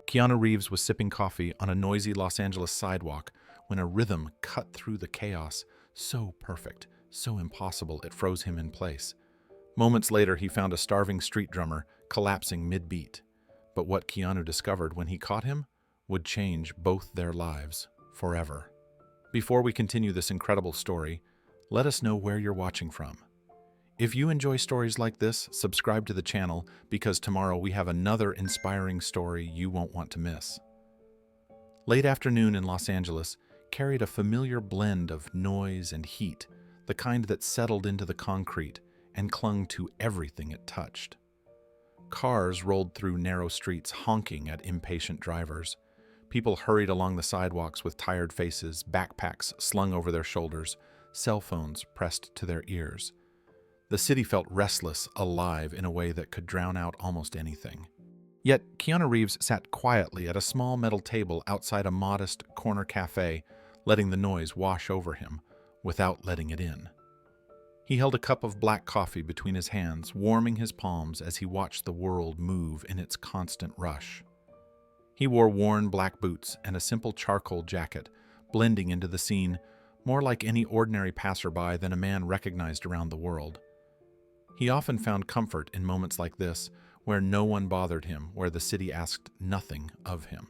Keanu Reeves was sipping coffee on a noisy Los Angeles sidewalk when a rhythm cut through the chaos, so perfect, so impossible it froze him in place. Moments later, he found a starving street drummer collapsing mid-beat. But what Keanu discovered when he caught him would change both their lives forever. Before we continue this incredible story, let us know where you're watching from. If you enjoy stories like this, subscribe to the channel because tomorrow we have another inspiring story you won't want to miss. Late afternoon in Los Angeles carried a familiar blend of noise and heat, the kind that settled into the concrete and clung to everything it touched. Cars rolled through narrow streets honking at impatient drivers. People hurried along the sidewalks with tired faces, backpacks slung over their shoulders, cell phones pressed to their ears. The city felt restless, alive in a way that could drown out almost anything. Yet Keanu Reeves sat quietly at a small metal table outside a modest corner cafe, letting the noise wash over him without letting it in. He held a cup of black coffee between his hands, warming his palms as he watched the world move in its constant rush. He wore worn black boots and a simple charcoal jacket, blending into the scene more like any ordinary passerby than a man recognized around the world. He often found comfort in moments like this, where no one bothered him, where the city asked nothing of him.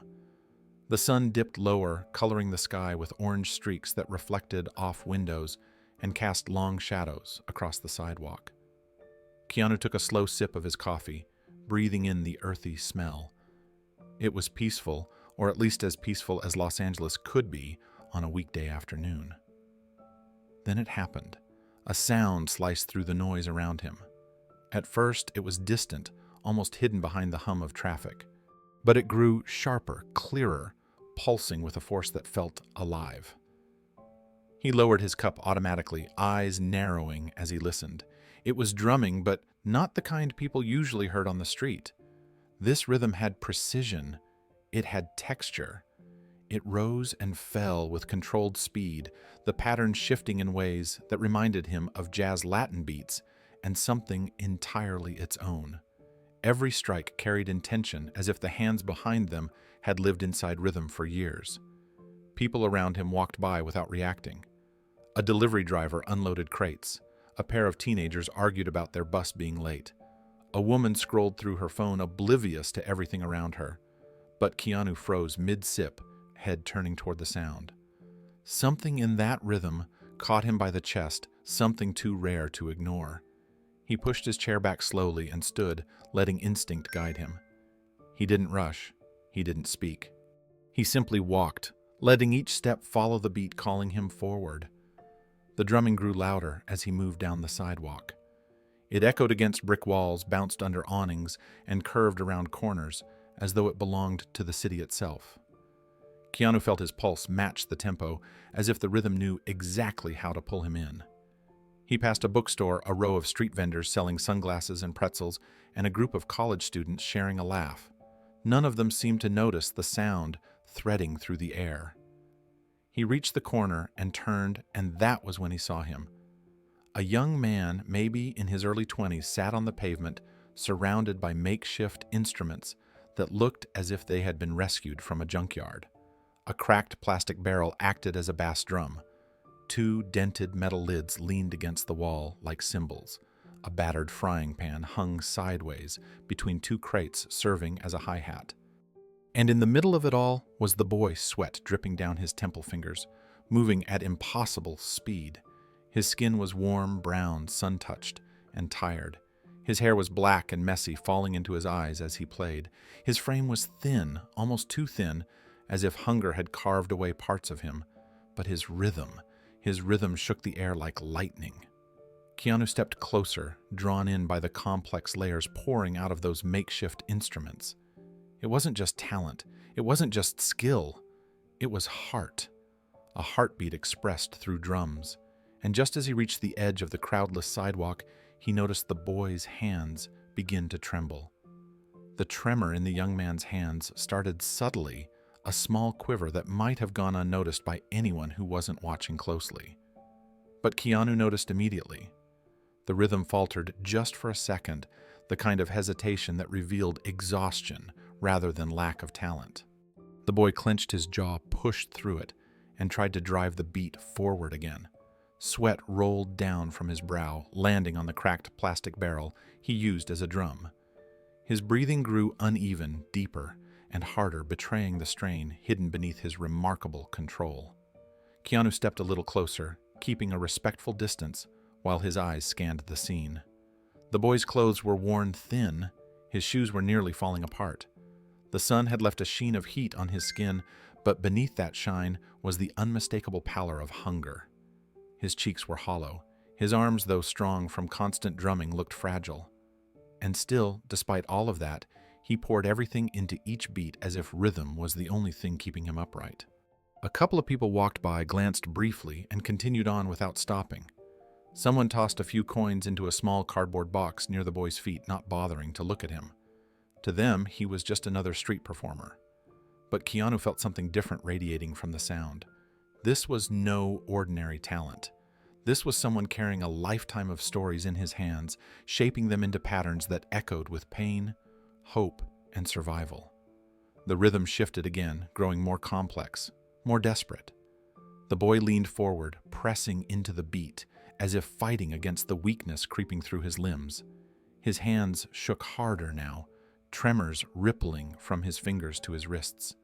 The sun dipped lower, coloring the sky with orange streaks that reflected off windows and cast long shadows across the sidewalk. Keanu took a slow sip of his coffee, breathing in the earthy smell. It was peaceful, or at least as peaceful as Los Angeles could be on a weekday afternoon. Then it happened. A sound sliced through the noise around him. At first, it was distant, almost hidden behind the hum of traffic. But it grew sharper, clearer, pulsing with a force that felt alive. He lowered his cup automatically, eyes narrowing as he listened. It was drumming, but not the kind people usually heard on the street. This rhythm had precision. It had texture. It rose and fell with controlled speed, the pattern shifting in ways that reminded him of jazz Latin beats and something entirely its own. Every strike carried intention, as if the hands behind them had lived inside rhythm for years. People around him walked by without reacting. A delivery driver unloaded crates. A pair of teenagers argued about their bus being late. A woman scrolled through her phone, oblivious to everything around her. But Keanu froze mid-sip, head turning toward the sound. Something in that rhythm caught him by the chest, something too rare to ignore. He pushed his chair back slowly and stood, letting instinct guide him. He didn't rush. He didn't speak. He simply walked, letting each step follow the beat calling him forward. The drumming grew louder as he moved down the sidewalk. It echoed against brick walls, bounced under awnings, and curved around corners, as though it belonged to the city itself. Keanu felt his pulse match the tempo, as if the rhythm knew exactly how to pull him in. He passed a bookstore, a row of street vendors selling sunglasses and pretzels, and a group of college students sharing a laugh. None of them seemed to notice the sound threading through the air. He reached the corner and turned, and that was when he saw him. A young man, maybe in his early 20s, sat on the pavement, surrounded by makeshift instruments that looked as if they had been rescued from a junkyard. A cracked plastic barrel acted as a bass drum. Two dented metal lids leaned against the wall like cymbals. A battered frying pan hung sideways between two crates serving as a hi-hat. And in the middle of it all was the boy, sweat dripping down his temple fingers, moving at impossible speed. His skin was warm, brown, sun-touched, and tired. His hair was black and messy, falling into his eyes as he played. His frame was thin, almost too thin, as if hunger had carved away parts of him. But his rhythm shook the air like lightning. Keanu stepped closer, drawn in by the complex layers pouring out of those makeshift instruments. It wasn't just talent. It wasn't just skill. It was heart. A heartbeat expressed through drums. And just as he reached the edge of the crowdless sidewalk, he noticed the boy's hands begin to tremble. The tremor in the young man's hands started subtly, a small quiver that might have gone unnoticed by anyone who wasn't watching closely. But Keanu noticed immediately. The rhythm faltered just for a second, the kind of hesitation that revealed exhaustion rather than lack of talent. The boy clenched his jaw, pushed through it, and tried to drive the beat forward again. Sweat rolled down from his brow, landing on the cracked plastic barrel he used as a drum. His breathing grew uneven, deeper, and harder, betraying the strain hidden beneath his remarkable control. Keanu stepped a little closer, keeping a respectful distance while his eyes scanned the scene. The boy's clothes were worn thin, his shoes were nearly falling apart. The sun had left a sheen of heat on his skin, but beneath that shine was the unmistakable pallor of hunger. His cheeks were hollow. His arms, though strong from constant drumming, looked fragile. And still, despite all of that, he poured everything into each beat as if rhythm was the only thing keeping him upright. A couple of people walked by, glanced briefly, and continued on without stopping. Someone tossed a few coins into a small cardboard box near the boy's feet, not bothering to look at him. To them, he was just another street performer. But Keanu felt something different radiating from the sound. This was no ordinary talent. This was someone carrying a lifetime of stories in his hands, shaping them into patterns that echoed with pain, hope, and survival. The rhythm shifted again, growing more complex, more desperate. The boy leaned forward, pressing into the beat, as if fighting against the weakness creeping through his limbs. His hands shook harder now, tremors rippling from his fingers to his wrists.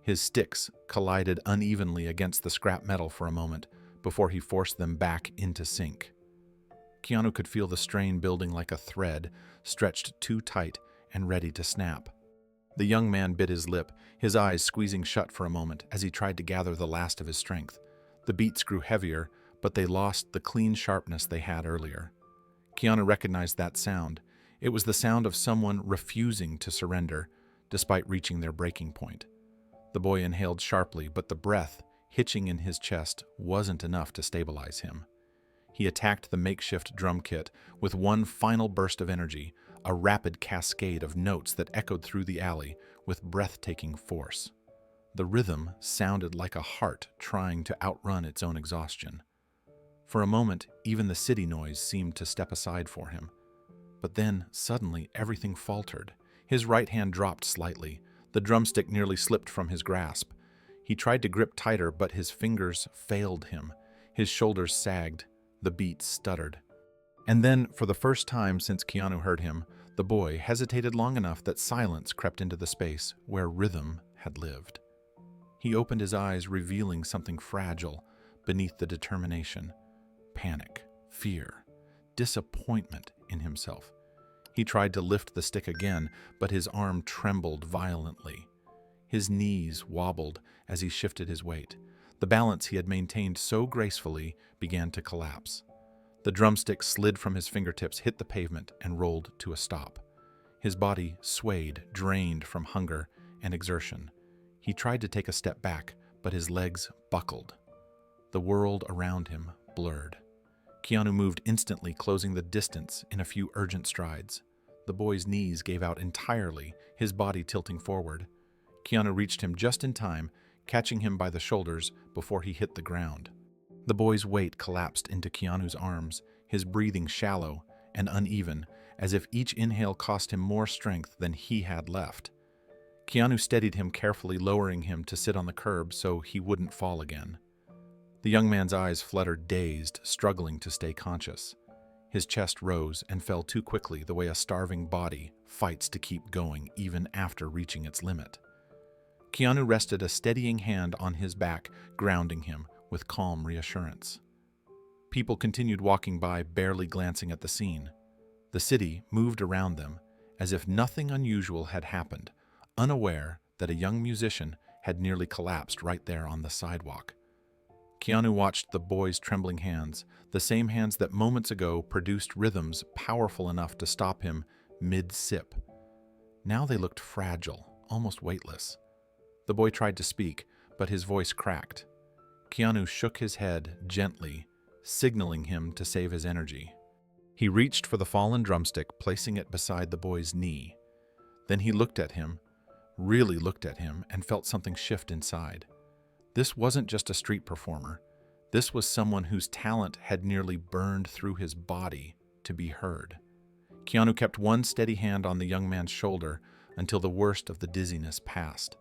His sticks collided unevenly against the scrap metal for a moment before he forced them back into sync. Keanu could feel the strain building like a thread, stretched too tight and ready to snap. The young man bit his lip, his eyes squeezing shut for a moment as he tried to gather the last of his strength. The beats grew heavier, but they lost the clean sharpness they had earlier. Keanu recognized that sound. It was the sound of someone refusing to surrender, despite reaching their breaking point. The boy inhaled sharply, but the breath, hitching in his chest, wasn't enough to stabilize him. He attacked the makeshift drum kit with one final burst of energy, a rapid cascade of notes that echoed through the alley with breathtaking force. The rhythm sounded like a heart trying to outrun its own exhaustion. For a moment, even the city noise seemed to step aside for him. But then, suddenly, everything faltered. His right hand dropped slightly. The drumstick nearly slipped from his grasp. He tried to grip tighter, but his fingers failed him. His shoulders sagged. The beat stuttered. And then, for the first time since Keanu heard him, the boy hesitated long enough that silence crept into the space where rhythm had lived. He opened his eyes, revealing something fragile beneath the determination. Panic, fear, disappointment in himself. He tried to lift the stick again, but his arm trembled violently. His knees wobbled as he shifted his weight. The balance he had maintained so gracefully began to collapse. The drumstick slid from his fingertips, hit the pavement, and rolled to a stop. His body swayed, drained from hunger and exertion. He tried to take a step back, but his legs buckled. The world around him blurred. Keanu moved instantly, closing the distance in a few urgent strides. The boy's knees gave out entirely, his body tilting forward. Keanu reached him just in time, catching him by the shoulders before he hit the ground. The boy's weight collapsed into Keanu's arms, his breathing shallow and uneven, as if each inhale cost him more strength than he had left. Keanu steadied him carefully, lowering him to sit on the curb so he wouldn't fall again. The young man's eyes fluttered, dazed, struggling to stay conscious. His chest rose and fell too quickly, the way a starving body fights to keep going even after reaching its limit. Keanu rested a steadying hand on his back, grounding him with calm reassurance. People continued walking by, barely glancing at the scene. The city moved around them as if nothing unusual had happened, unaware that a young musician had nearly collapsed right there on the sidewalk. Keanu watched the boy's trembling hands, the same hands that moments ago produced rhythms powerful enough to stop him mid-sip. Now they looked fragile, almost weightless. The boy tried to speak, but his voice cracked. Keanu shook his head gently, signaling him to save his energy. He reached for the fallen drumstick, placing it beside the boy's knee. Then he looked at him, really looked at him, and felt something shift inside. This wasn't just a street performer. This was someone whose talent had nearly burned through his body to be heard. Keanu kept one steady hand on the young man's shoulder, until the worst of the dizziness passed.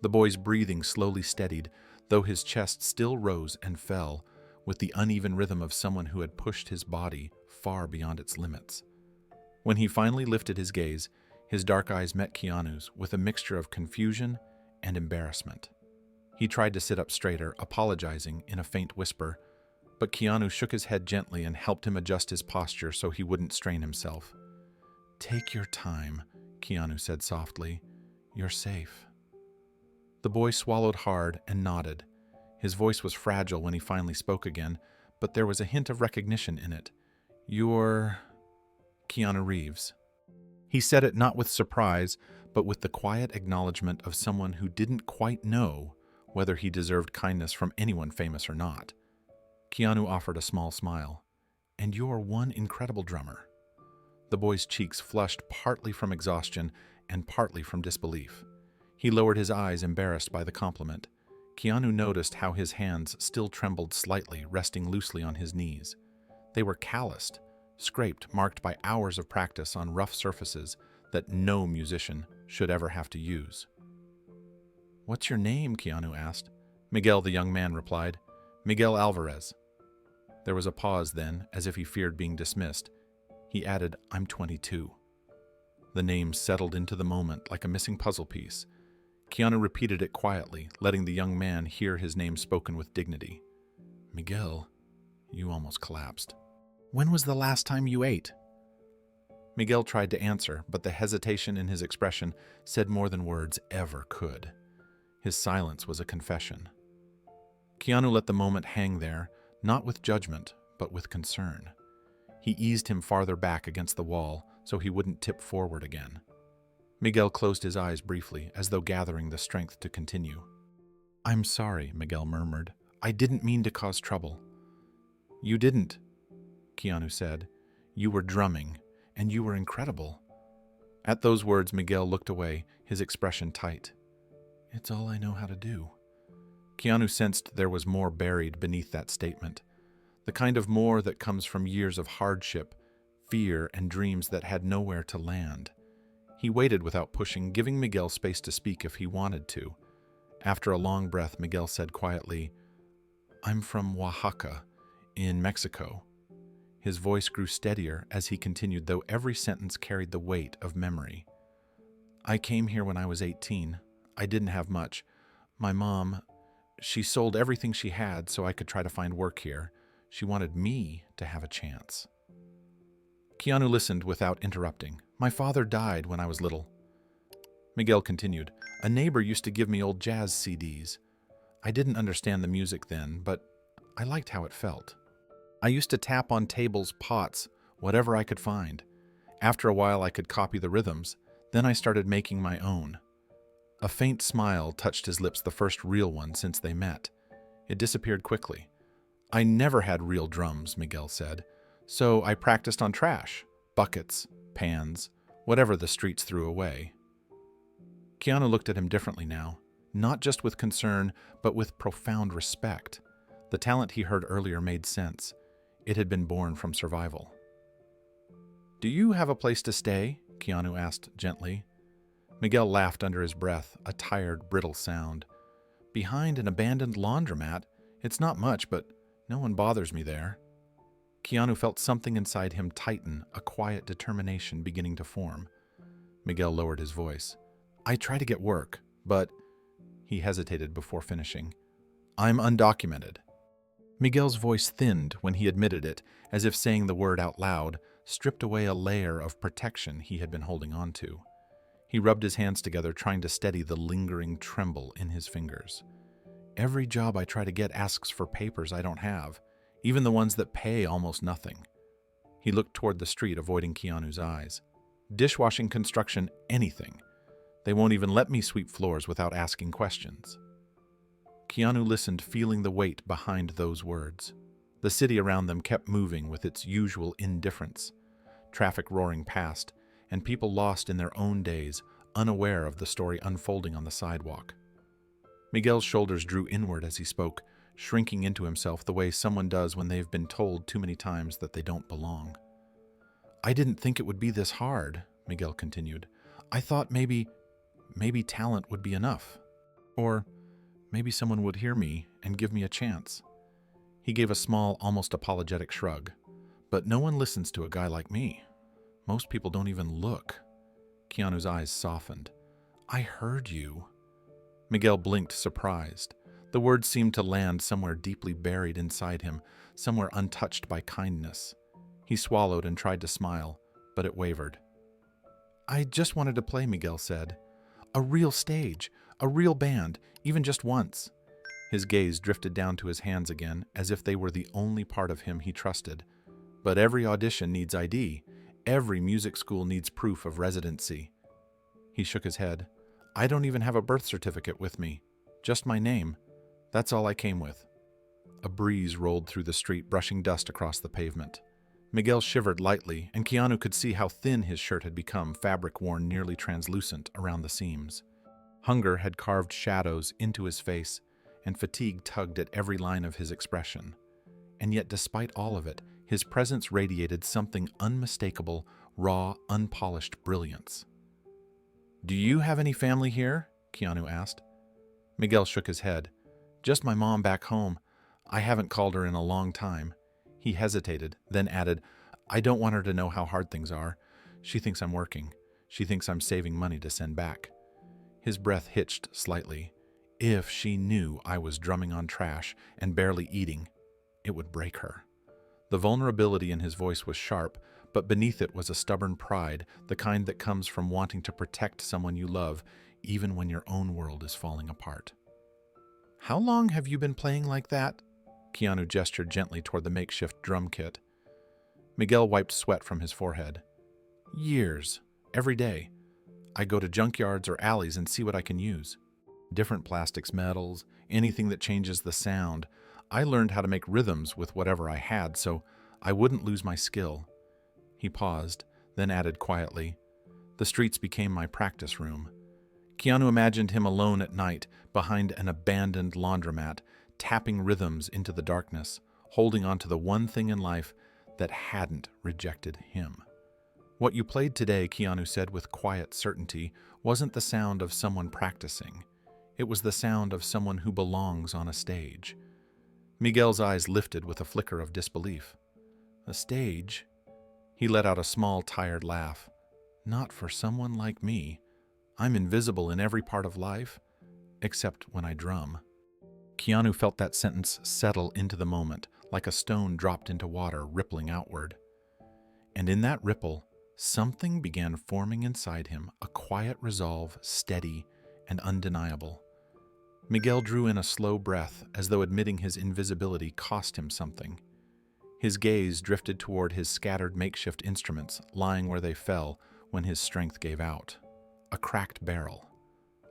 The boy's breathing slowly steadied, though his chest still rose and fell with the uneven rhythm of someone who had pushed his body far beyond its limits. When he finally lifted his gaze, his dark eyes met Keanu's with a mixture of confusion and embarrassment. He tried to sit up straighter, apologizing in a faint whisper, but Keanu shook his head gently and helped him adjust his posture so he wouldn't strain himself. "Take your time," Keanu said softly. "You're safe." The boy swallowed hard and nodded. His voice was fragile when he finally spoke again, but there was a hint of recognition in it. "You're Keanu Reeves." He said it not with surprise, but with the quiet acknowledgement of someone who didn't quite know whether he deserved kindness from anyone famous or not. Keanu offered a small smile. "And you're one incredible drummer." The boy's cheeks flushed partly from exhaustion and partly from disbelief. He lowered his eyes, embarrassed by the compliment. Keanu noticed how his hands still trembled slightly, resting loosely on his knees. They were calloused, scraped, marked by hours of practice on rough surfaces that no musician should ever have to use. "What's your name?" Keanu asked. "Miguel," the young man replied. "Miguel Alvarez." There was a pause then, as if he feared being dismissed. He added, "I'm 22. The name settled into the moment like a missing puzzle piece. Keanu repeated it quietly, letting the young man hear his name spoken with dignity. "Miguel," you almost collapsed. "When was the last time you ate?" Miguel tried to answer, but the hesitation in his expression said more than words ever could. His silence was a confession. Keanu let the moment hang there, not with judgment, but with concern. He eased him farther back against the wall so he wouldn't tip forward again. Miguel closed his eyes briefly, as though gathering the strength to continue. "I'm sorry," Miguel murmured. "I didn't mean to cause trouble." "You didn't," Keanu said. "You were drumming, and you were incredible." At those words, Miguel looked away, his expression tight. "It's all I know how to do." Keanu sensed there was more buried beneath that statement, the kind of more that comes from years of hardship, fear, and dreams that had nowhere to land. He waited without pushing, giving Miguel space to speak if he wanted to. After a long breath, Miguel said quietly, "I'm from Oaxaca, in Mexico." His voice grew steadier as he continued, though every sentence carried the weight of memory. "I came here when I was 18. I didn't have much. My mom, she sold everything she had so I could try to find work here. She wanted me to have a chance." Keanu listened without interrupting. "My father died when I was little." Miguel continued, "A neighbor used to give me old jazz CDs. I didn't understand the music then, but I liked how it felt. I used to tap on tables, pots, whatever I could find. After a while I could copy the rhythms. Then I started making my own." A faint smile touched his lips, the first real one since they met. It disappeared quickly. "I never had real drums," Miguel said, "so I practiced on trash, buckets, pans, whatever the streets threw away." Keanu looked at him differently now, not just with concern, but with profound respect. The talent he heard earlier made sense. It had been born from survival. "Do you have a place to stay?" Keanu asked gently. Miguel laughed under his breath, a tired, brittle sound. "Behind an abandoned laundromat. It's not much, but no one bothers me there." Keanu felt something inside him tighten, a quiet determination beginning to form. Miguel lowered his voice. "I try to get work, but—" He hesitated before finishing. "I'm undocumented." Miguel's voice thinned when he admitted it, as if saying the word out loud stripped away a layer of protection he had been holding on to. He rubbed his hands together, trying to steady the lingering tremble in his fingers. "Every job I try to get asks for papers I don't have, even the ones that pay almost nothing." He looked toward the street, avoiding Keanu's eyes. "Dishwashing, construction, anything. They won't even let me sweep floors without asking questions." Keanu listened, feeling the weight behind those words. The city around them kept moving with its usual indifference, traffic roaring past, and people lost in their own days, unaware of the story unfolding on the sidewalk. Miguel's shoulders drew inward as he spoke, shrinking into himself the way someone does when they've been told too many times that they don't belong. "I didn't think it would be this hard," Miguel continued. I thought maybe talent would be enough. Or maybe someone would hear me and give me a chance. He gave a small, almost apologetic shrug. But no one listens to a guy like me. Most people don't even look. Keanu's eyes softened. I heard you. Miguel blinked, surprised. The words seemed to land somewhere deeply buried inside him, somewhere untouched by kindness. He swallowed and tried to smile, but it wavered. I just wanted to play, Miguel said. A real stage, a real band, even just once. His gaze drifted down to his hands again, as if they were the only part of him he trusted. But every audition needs ID. Every music school needs proof of residency. He shook his head. I don't even have a birth certificate with me. Just my name. That's all I came with. A breeze rolled through the street, brushing dust across the pavement. Miguel shivered lightly, and Keanu could see how thin his shirt had become, fabric worn nearly translucent around the seams. Hunger had carved shadows into his face, and fatigue tugged at every line of his expression. And yet, despite all of it, his presence radiated something unmistakable, raw, unpolished brilliance. Do you have any family here? Keanu asked. Miguel shook his head. Just my mom back home. I haven't called her in a long time. He hesitated, then added, I don't want her to know how hard things are. She thinks I'm working. She thinks I'm saving money to send back. His breath hitched slightly. If she knew I was drumming on trash and barely eating, it would break her. The vulnerability in his voice was sharp, but beneath it was a stubborn pride, the kind that comes from wanting to protect someone you love, even when your own world is falling apart. How long have you been playing like that? Keanu gestured gently toward the makeshift drum kit. Miguel wiped sweat from his forehead. Years. Every day. I go to junkyards or alleys and see what I can use. Different plastics, metals, anything that changes the sound. I learned how to make rhythms with whatever I had, so I wouldn't lose my skill. He paused, then added quietly, the streets became my practice room. Keanu imagined him alone at night, behind an abandoned laundromat, tapping rhythms into the darkness, holding on to the one thing in life that hadn't rejected him. What you played today, Keanu said with quiet certainty, wasn't the sound of someone practicing. It was the sound of someone who belongs on a stage. Miguel's eyes lifted with a flicker of disbelief. A stage? He let out a small, tired laugh. Not for someone like me. I'm invisible in every part of life, except when I drum. Keanu felt that sentence settle into the moment, like a stone dropped into water, rippling outward. And in that ripple, something began forming inside him, a quiet resolve, steady and undeniable. Miguel drew in a slow breath, as though admitting his invisibility cost him something. His gaze drifted toward his scattered makeshift instruments, lying where they fell when his strength gave out. A cracked barrel,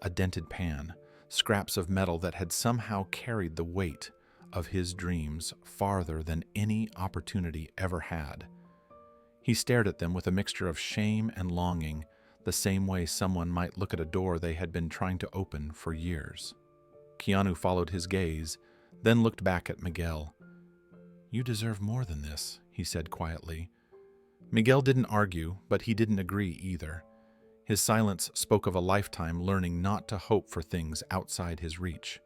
a dented pan, scraps of metal that had somehow carried the weight of his dreams farther than any opportunity ever had. He stared at them with a mixture of shame and longing, the same way someone might look at a door they had been trying to open for years. Keanu followed his gaze, then looked back at Miguel. You deserve more than this, he said quietly. Miguel didn't argue, but he didn't agree either. His silence spoke of a lifetime learning not to hope for things outside his reach.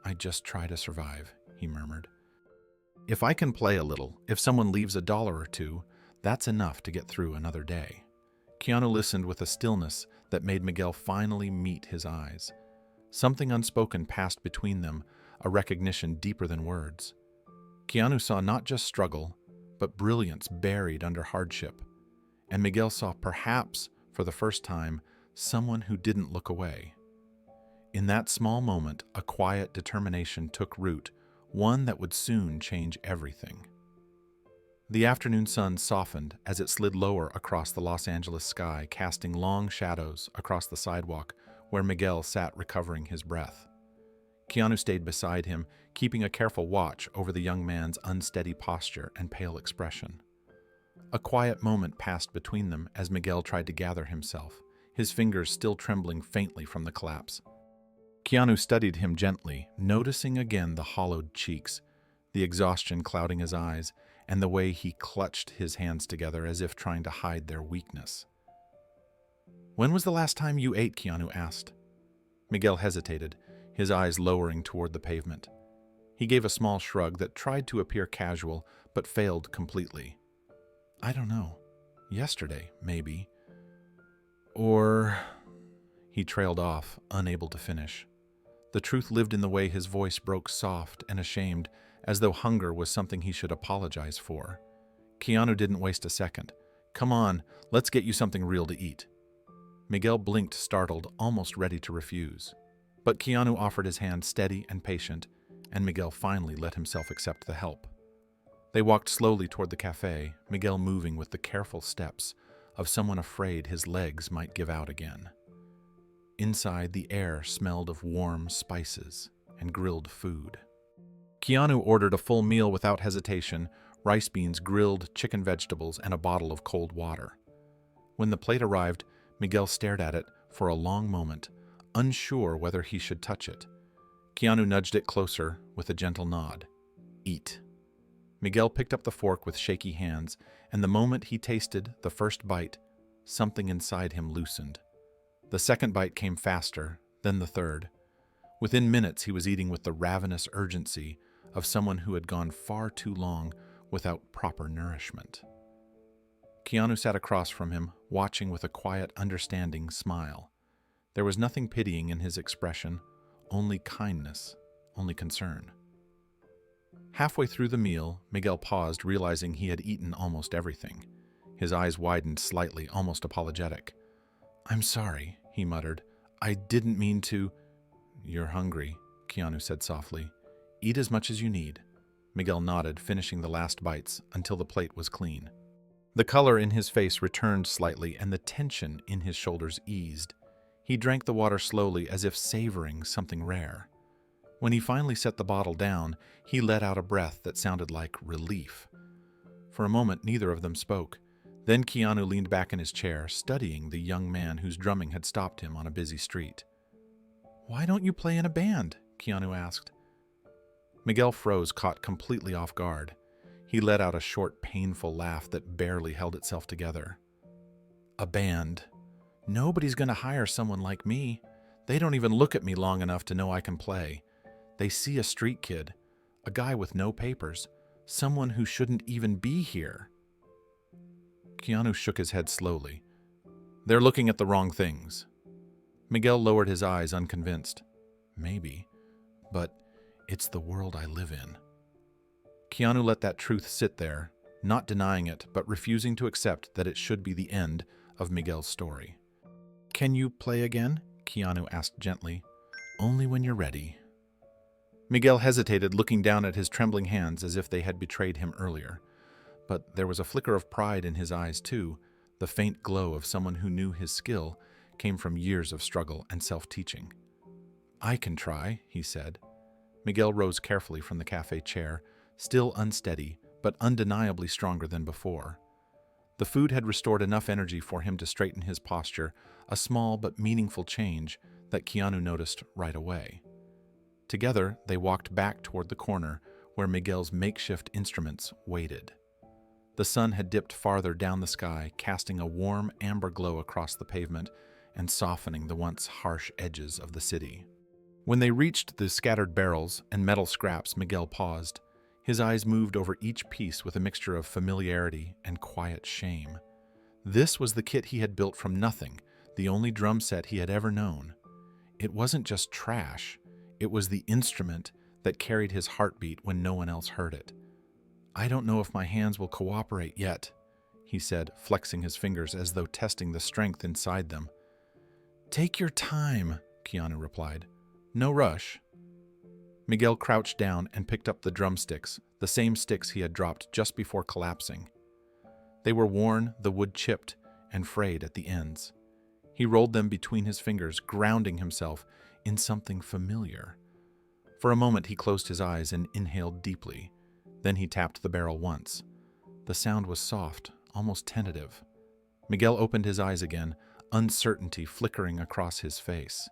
I just try to survive, he murmured. If I can play a little, if someone leaves $1 or $2, that's enough to get through another day. Keanu listened with a stillness that made Miguel finally meet his eyes. Something unspoken passed between them, a recognition deeper than words. Keanu saw not just struggle, but brilliance buried under hardship. And Miguel saw, perhaps for the first time, someone who didn't look away. In that small moment, a quiet determination took root, one that would soon change everything. The afternoon sun softened as it slid lower across the Los Angeles sky, casting long shadows across the sidewalk where Miguel sat recovering his breath. Keanu stayed beside him, keeping a careful watch over the young man's unsteady posture and pale expression. A quiet moment passed between them as Miguel tried to gather himself, his fingers still trembling faintly from the collapse. Keanu studied him gently, noticing again the hollowed cheeks, the exhaustion clouding his eyes, and the way he clutched his hands together as if trying to hide their weakness. When was the last time you ate? Keanu asked. Miguel hesitated, his eyes lowering toward the pavement. He gave a small shrug that tried to appear casual, but failed completely. I don't know. Yesterday, maybe. Or... He trailed off, unable to finish. The truth lived in the way his voice broke soft and ashamed, as though hunger was something he should apologize for. Keanu didn't waste a second. Come on, let's get you something real to eat. Miguel blinked, startled, almost ready to refuse. But Keanu offered his hand, steady and patient, and Miguel finally let himself accept the help. They walked slowly toward the cafe, Miguel moving with the careful steps of someone afraid his legs might give out again. Inside, the air smelled of warm spices and grilled food. Keanu ordered a full meal without hesitation, rice beans, grilled chicken vegetables, and a bottle of cold water. When the plate arrived, Miguel stared at it for a long moment, unsure whether he should touch it. Keanu nudged it closer with a gentle nod. Eat. Miguel picked up the fork with shaky hands, and the moment he tasted the first bite, something inside him loosened. The second bite came faster, then the third. Within minutes, he was eating with the ravenous urgency of someone who had gone far too long without proper nourishment. Keanu sat across from him, watching with a quiet, understanding smile. There was nothing pitying in his expression, only kindness, only concern. Halfway through the meal, Miguel paused, realizing he had eaten almost everything. His eyes widened slightly, almost apologetic. I'm sorry, he muttered. I didn't mean to... You're hungry, Keanu said softly. Eat as much as you need. Miguel nodded, finishing the last bites until the plate was clean. The color in his face returned slightly, and the tension in his shoulders eased. He drank the water slowly, as if savoring something rare. When he finally set the bottle down, he let out a breath that sounded like relief. For a moment, neither of them spoke. Then Keanu leaned back in his chair, studying the young man whose drumming had stopped him on a busy street. Why don't you play in a band? Keanu asked. Miguel froze, caught completely off guard. He let out a short, painful laugh that barely held itself together. A band? Nobody's going to hire someone like me. They don't even look at me long enough to know I can play. They see a street kid, a guy with no papers, someone who shouldn't even be here. Keanu shook his head slowly. They're looking at the wrong things. Miguel lowered his eyes, unconvinced. Maybe, but it's the world I live in. Keanu let that truth sit there, not denying it, but refusing to accept that it should be the end of Miguel's story. Can you play again? Keanu asked gently. Only when you're ready. Miguel hesitated, looking down at his trembling hands as if they had betrayed him earlier. But there was a flicker of pride in his eyes, too. The faint glow of someone who knew his skill came from years of struggle and self-teaching. I can try, he said. Miguel rose carefully from the cafe chair, still unsteady, but undeniably stronger than before. The food had restored enough energy for him to straighten his posture, a small but meaningful change that Keanu noticed right away. Together, they walked back toward the corner where Miguel's makeshift instruments waited. The sun had dipped farther down the sky, casting a warm amber glow across the pavement and softening the once harsh edges of the city. When they reached the scattered barrels and metal scraps, Miguel paused. His eyes moved over each piece with a mixture of familiarity and quiet shame. This was the kit he had built from nothing, the only drum set he had ever known. It wasn't just trash, it was the instrument that carried his heartbeat when no one else heard it. I don't know if my hands will cooperate yet, he said, flexing his fingers as though testing the strength inside them. Take your time, Keanu replied. No rush. Miguel crouched down and picked up the drumsticks, the same sticks he had dropped just before collapsing. They were worn, the wood chipped, and frayed at the ends. He rolled them between his fingers, grounding himself in something familiar. For a moment he closed his eyes and inhaled deeply. Then he tapped the barrel once. The sound was soft, almost tentative. Miguel opened his eyes again, uncertainty flickering across his face.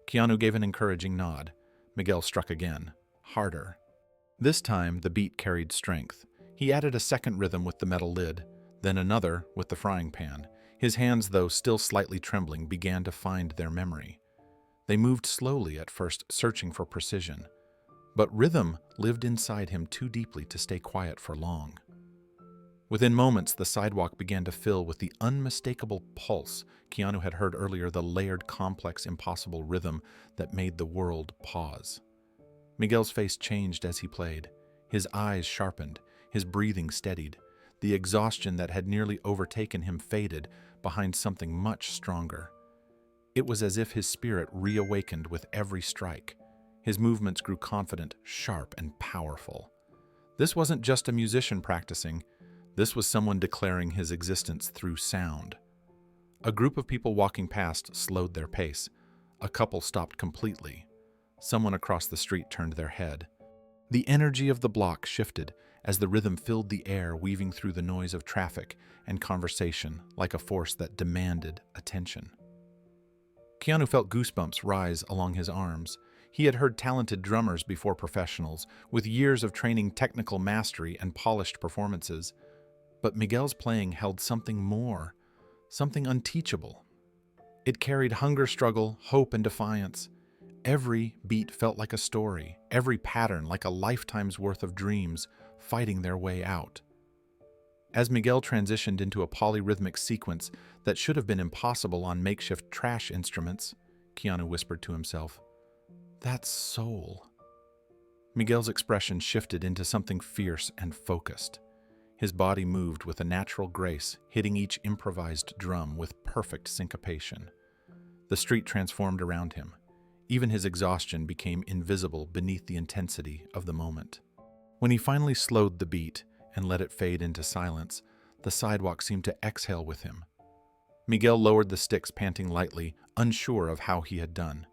Keanu gave an encouraging nod. Miguel struck again, harder. This time the beat carried strength. He added a second rhythm with the metal lid, then another with the frying pan, His hands, though still slightly trembling, began to find their memory. They moved slowly at first, searching for precision, but rhythm lived inside him too deeply to stay quiet for long. Within moments, the sidewalk began to fill with the unmistakable pulse Keanu had heard earlier, the layered, complex, impossible rhythm that made the world pause. Miguel's face changed as he played. His eyes sharpened, his breathing steadied. The exhaustion that had nearly overtaken him faded behind something much stronger. It was as if his spirit reawakened with every strike. His movements grew confident, sharp, and powerful. This wasn't just a musician practicing. This was someone declaring his existence through sound. A group of people walking past slowed their pace. A couple stopped completely. Someone across the street turned their head. The energy of the block shifted as the rhythm filled the air, weaving through the noise of traffic and conversation like a force that demanded attention. Keanu felt goosebumps rise along his arms. He had heard talented drummers before professionals, with years of training, technical mastery, and polished performances. But Miguel's playing held something more, something unteachable. It carried hunger, struggle, hope, and defiance. Every beat felt like a story, every pattern like a lifetime's worth of dreams fighting their way out. As Miguel transitioned into a polyrhythmic sequence that should have been impossible on makeshift trash instruments, Keanu whispered to himself, "That's soul." Miguel's expression shifted into something fierce and focused. His body moved with a natural grace, hitting each improvised drum with perfect syncopation. The street transformed around him. Even his exhaustion became invisible beneath the intensity of the moment. When he finally slowed the beat and let it fade into silence, the sidewalk seemed to exhale with him. Miguel lowered the sticks, panting lightly, unsure of how he had done.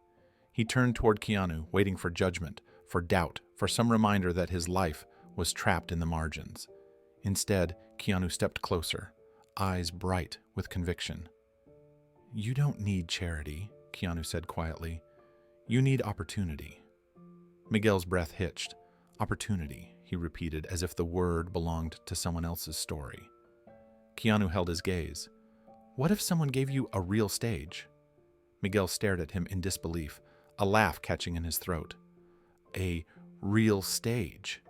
He turned toward Keanu, waiting for judgment, for doubt, for some reminder that his life was trapped in the margins. Instead, Keanu stepped closer, eyes bright with conviction. "You don't need charity," Keanu said quietly. "You need opportunity." Miguel's breath hitched. "Opportunity," he repeated as if the word belonged to someone else's story. Keanu held his gaze. "What if someone gave you a real stage?" Miguel stared at him in disbelief, a laugh catching in his throat. "A real stage?"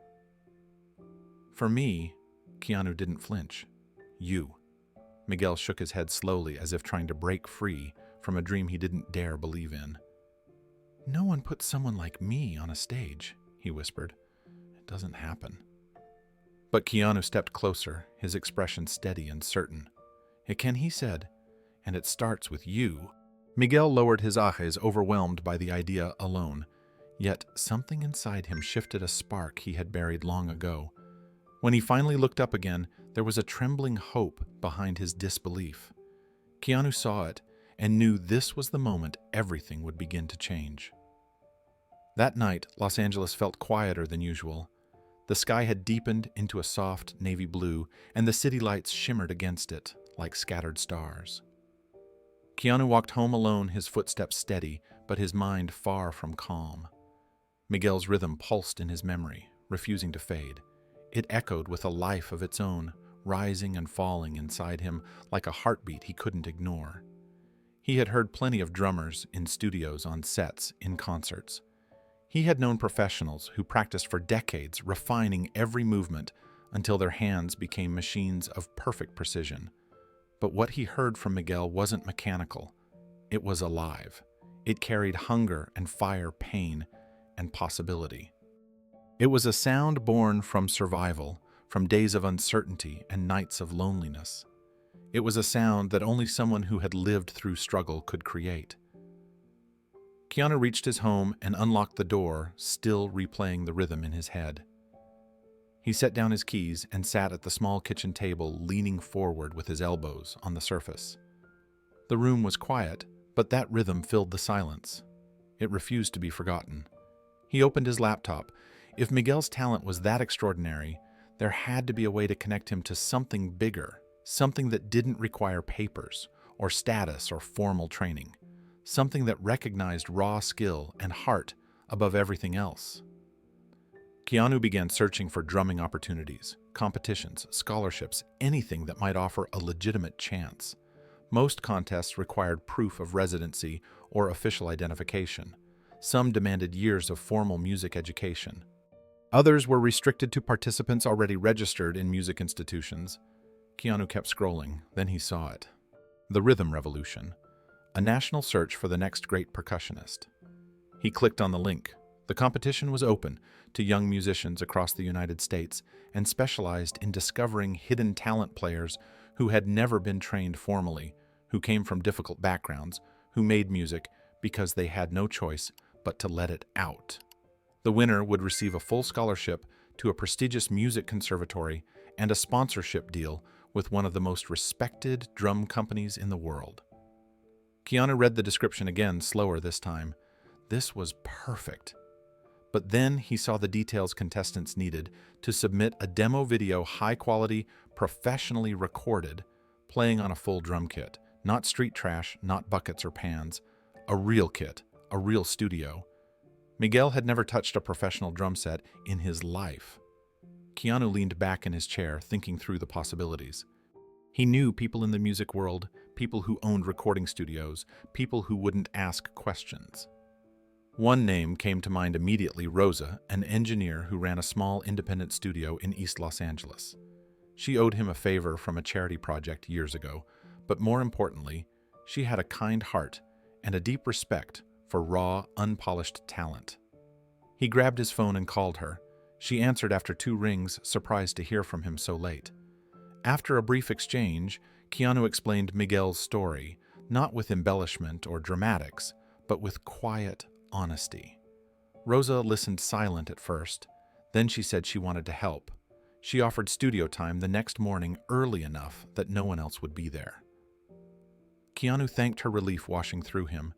"For me," Keanu didn't flinch. "You." Miguel shook his head slowly as if trying to break free from a dream he didn't dare believe in. "No one puts someone like me on a stage," he whispered. "It doesn't happen." But Keanu stepped closer, his expression steady and certain. "It can," he said, "and it starts with you." Miguel lowered his eyes, overwhelmed by the idea alone. Yet something inside him shifted, a spark he had buried long ago. When he finally looked up again, there was a trembling hope behind his disbelief. Keanu saw it and knew this was the moment everything would begin to change. That night, Los Angeles felt quieter than usual. The sky had deepened into a soft navy blue, and the city lights shimmered against it like scattered stars. Keanu walked home alone, his footsteps steady, but his mind far from calm. Miguel's rhythm pulsed in his memory, refusing to fade. It echoed with a life of its own, rising and falling inside him like a heartbeat he couldn't ignore. He had heard plenty of drummers in studios, on sets, in concerts. He had known professionals who practiced for decades, refining every movement until their hands became machines of perfect precision. But what he heard from Miguel wasn't mechanical. It was alive. It carried hunger and fire, pain and possibility. It was a sound born from survival, from days of uncertainty and nights of loneliness. It was a sound that only someone who had lived through struggle could create. Keanu reached his home and unlocked the door, still replaying the rhythm in his head. He set down his keys and sat at the small kitchen table, leaning forward with his elbows on the surface. The room was quiet, but that rhythm filled the silence. It refused to be forgotten. He opened his laptop. If Miguel's talent was that extraordinary, there had to be a way to connect him to something bigger, something that didn't require papers or status or formal training, something that recognized raw skill and heart above everything else. Keanu began searching for drumming opportunities, competitions, scholarships, anything that might offer a legitimate chance. Most contests required proof of residency or official identification. Some demanded years of formal music education. Others were restricted to participants already registered in music institutions. Keanu kept scrolling, then he saw it. The Rhythm Revolution, a national search for the next great percussionist. He clicked on the link. The competition was open to young musicians across the United States and specialized in discovering hidden talent players who had never been trained formally, who came from difficult backgrounds, who made music because they had no choice but to let it out. The winner would receive a full scholarship to a prestigious music conservatory and a sponsorship deal with one of the most respected drum companies in the world. Keanu read the description again, slower this time. This was perfect. But then he saw the details contestants needed to submit a demo video, high quality, professionally recorded, playing on a full drum kit. Not street trash, not buckets or pans. A real kit, a real studio. Miguel had never touched a professional drum set in his life. Keanu leaned back in his chair, thinking through the possibilities. He knew people in the music world, people who owned recording studios, people who wouldn't ask questions. One name came to mind immediately: Rosa, an engineer who ran a small independent studio in East Los Angeles. She owed him a favor from a charity project years ago, but more importantly, she had a kind heart and a deep respect for raw, unpolished talent. He grabbed his phone and called her. She answered after 2 rings, surprised to hear from him so late. After a brief exchange, Keanu explained Miguel's story, not with embellishment or dramatics, but with quiet honesty. Rosa listened silent at first. Then she said she wanted to help. She offered studio time the next morning early enough that no one else would be there. Keanu thanked her relief washing through him.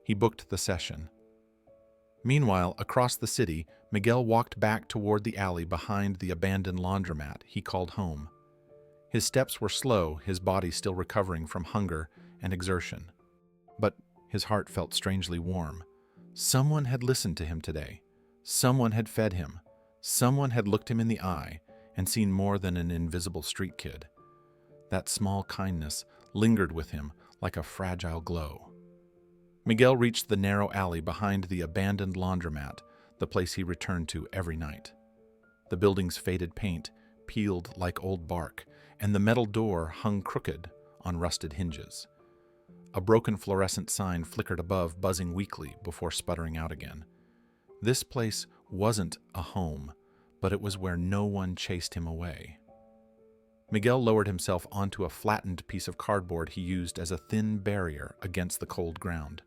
He booked the session. Meanwhile, across the city, Miguel walked back toward the alley behind the abandoned laundromat he called home. His steps were slow, his body still recovering from hunger and exertion. But his heart felt strangely warm. Someone had listened to him today. Someone had fed him. Someone had looked him in the eye and seen more than an invisible street kid. That small kindness lingered with him like a fragile glow. Miguel reached the narrow alley behind the abandoned laundromat, the place he returned to every night. The building's faded paint peeled like old bark, and the metal door hung crooked on rusted hinges. A broken fluorescent sign flickered above, buzzing weakly before sputtering out again. This place wasn't a home, but it was where no one chased him away. Miguel lowered himself onto a flattened piece of cardboard he used as a thin barrier against the cold ground.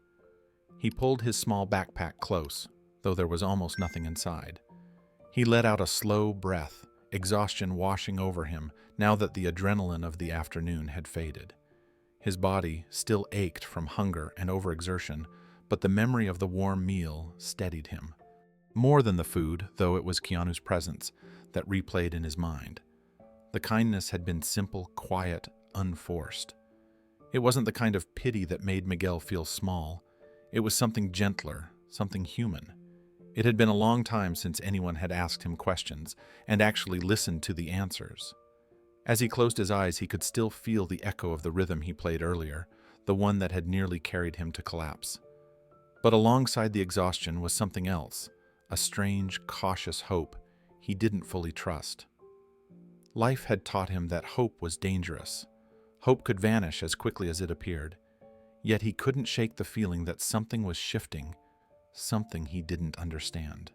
He pulled his small backpack close, though there was almost nothing inside. He let out a slow breath, exhaustion washing over him now that the adrenaline of the afternoon had faded. His body still ached from hunger and overexertion, but the memory of the warm meal steadied him. More than the food, though, it was Keanu's presence that replayed in his mind. The kindness had been simple, quiet, unforced. It wasn't the kind of pity that made Miguel feel small. It was something gentler, something human. It had been a long time since anyone had asked him questions and actually listened to the answers. As he closed his eyes, he could still feel the echo of the rhythm he played earlier, the one that had nearly carried him to collapse. But alongside the exhaustion was something else, a strange, cautious hope he didn't fully trust. Life had taught him that hope was dangerous. Hope could vanish as quickly as it appeared. Yet he couldn't shake the feeling that something was shifting, something he didn't understand.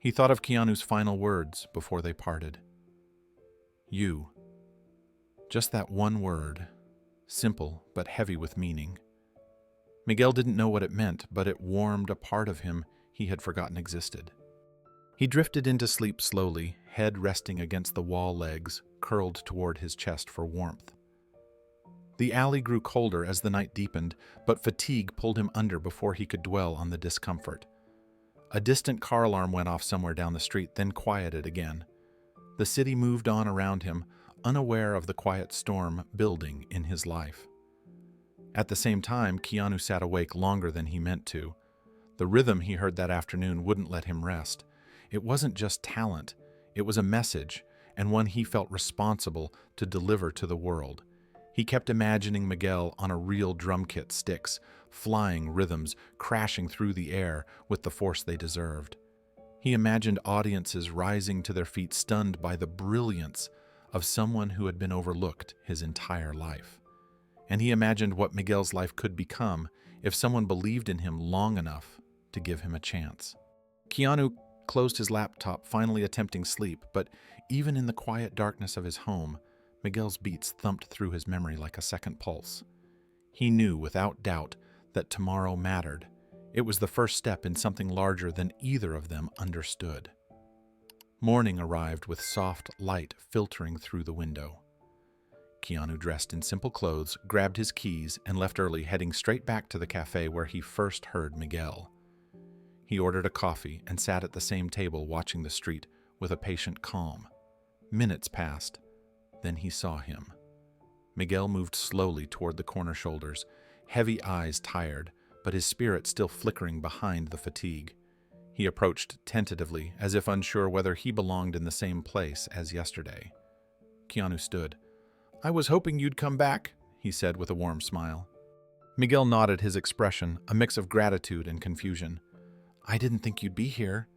He thought of Keanu's final words before they parted. You. Just that one word, simple but heavy with meaning. Miguel didn't know what it meant, but it warmed a part of him he had forgotten existed. He drifted into sleep slowly, head resting against the wall, legs curled toward his chest for warmth. The alley grew colder as the night deepened, but fatigue pulled him under before he could dwell on the discomfort. A distant car alarm went off somewhere down the street, then quieted again. The city moved on around him, unaware of the quiet storm building in his life. At the same time, Keanu sat awake longer than he meant to. The rhythm he heard that afternoon wouldn't let him rest. It wasn't just talent, it was a message, and one he felt responsible to deliver to the world. He kept imagining Miguel on a real drum kit sticks, flying rhythms crashing through the air with the force they deserved. He imagined audiences rising to their feet, stunned by the brilliance of someone who had been overlooked his entire life. And he imagined what Miguel's life could become if someone believed in him long enough to give him a chance. Keanu closed his laptop, finally attempting sleep, but even in the quiet darkness of his home, Miguel's beats thumped through his memory like a second pulse. He knew without doubt that tomorrow mattered. It was the first step in something larger than either of them understood. Morning arrived with soft light filtering through the window. Keanu, dressed in simple clothes, grabbed his keys and left early, heading straight back to the cafe where he first heard Miguel. He ordered a coffee and sat at the same table watching the street with a patient calm. Minutes passed. Then he saw him. Miguel moved slowly toward the corner shoulders, heavy eyes tired, but his spirit still flickering behind the fatigue. He approached tentatively, as if unsure whether he belonged in the same place as yesterday. Keanu stood. "I was hoping you'd come back," he said with a warm smile. Miguel nodded, his expression a mix of gratitude and confusion. "I didn't think you'd be here."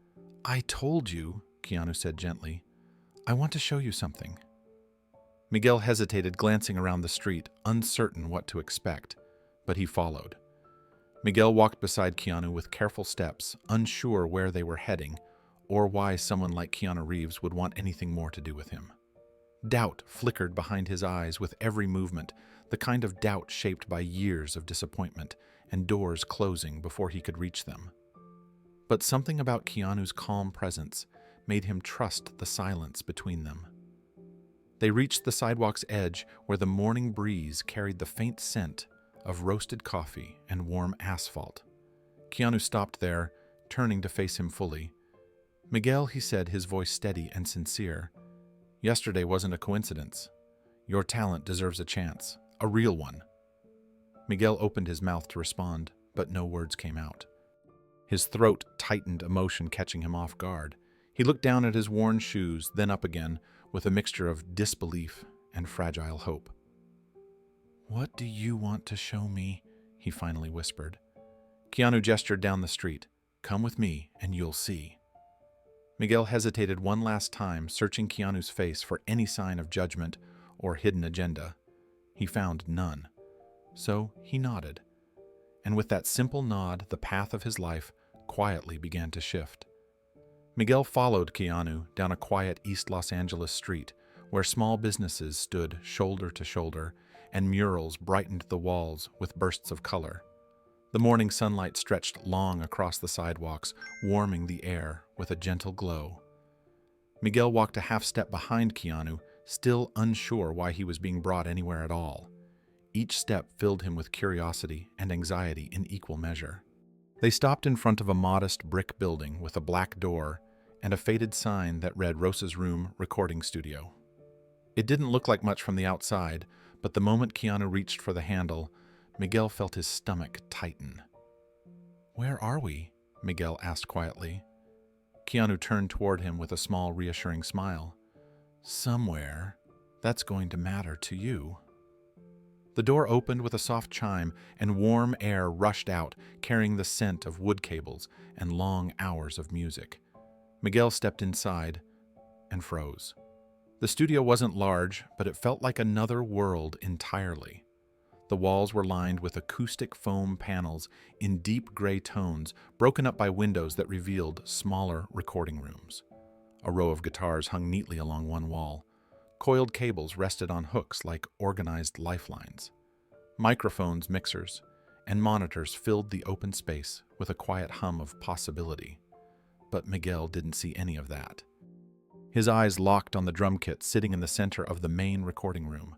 "I told you," Keanu said gently. "I want to show you something." Miguel hesitated, glancing around the street, uncertain what to expect, but he followed. Miguel walked beside Keanu with careful steps, unsure where they were heading, or why someone like Keanu Reeves would want anything more to do with him. Doubt flickered behind his eyes with every movement, the kind of doubt shaped by years of disappointment and doors closing before he could reach them. But something about Keanu's calm presence made him trust the silence between them. They reached the sidewalk's edge, where the morning breeze carried the faint scent of roasted coffee and warm asphalt. Keanu stopped there, turning to face him fully. "Miguel," he said, his voice steady and sincere, "yesterday wasn't a coincidence. Your talent deserves a chance, a real one." Miguel opened his mouth to respond, but no words came out. His throat tightened, emotion catching him off guard. He looked down at his worn shoes, then up again, with a mixture of disbelief and fragile hope. "What do you want to show me?" he finally whispered. Keanu gestured down the street. "Come with me, and you'll see." Miguel hesitated one last time, searching Keanu's face for any sign of judgment or hidden agenda. He found none. So he nodded. And with that simple nod, the path of his life quietly began to shift. Miguel followed Keanu down a quiet East Los Angeles street, where small businesses stood shoulder to shoulder, and murals brightened the walls with bursts of color. The morning sunlight stretched long across the sidewalks, warming the air with a gentle glow. Miguel walked a half step behind Keanu, still unsure why he was being brought anywhere at all. Each step filled him with curiosity and anxiety in equal measure. They stopped in front of a modest brick building with a black door and a faded sign that read Rosa's Room Recording Studio. It didn't look like much from the outside, but the moment Keanu reached for the handle, Miguel felt his stomach tighten. "Where are we?" Miguel asked quietly. Keanu turned toward him with a small, reassuring smile. "Somewhere that's going to matter to you." The door opened with a soft chime, and warm air rushed out, carrying the scent of wood cables and long hours of music. Miguel stepped inside and froze. The studio wasn't large, but it felt like another world entirely. The walls were lined with acoustic foam panels in deep gray tones, broken up by windows that revealed smaller recording rooms. A row of guitars hung neatly along one wall. Coiled cables rested on hooks like organized lifelines. Microphones, mixers, and monitors filled the open space with a quiet hum of possibility. But Miguel didn't see any of that. His eyes locked on the drum kit sitting in the center of the main recording room.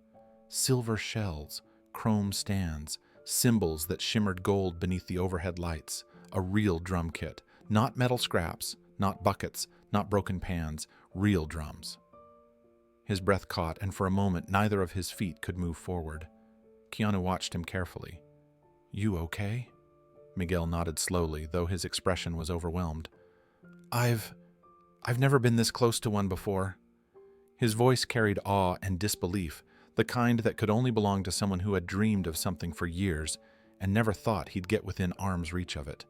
Silver shells, chrome stands, cymbals that shimmered gold beneath the overhead lights. A real drum kit, not metal scraps, not buckets, not broken pans, real drums. His breath caught, and for a moment neither of his feet could move forward. Keanu watched him carefully. "You okay?" Miguel nodded slowly, though his expression was overwhelmed. I've never been this close to one before." His voice carried awe and disbelief, the kind that could only belong to someone who had dreamed of something for years and never thought he'd get within arm's reach of it.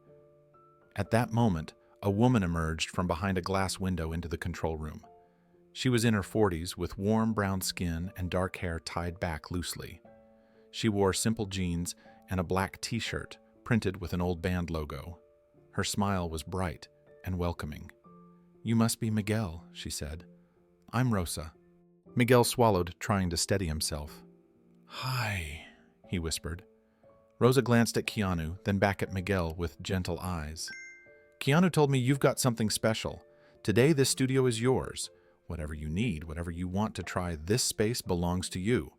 At that moment, a woman emerged from behind a glass window into the control room. She was in her 40s with warm brown skin and dark hair tied back loosely. She wore simple jeans and a black t-shirt printed with an old band logo. Her smile was bright and welcoming. "You must be Miguel," she said. "I'm Rosa." Miguel swallowed, trying to steady himself. "Hi," he whispered. Rosa glanced at Keanu, then back at Miguel with gentle eyes. "Keanu told me you've got something special. Today this studio is yours. Whatever you need, whatever you want to try, this space belongs to you."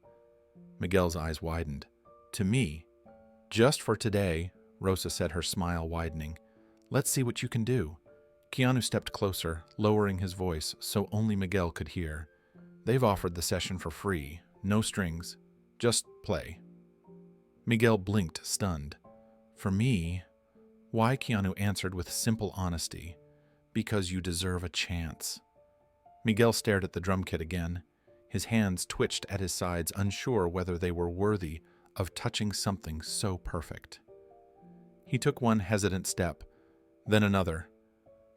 Miguel's eyes widened. "To me? Just for today," Rosa said, her smile widening. "Let's see what you can do." Keanu stepped closer, lowering his voice so only Miguel could hear. "They've offered the session for free, no strings, just play." Miguel blinked, stunned. "For me?" "Why?" Keanu answered with simple honesty. "Because you deserve a chance." Miguel stared at the drum kit again. His hands twitched at his sides, unsure whether they were worthy of touching something so perfect. He took one hesitant step, then another.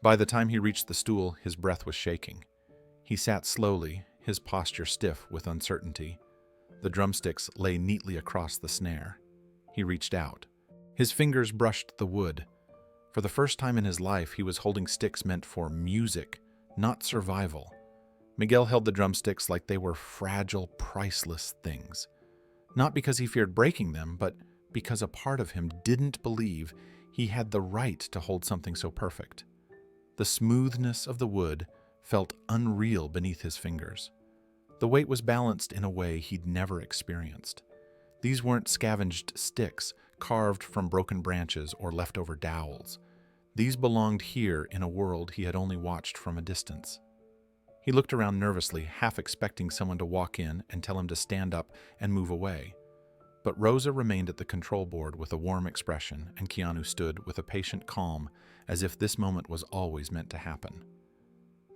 By the time he reached the stool, his breath was shaking. He sat slowly, his posture stiff with uncertainty. The drumsticks lay neatly across the snare. He reached out. His fingers brushed the wood. For the first time in his life, he was holding sticks meant for music, not survival. Miguel held the drumsticks like they were fragile, priceless things. Not because he feared breaking them, but because a part of him didn't believe he had the right to hold something so perfect. The smoothness of the wood felt unreal beneath his fingers. The weight was balanced in a way he'd never experienced. These weren't scavenged sticks, carved from broken branches or leftover dowels. These belonged here in a world he had only watched from a distance. He looked around nervously, half expecting someone to walk in and tell him to stand up and move away. But Rosa remained at the control board with a warm expression, and Keanu stood with a patient calm, as if this moment was always meant to happen.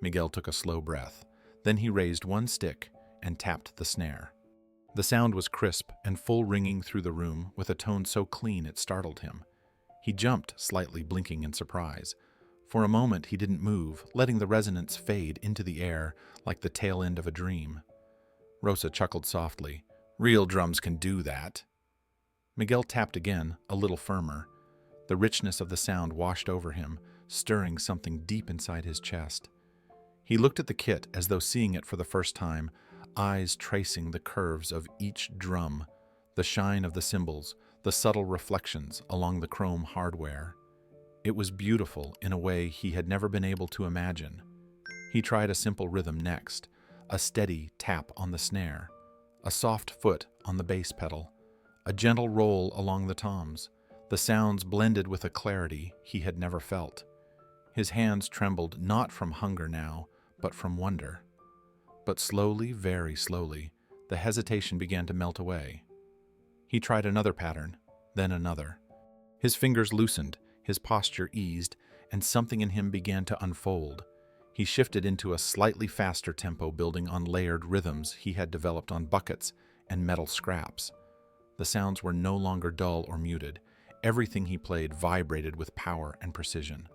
Miguel took a slow breath. Then he raised one stick and tapped the snare. The sound was crisp and full, ringing through the room with a tone so clean it startled him. He jumped, slightly blinking in surprise. For a moment he didn't move, letting the resonance fade into the air like the tail end of a dream. Rosa chuckled softly. "Real drums can do that." Miguel tapped again, a little firmer. The richness of the sound washed over him, stirring something deep inside his chest. He looked at the kit as though seeing it for the first time, eyes tracing the curves of each drum, the shine of the cymbals, the subtle reflections along the chrome hardware. It was beautiful in a way he had never been able to imagine. He tried a simple rhythm next, a steady tap on the snare, a soft foot on the bass pedal, a gentle roll along the toms. The sounds blended with a clarity he had never felt. His hands trembled not from hunger now, but from wonder. But slowly, very slowly, the hesitation began to melt away. He tried another pattern, then another. His fingers loosened, his posture eased, and something in him began to unfold. He shifted into a slightly faster tempo, building on layered rhythms he had developed on buckets and metal scraps. The sounds were no longer dull or muted. Everything he played vibrated with power and precision.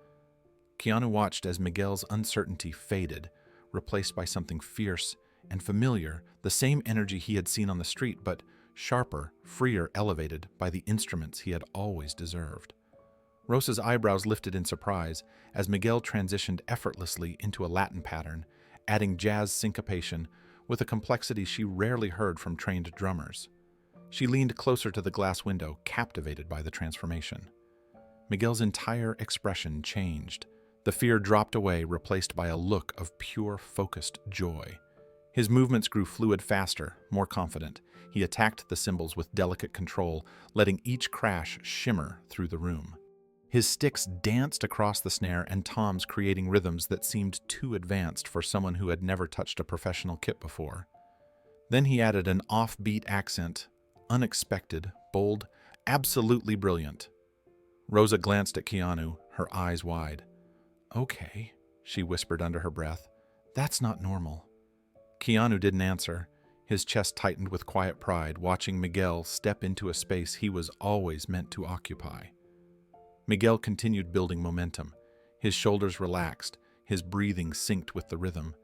Keanu watched as Miguel's uncertainty faded, replaced by something fierce and familiar, the same energy he had seen on the street, but sharper, freer, elevated by the instruments he had always deserved. Rosa's eyebrows lifted in surprise as Miguel transitioned effortlessly into a Latin pattern, adding jazz syncopation with a complexity she rarely heard from trained drummers. She leaned closer to the glass window, captivated by the transformation. Miguel's entire expression changed. The fear dropped away, replaced by a look of pure, focused joy. His movements grew fluid, faster, more confident. He attacked the cymbals with delicate control, letting each crash shimmer through the room. His sticks danced across the snare and toms, creating rhythms that seemed too advanced for someone who had never touched a professional kit before. Then he added an offbeat accent, unexpected, bold, absolutely brilliant. Rosa glanced at Keanu, her eyes wide. "Okay," she whispered under her breath. "That's not normal." Keanu didn't answer. His chest tightened with quiet pride, watching Miguel step into a space he was always meant to occupy. Miguel continued building momentum. His shoulders relaxed, his breathing synced with the rhythm.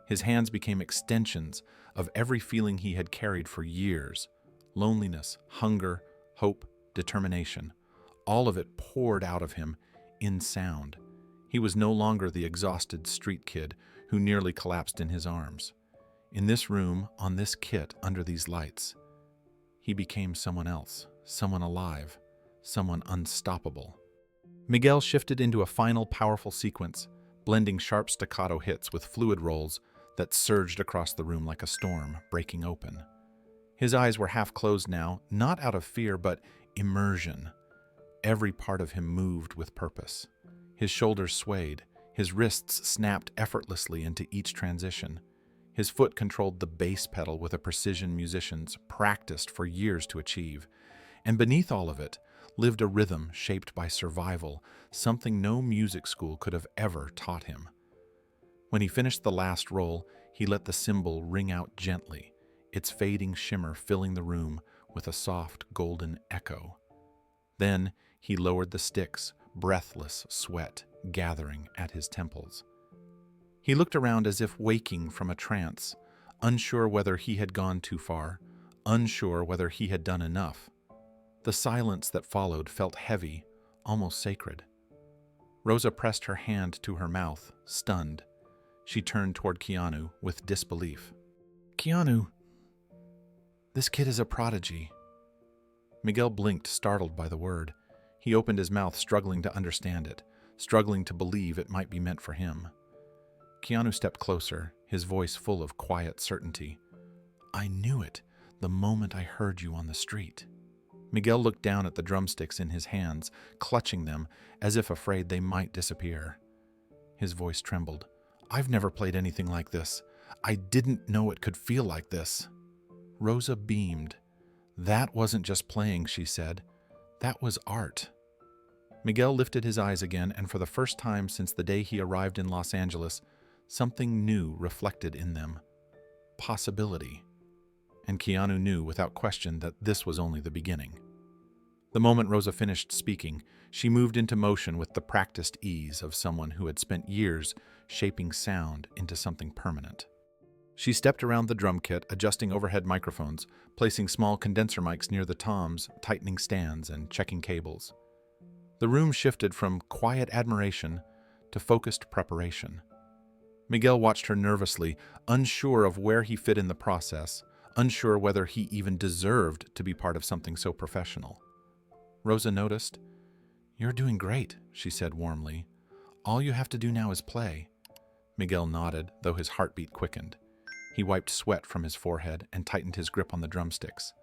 His hands became extensions of every feeling he had carried for years: loneliness, hunger, hope, determination. All of it poured out of him in sound. He was no longer the exhausted street kid who nearly collapsed in his arms. In this room, on this kit, under these lights, he became someone else, someone alive, someone unstoppable. Miguel shifted into a final powerful sequence, blending sharp staccato hits with fluid rolls that surged across the room like a storm breaking open. His eyes were half closed now, not out of fear, but immersion. Every part of him moved with purpose. His shoulders swayed, his wrists snapped effortlessly into each transition. His foot controlled the bass pedal with a precision musicians practiced for years to achieve. And beneath all of it lived a rhythm shaped by survival, something no music school could have ever taught him. When he finished the last roll, he let the cymbal ring out gently, its fading shimmer filling the room with a soft golden echo. Then he lowered the sticks, breathless sweat gathering at his temples. He looked around as if waking from a trance, unsure whether he had gone too far, unsure whether he had done enough. The silence that followed felt heavy, almost sacred. Rosa pressed her hand to her mouth, stunned. She turned toward Keanu with disbelief. "Keanu, this kid is a prodigy." Miguel blinked, startled by the word. He opened his mouth, struggling to understand it, struggling to believe it might be meant for him. Keanu stepped closer, his voice full of quiet certainty. "I knew it the moment I heard you on the street." Miguel looked down at the drumsticks in his hands, clutching them as if afraid they might disappear. His voice trembled. "I've never played anything like this. I didn't know it could feel like this." Rosa beamed. "That wasn't just playing," she said. "That was art." Miguel lifted his eyes again, and for the first time since the day he arrived in Los Angeles, something new reflected in them. Possibility. And Keanu knew without question that this was only the beginning. The moment Rosa finished speaking, she moved into motion with the practiced ease of someone who had spent years shaping sound into something permanent. She stepped around the drum kit, adjusting overhead microphones, placing small condenser mics near the toms, tightening stands, and checking cables. The room shifted from quiet admiration to focused preparation. Miguel watched her nervously, unsure of where he fit in the process, unsure whether he even deserved to be part of something so professional. Rosa noticed. "You're doing great," she said warmly. "All you have to do now is play." Miguel nodded, though his heartbeat quickened. He wiped sweat from his forehead and tightened his grip on the drumsticks.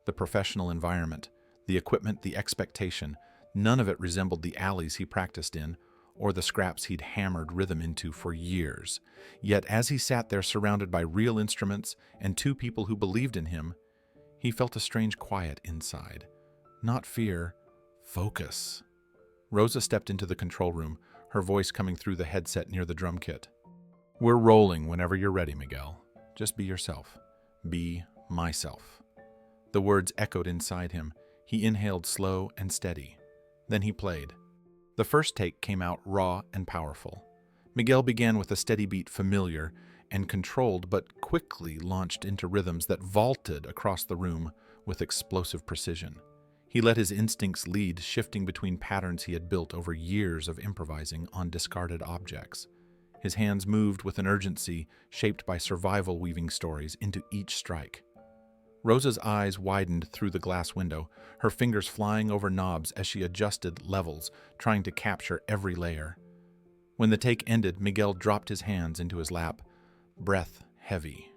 The professional environment, the equipment, the expectation, none of it resembled the alleys he practiced in or the scraps he'd hammered rhythm into for years. Yet as he sat there surrounded by real instruments and two people who believed in him, he felt a strange quiet inside. Not fear, focus. Rosa stepped into the control room, her voice coming through the headset near the drum kit. "We're rolling whenever you're ready, Miguel. Just be yourself. Be myself." The words echoed inside him. He inhaled slow and steady. Then he played. The first take came out raw and powerful. Miguel began with a steady beat, familiar and controlled, but quickly launched into rhythms that vaulted across the room with explosive precision. He let his instincts lead, shifting between patterns he had built over years of improvising on discarded objects. His hands moved with an urgency shaped by survival, weaving stories into each strike. Rosa's eyes widened through the glass window, her fingers flying over knobs as she adjusted levels, trying to capture every layer. When the take ended, Miguel dropped his hands into his lap, breath heavy.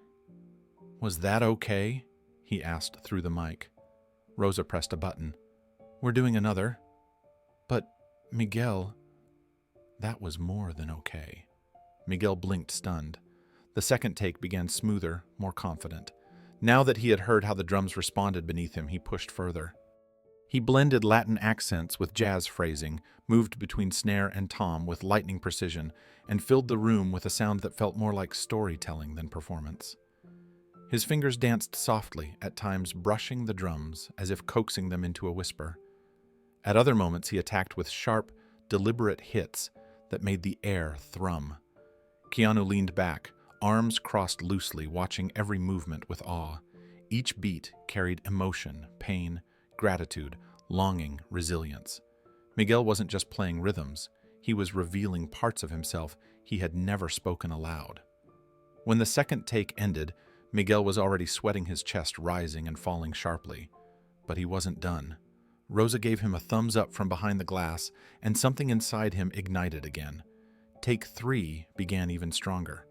"Was that okay?" he asked through the mic. Rosa pressed a button. "We're doing another." "But, Miguel..." That was more than okay. Miguel blinked, stunned. The second take began smoother, more confident. Now that he had heard how the drums responded beneath him, he pushed further. He blended Latin accents with jazz phrasing, moved between snare and tom with lightning precision, and filled the room with a sound that felt more like storytelling than performance. His fingers danced softly, at times brushing the drums as if coaxing them into a whisper. At other moments he attacked with sharp, deliberate hits that made the air thrum. Keanu leaned back, arms crossed loosely, watching every movement with awe. Each beat carried emotion, pain, gratitude, longing, resilience. Miguel wasn't just playing rhythms, he was revealing parts of himself he had never spoken aloud. When the second take ended, Miguel was already sweating, his chest rising and falling sharply. But he wasn't done. Rosa gave him a thumbs up from behind the glass, and something inside him ignited again. Take 3 began even stronger.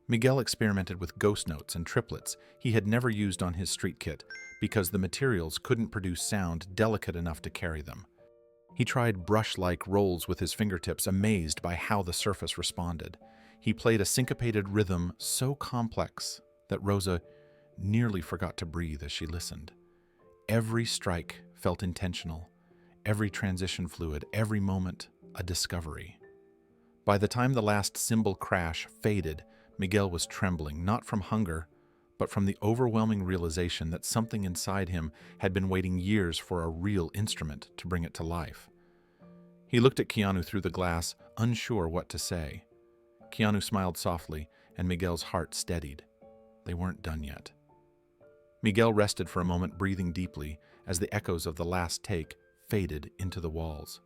Miguel experimented with ghost notes and triplets he had never used on his street kit because the materials couldn't produce sound delicate enough to carry them. He tried brush-like rolls with his fingertips, amazed by how the surface responded. He played a syncopated rhythm so complex that Rosa nearly forgot to breathe as she listened. Every strike felt intentional, every transition fluid, every moment a discovery. By the time the last cymbal crash faded, Miguel was trembling, not from hunger, but from the overwhelming realization that something inside him had been waiting years for a real instrument to bring it to life. He looked at Keanu through the glass, unsure what to say. Keanu smiled softly, and Miguel's heart steadied. They weren't done yet. Miguel rested for a moment, breathing deeply, as the echoes of the last take faded into the walls.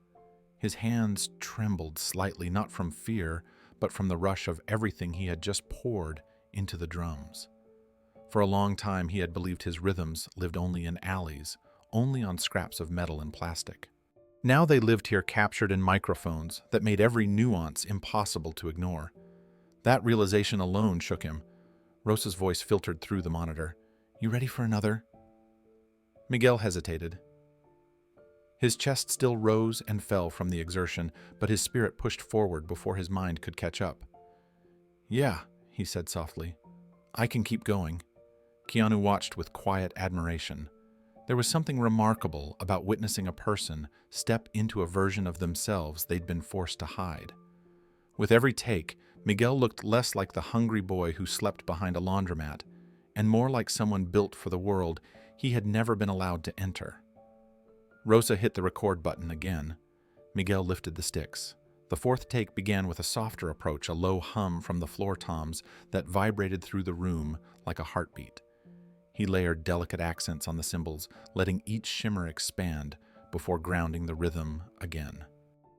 His hands trembled slightly, not from fear, but from the rush of everything he had just poured into the drums. For a long time he had believed his rhythms lived only in alleys, only on scraps of metal and plastic. Now they lived here, captured in microphones that made every nuance impossible to ignore. That realization alone shook him. Rosa's voice filtered through the monitor. "You ready for another?" Miguel hesitated. His chest still rose and fell from the exertion, but his spirit pushed forward before his mind could catch up. "Yeah," he said softly. "I can keep going." Keanu watched with quiet admiration. There was something remarkable about witnessing a person step into a version of themselves they'd been forced to hide. With every take, Miguel looked less like the hungry boy who slept behind a laundromat, and more like someone built for the world he had never been allowed to enter. Rosa hit the record button again. Miguel lifted the sticks. The fourth take began with a softer approach, a low hum from the floor toms that vibrated through the room like a heartbeat. He layered delicate accents on the cymbals, letting each shimmer expand before grounding the rhythm again.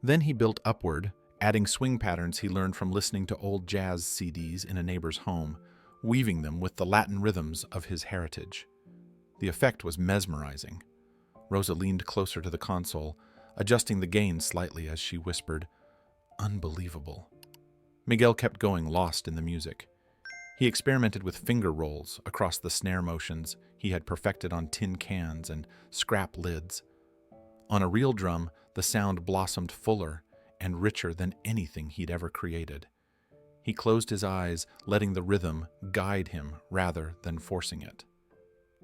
Then he built upward, adding swing patterns he learned from listening to old jazz CDs in a neighbor's home, weaving them with the Latin rhythms of his heritage. The effect was mesmerizing. Rosa leaned closer to the console, adjusting the gain slightly as she whispered, "Unbelievable." Miguel kept going, lost in the music. He experimented with finger rolls across the snare motions he had perfected on tin cans and scrap lids. On a real drum, the sound blossomed fuller and richer than anything he'd ever created. He closed his eyes, letting the rhythm guide him rather than forcing it.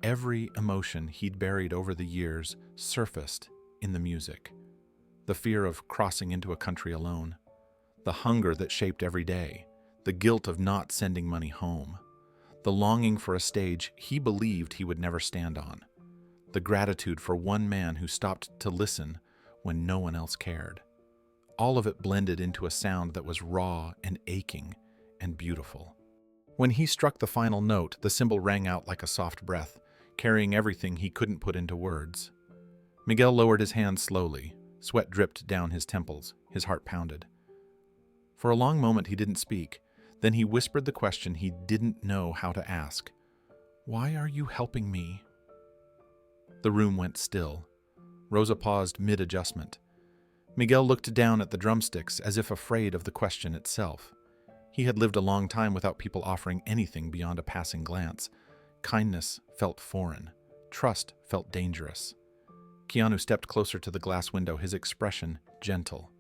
Every emotion he'd buried over the years surfaced in the music. The fear of crossing into a country alone, the hunger that shaped every day, the guilt of not sending money home, the longing for a stage he believed he would never stand on, the gratitude for one man who stopped to listen when no one else cared. All of it blended into a sound that was raw and aching and beautiful. When he struck the final note, the cymbal rang out like a soft breath, carrying everything he couldn't put into words. Miguel lowered his hands slowly. Sweat dripped down his temples. His heart pounded. For a long moment he didn't speak. Then he whispered the question he didn't know how to ask. "Why are you helping me?" The room went still. Rosa paused mid-adjustment. Miguel looked down at the drumsticks as if afraid of the question itself. He had lived a long time without people offering anything beyond a passing glance. Kindness felt foreign. Trust felt dangerous. Keanu stepped closer to the glass window, his expression gentle.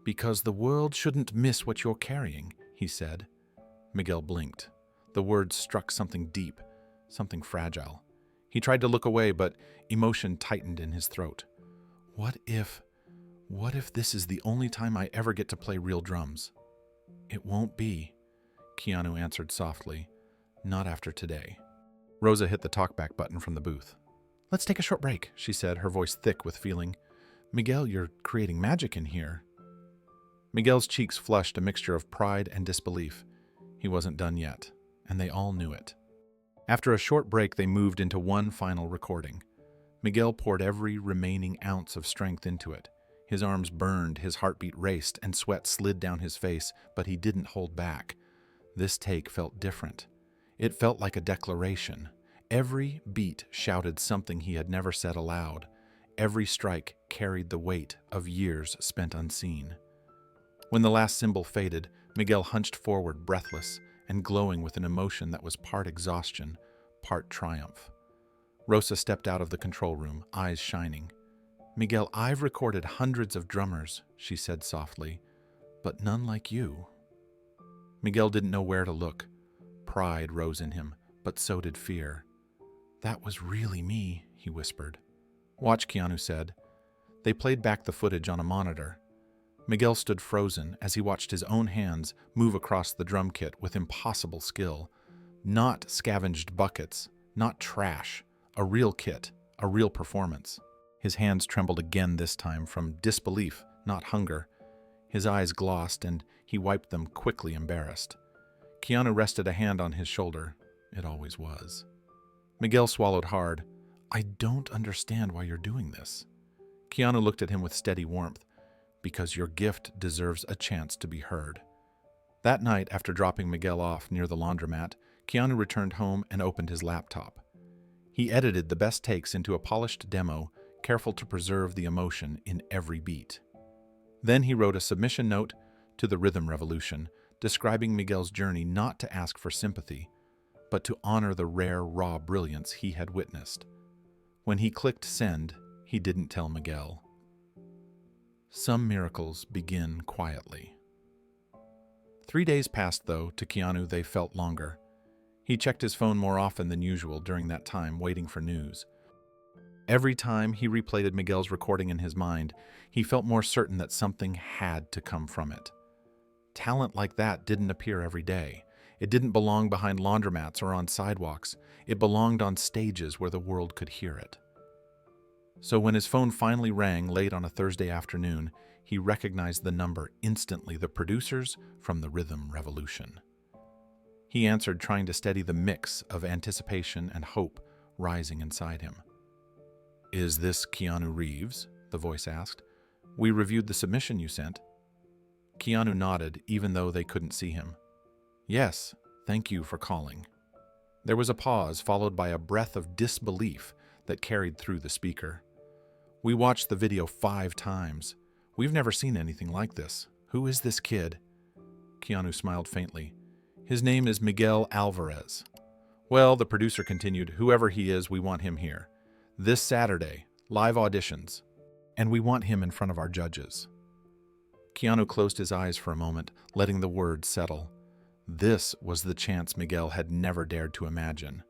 "Because the world shouldn't miss what you're carrying," he said. Miguel blinked. The words struck something deep, something fragile. He tried to look away, but emotion tightened in his throat. What if this is the only time I ever get to play real drums?" "It won't be," Keanu answered softly. "Not after today." Rosa hit the talkback button from the booth. "Let's take a short break," she said, her voice thick with feeling. "Miguel, you're creating magic in here." Miguel's cheeks flushed a mixture of pride and disbelief. He wasn't done yet, and they all knew it. After a short break, they moved into one final recording. Miguel poured every remaining ounce of strength into it. His arms burned, his heartbeat raced, and sweat slid down his face, but he didn't hold back. This take felt different. It felt like a declaration. Every beat shouted something he had never said aloud. Every strike carried the weight of years spent unseen. When the last cymbal faded, Miguel hunched forward, breathless and glowing with an emotion that was part exhaustion, part triumph. Rosa stepped out of the control room, eyes shining. "Miguel, I've recorded hundreds of drummers," she said softly, "but none like you." Miguel didn't know where to look. Pride rose in him, but so did fear. "That was really me," he whispered. "Watch," Keanu said. They played back the footage on a monitor. Miguel stood frozen as he watched his own hands move across the drum kit with impossible skill. Not scavenged buckets, not trash, a real kit, a real performance. His hands trembled again this time from disbelief, not hunger. His eyes glossed and he wiped them quickly, embarrassed. Keanu rested a hand on his shoulder. It always was. Miguel swallowed hard. "I don't understand why you're doing this." Keanu looked at him with steady warmth. "Because your gift deserves a chance to be heard." That night, after dropping Miguel off near the laundromat, Keanu returned home and opened his laptop. He edited the best takes into a polished demo, careful to preserve the emotion in every beat. Then he wrote a submission note to the Rhythm Revolution, describing Miguel's journey not to ask for sympathy, but to honor the rare, raw brilliance he had witnessed. When he clicked send, he didn't tell Miguel. Some miracles begin quietly. 3 days passed, though. To Keanu, they felt longer. He checked his phone more often than usual during that time, waiting for news. Every time he replayed Miguel's recording in his mind, he felt more certain that something had to come from it. Talent like that didn't appear every day. It didn't belong behind laundromats or on sidewalks. It belonged on stages where the world could hear it. So when his phone finally rang late on a Thursday afternoon, he recognized the number instantly, the producers from the Rhythm Revolution. He answered, trying to steady the mix of anticipation and hope rising inside him. "Is this Keanu Reeves?" the voice asked. "We reviewed the submission you sent." Keanu nodded, even though they couldn't see him. "Yes, thank you for calling." There was a pause, followed by a breath of disbelief that carried through the speaker. "We watched the video 5 times. We've never seen anything like this. Who is this kid?" Keanu smiled faintly. "His name is Miguel Alvarez." "Well," the producer continued, "whoever he is, we want him here. This Saturday, live auditions. And we want him in front of our judges." Keanu closed his eyes for a moment, letting the words settle. This was the chance Miguel had never dared to imagine.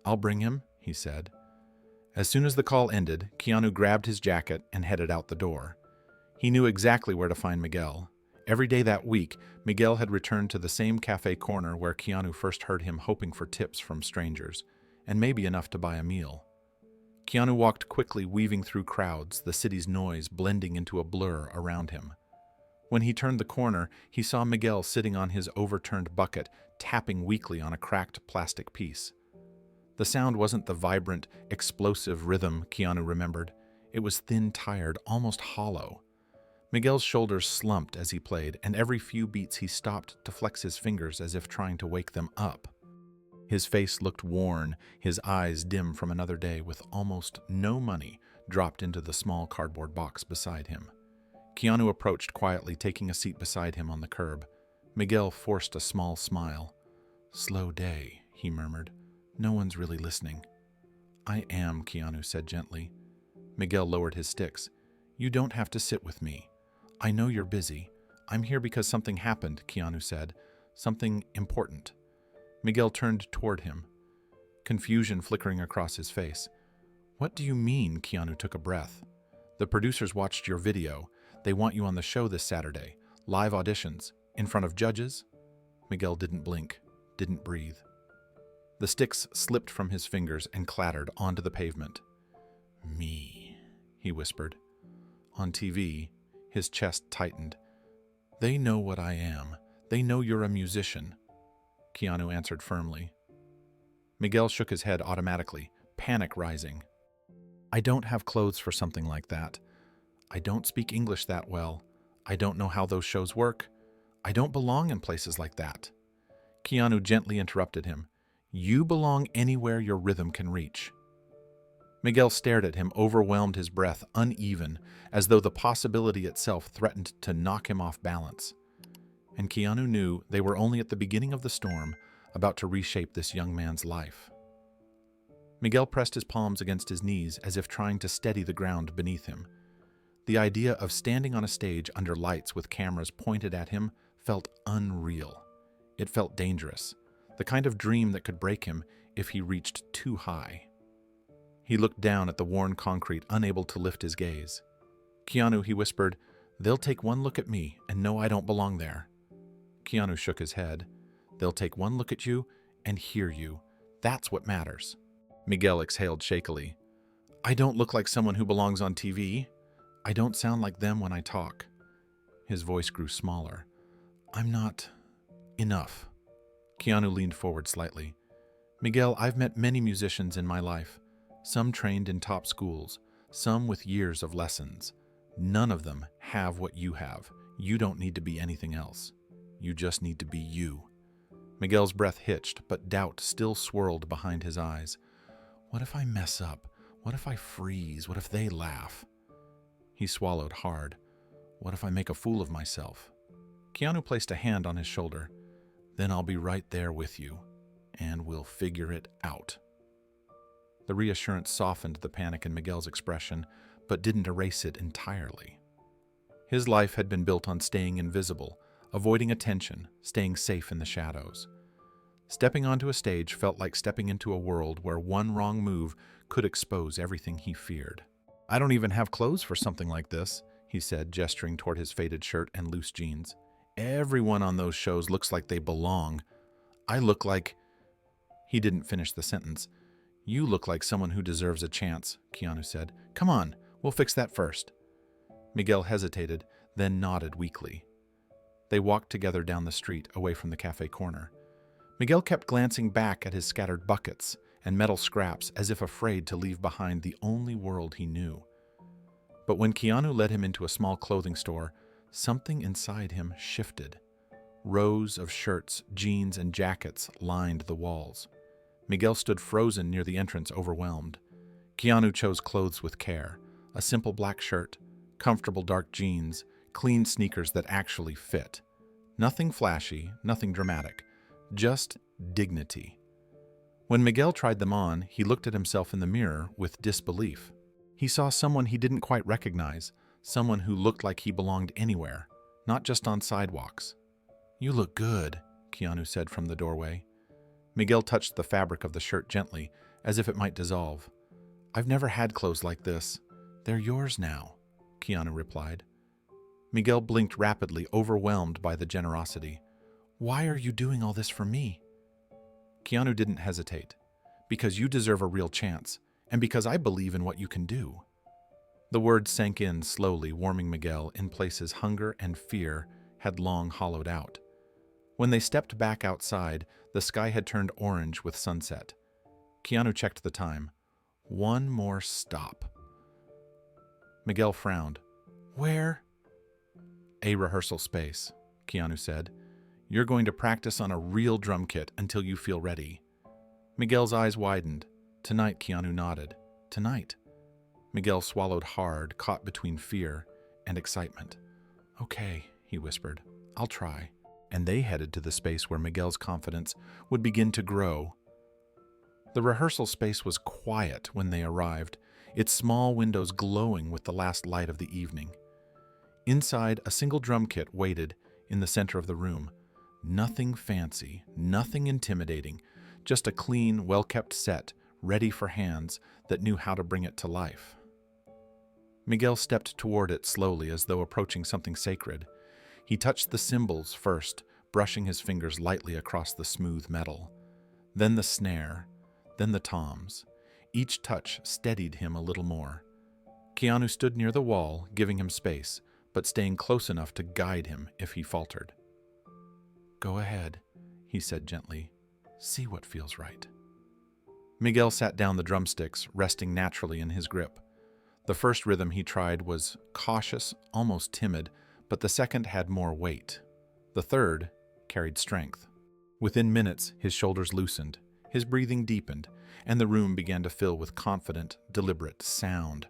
"I'll bring him," he said. As soon as the call ended, Keanu grabbed his jacket and headed out the door. He knew exactly where to find Miguel. Every day that week, Miguel had returned to the same cafe corner where Keanu first heard him, hoping for tips from strangers, and maybe enough to buy a meal. Keanu walked quickly, weaving through crowds, the city's noise blending into a blur around him. When he turned the corner, he saw Miguel sitting on his overturned bucket, tapping weakly on a cracked plastic piece. The sound wasn't the vibrant, explosive rhythm Keanu remembered. It was thin, tired, almost hollow. Miguel's shoulders slumped as he played, and every few beats he stopped to flex his fingers as if trying to wake them up. His face looked worn, his eyes dim from another day, with almost no money dropped into the small cardboard box beside him. Keanu approached quietly, taking a seat beside him on the curb. Miguel forced a small smile. "Slow day," he murmured. "No one's really listening." "I am," Keanu said gently. Miguel lowered his sticks. "You don't have to sit with me. I know you're busy. I'm here because something happened," Keanu said. "Something important." Miguel turned toward him, confusion flickering across his face. "What do you mean?" Keanu took a breath. "The producers watched your video. They want you on the show this Saturday. Live auditions. In front of judges?" Miguel didn't blink, didn't breathe. The sticks slipped from his fingers and clattered onto the pavement. "Me," he whispered. On TV, his chest tightened. "They know what I am. They know you're a musician," Keanu answered firmly. Miguel shook his head automatically, panic rising. "I don't have clothes for something like that. I don't speak English that well. I don't know how those shows work. I don't belong in places like that." Keanu gently interrupted him. "You belong anywhere your rhythm can reach." Miguel stared at him, overwhelmed, his breath uneven, as though the possibility itself threatened to knock him off balance. And Keanu knew they were only at the beginning of the storm, about to reshape this young man's life. Miguel pressed his palms against his knees as if trying to steady the ground beneath him. The idea of standing on a stage under lights with cameras pointed at him felt unreal. It felt dangerous, the kind of dream that could break him if he reached too high. He looked down at the worn concrete, unable to lift his gaze. "Keanu," he whispered, "they'll take one look at me and know I don't belong there." Keanu shook his head. "They'll take one look at you and hear you. That's what matters." Miguel exhaled shakily. "I don't look like someone who belongs on TV. I don't sound like them when I talk." His voice grew smaller. "I'm not enough." Keanu leaned forward slightly. "Miguel, I've met many musicians in my life. Some trained in top schools, some with years of lessons. None of them have what you have. You don't need to be anything else. You just need to be you." Miguel's breath hitched, but doubt still swirled behind his eyes. What if I mess up? What if I freeze? What if they laugh? He swallowed hard. What if I make a fool of myself? Keanu placed a hand on his shoulder. "Then I'll be right there with you, and we'll figure it out." The reassurance softened the panic in Miguel's expression, but didn't erase it entirely. His life had been built on staying invisible, avoiding attention, staying safe in the shadows. Stepping onto a stage felt like stepping into a world where one wrong move could expose everything he feared. "I don't even have clothes for something like this," he said, gesturing toward his faded shirt and loose jeans. "Everyone on those shows looks like they belong. I look like—" He didn't finish the sentence. "You look like someone who deserves a chance," Keanu said. "Come on, we'll fix that first." Miguel hesitated, then nodded weakly. They walked together down the street, away from the cafe corner. Miguel kept glancing back at his scattered buckets and metal scraps as if afraid to leave behind the only world he knew. But when Keanu led him into a small clothing store, something inside him shifted. Rows of shirts, jeans, and jackets lined the walls. Miguel stood frozen near the entrance, overwhelmed. Keanu chose clothes with care. A simple black shirt, comfortable dark jeans, clean sneakers that actually fit. Nothing flashy, nothing dramatic, just dignity. When Miguel tried them on, he looked at himself in the mirror with disbelief. He saw someone he didn't quite recognize, someone who looked like he belonged anywhere, not just on sidewalks. "You look good," Keanu said from the doorway. Miguel touched the fabric of the shirt gently, as if it might dissolve. "I've never had clothes like this. They're yours now," Keanu replied. Miguel blinked rapidly, overwhelmed by the generosity. "Why are you doing all this for me?" Keanu didn't hesitate. "Because you deserve a real chance, and because I believe in what you can do." The words sank in slowly, warming Miguel in places hunger and fear had long hollowed out. When they stepped back outside, the sky had turned orange with sunset. Keanu checked the time. One more stop. Miguel frowned. "Where?" "A rehearsal space," Keanu said. "You're going to practice on a real drum kit until you feel ready." Miguel's eyes widened. "Tonight," Keanu nodded. "Tonight." Miguel swallowed hard, caught between fear and excitement. "Okay," he whispered. "I'll try." And they headed to the space where Miguel's confidence would begin to grow. The rehearsal space was quiet when they arrived, its small windows glowing with the last light of the evening. Inside, a single drum kit waited in the center of the room. Nothing fancy, nothing intimidating, just a clean, well-kept set, ready for hands that knew how to bring it to life. Miguel stepped toward it slowly, as though approaching something sacred. He touched the cymbals first, brushing his fingers lightly across the smooth metal. Then the snare, then the toms. Each touch steadied him a little more. Keanu stood near the wall, giving him space, but staying close enough to guide him if he faltered. "Go ahead," he said gently. "See what feels right." Miguel sat down the drumsticks, resting naturally in his grip. The first rhythm he tried was cautious, almost timid, but the second had more weight. The third carried strength. Within minutes, his shoulders loosened, his breathing deepened, and the room began to fill with confident, deliberate sound.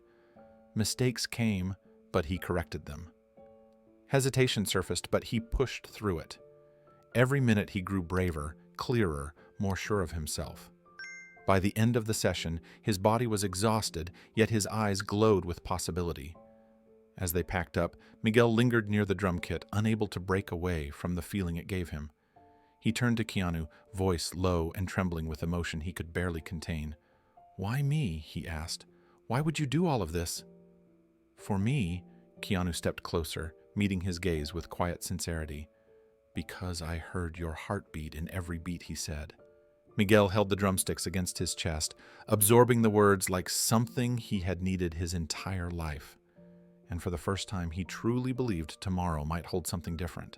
Mistakes came, but he corrected them. Hesitation surfaced, but he pushed through it. Every minute he grew braver, clearer, more sure of himself. By the end of the session, his body was exhausted, yet his eyes glowed with possibility. As they packed up, Miguel lingered near the drum kit, unable to break away from the feeling it gave him. He turned to Keanu, voice low and trembling with emotion he could barely contain. "Why me?" he asked. "Why would you do all of this?" "For me," Keanu stepped closer, meeting his gaze with quiet sincerity. "Because I heard your heartbeat in every beat," he said. Miguel held the drumsticks against his chest, absorbing the words like something he had needed his entire life. And for the first time, he truly believed tomorrow might hold something different.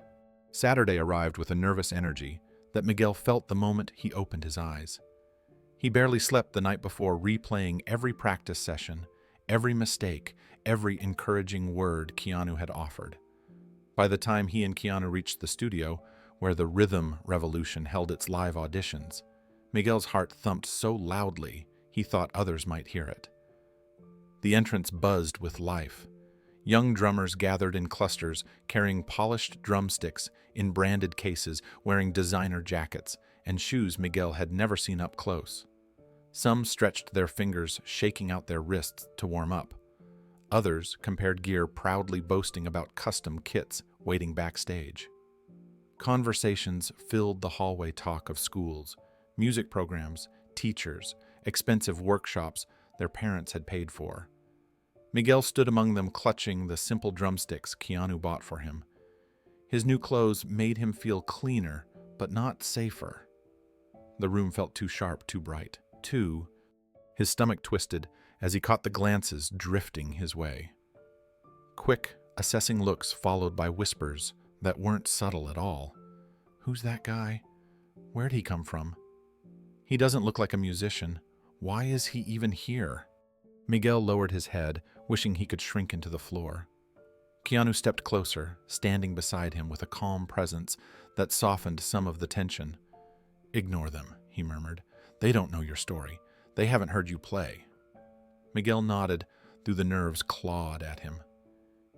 Saturday arrived with a nervous energy that Miguel felt the moment he opened his eyes. He barely slept the night before, replaying every practice session, every mistake, every encouraging word Keanu had offered. By the time he and Keanu reached the studio, where the Rhythm Revolution held its live auditions, Miguel's heart thumped so loudly he thought others might hear it. The entrance buzzed with life. Young drummers gathered in clusters, carrying polished drumsticks in branded cases, wearing designer jackets and shoes Miguel had never seen up close. Some stretched their fingers, shaking out their wrists to warm up. Others compared gear, proudly boasting about custom kits waiting backstage. Conversations filled the hallway talk of schools, music programs, teachers, expensive workshops their parents had paid for. Miguel stood among them, clutching the simple drumsticks Keanu bought for him. His new clothes made him feel cleaner, but not safer. The room felt too sharp, too bright, too... His stomach twisted as he caught the glances drifting his way. Quick, assessing looks followed by whispers that weren't subtle at all. "Who's that guy? Where'd he come from? He doesn't look like a musician. Why is he even here?" Miguel lowered his head, wishing he could shrink into the floor. Keanu stepped closer, standing beside him with a calm presence that softened some of the tension. "Ignore them," he murmured. "They don't know your story. They haven't heard you play." Miguel nodded, though the nerves clawed at him.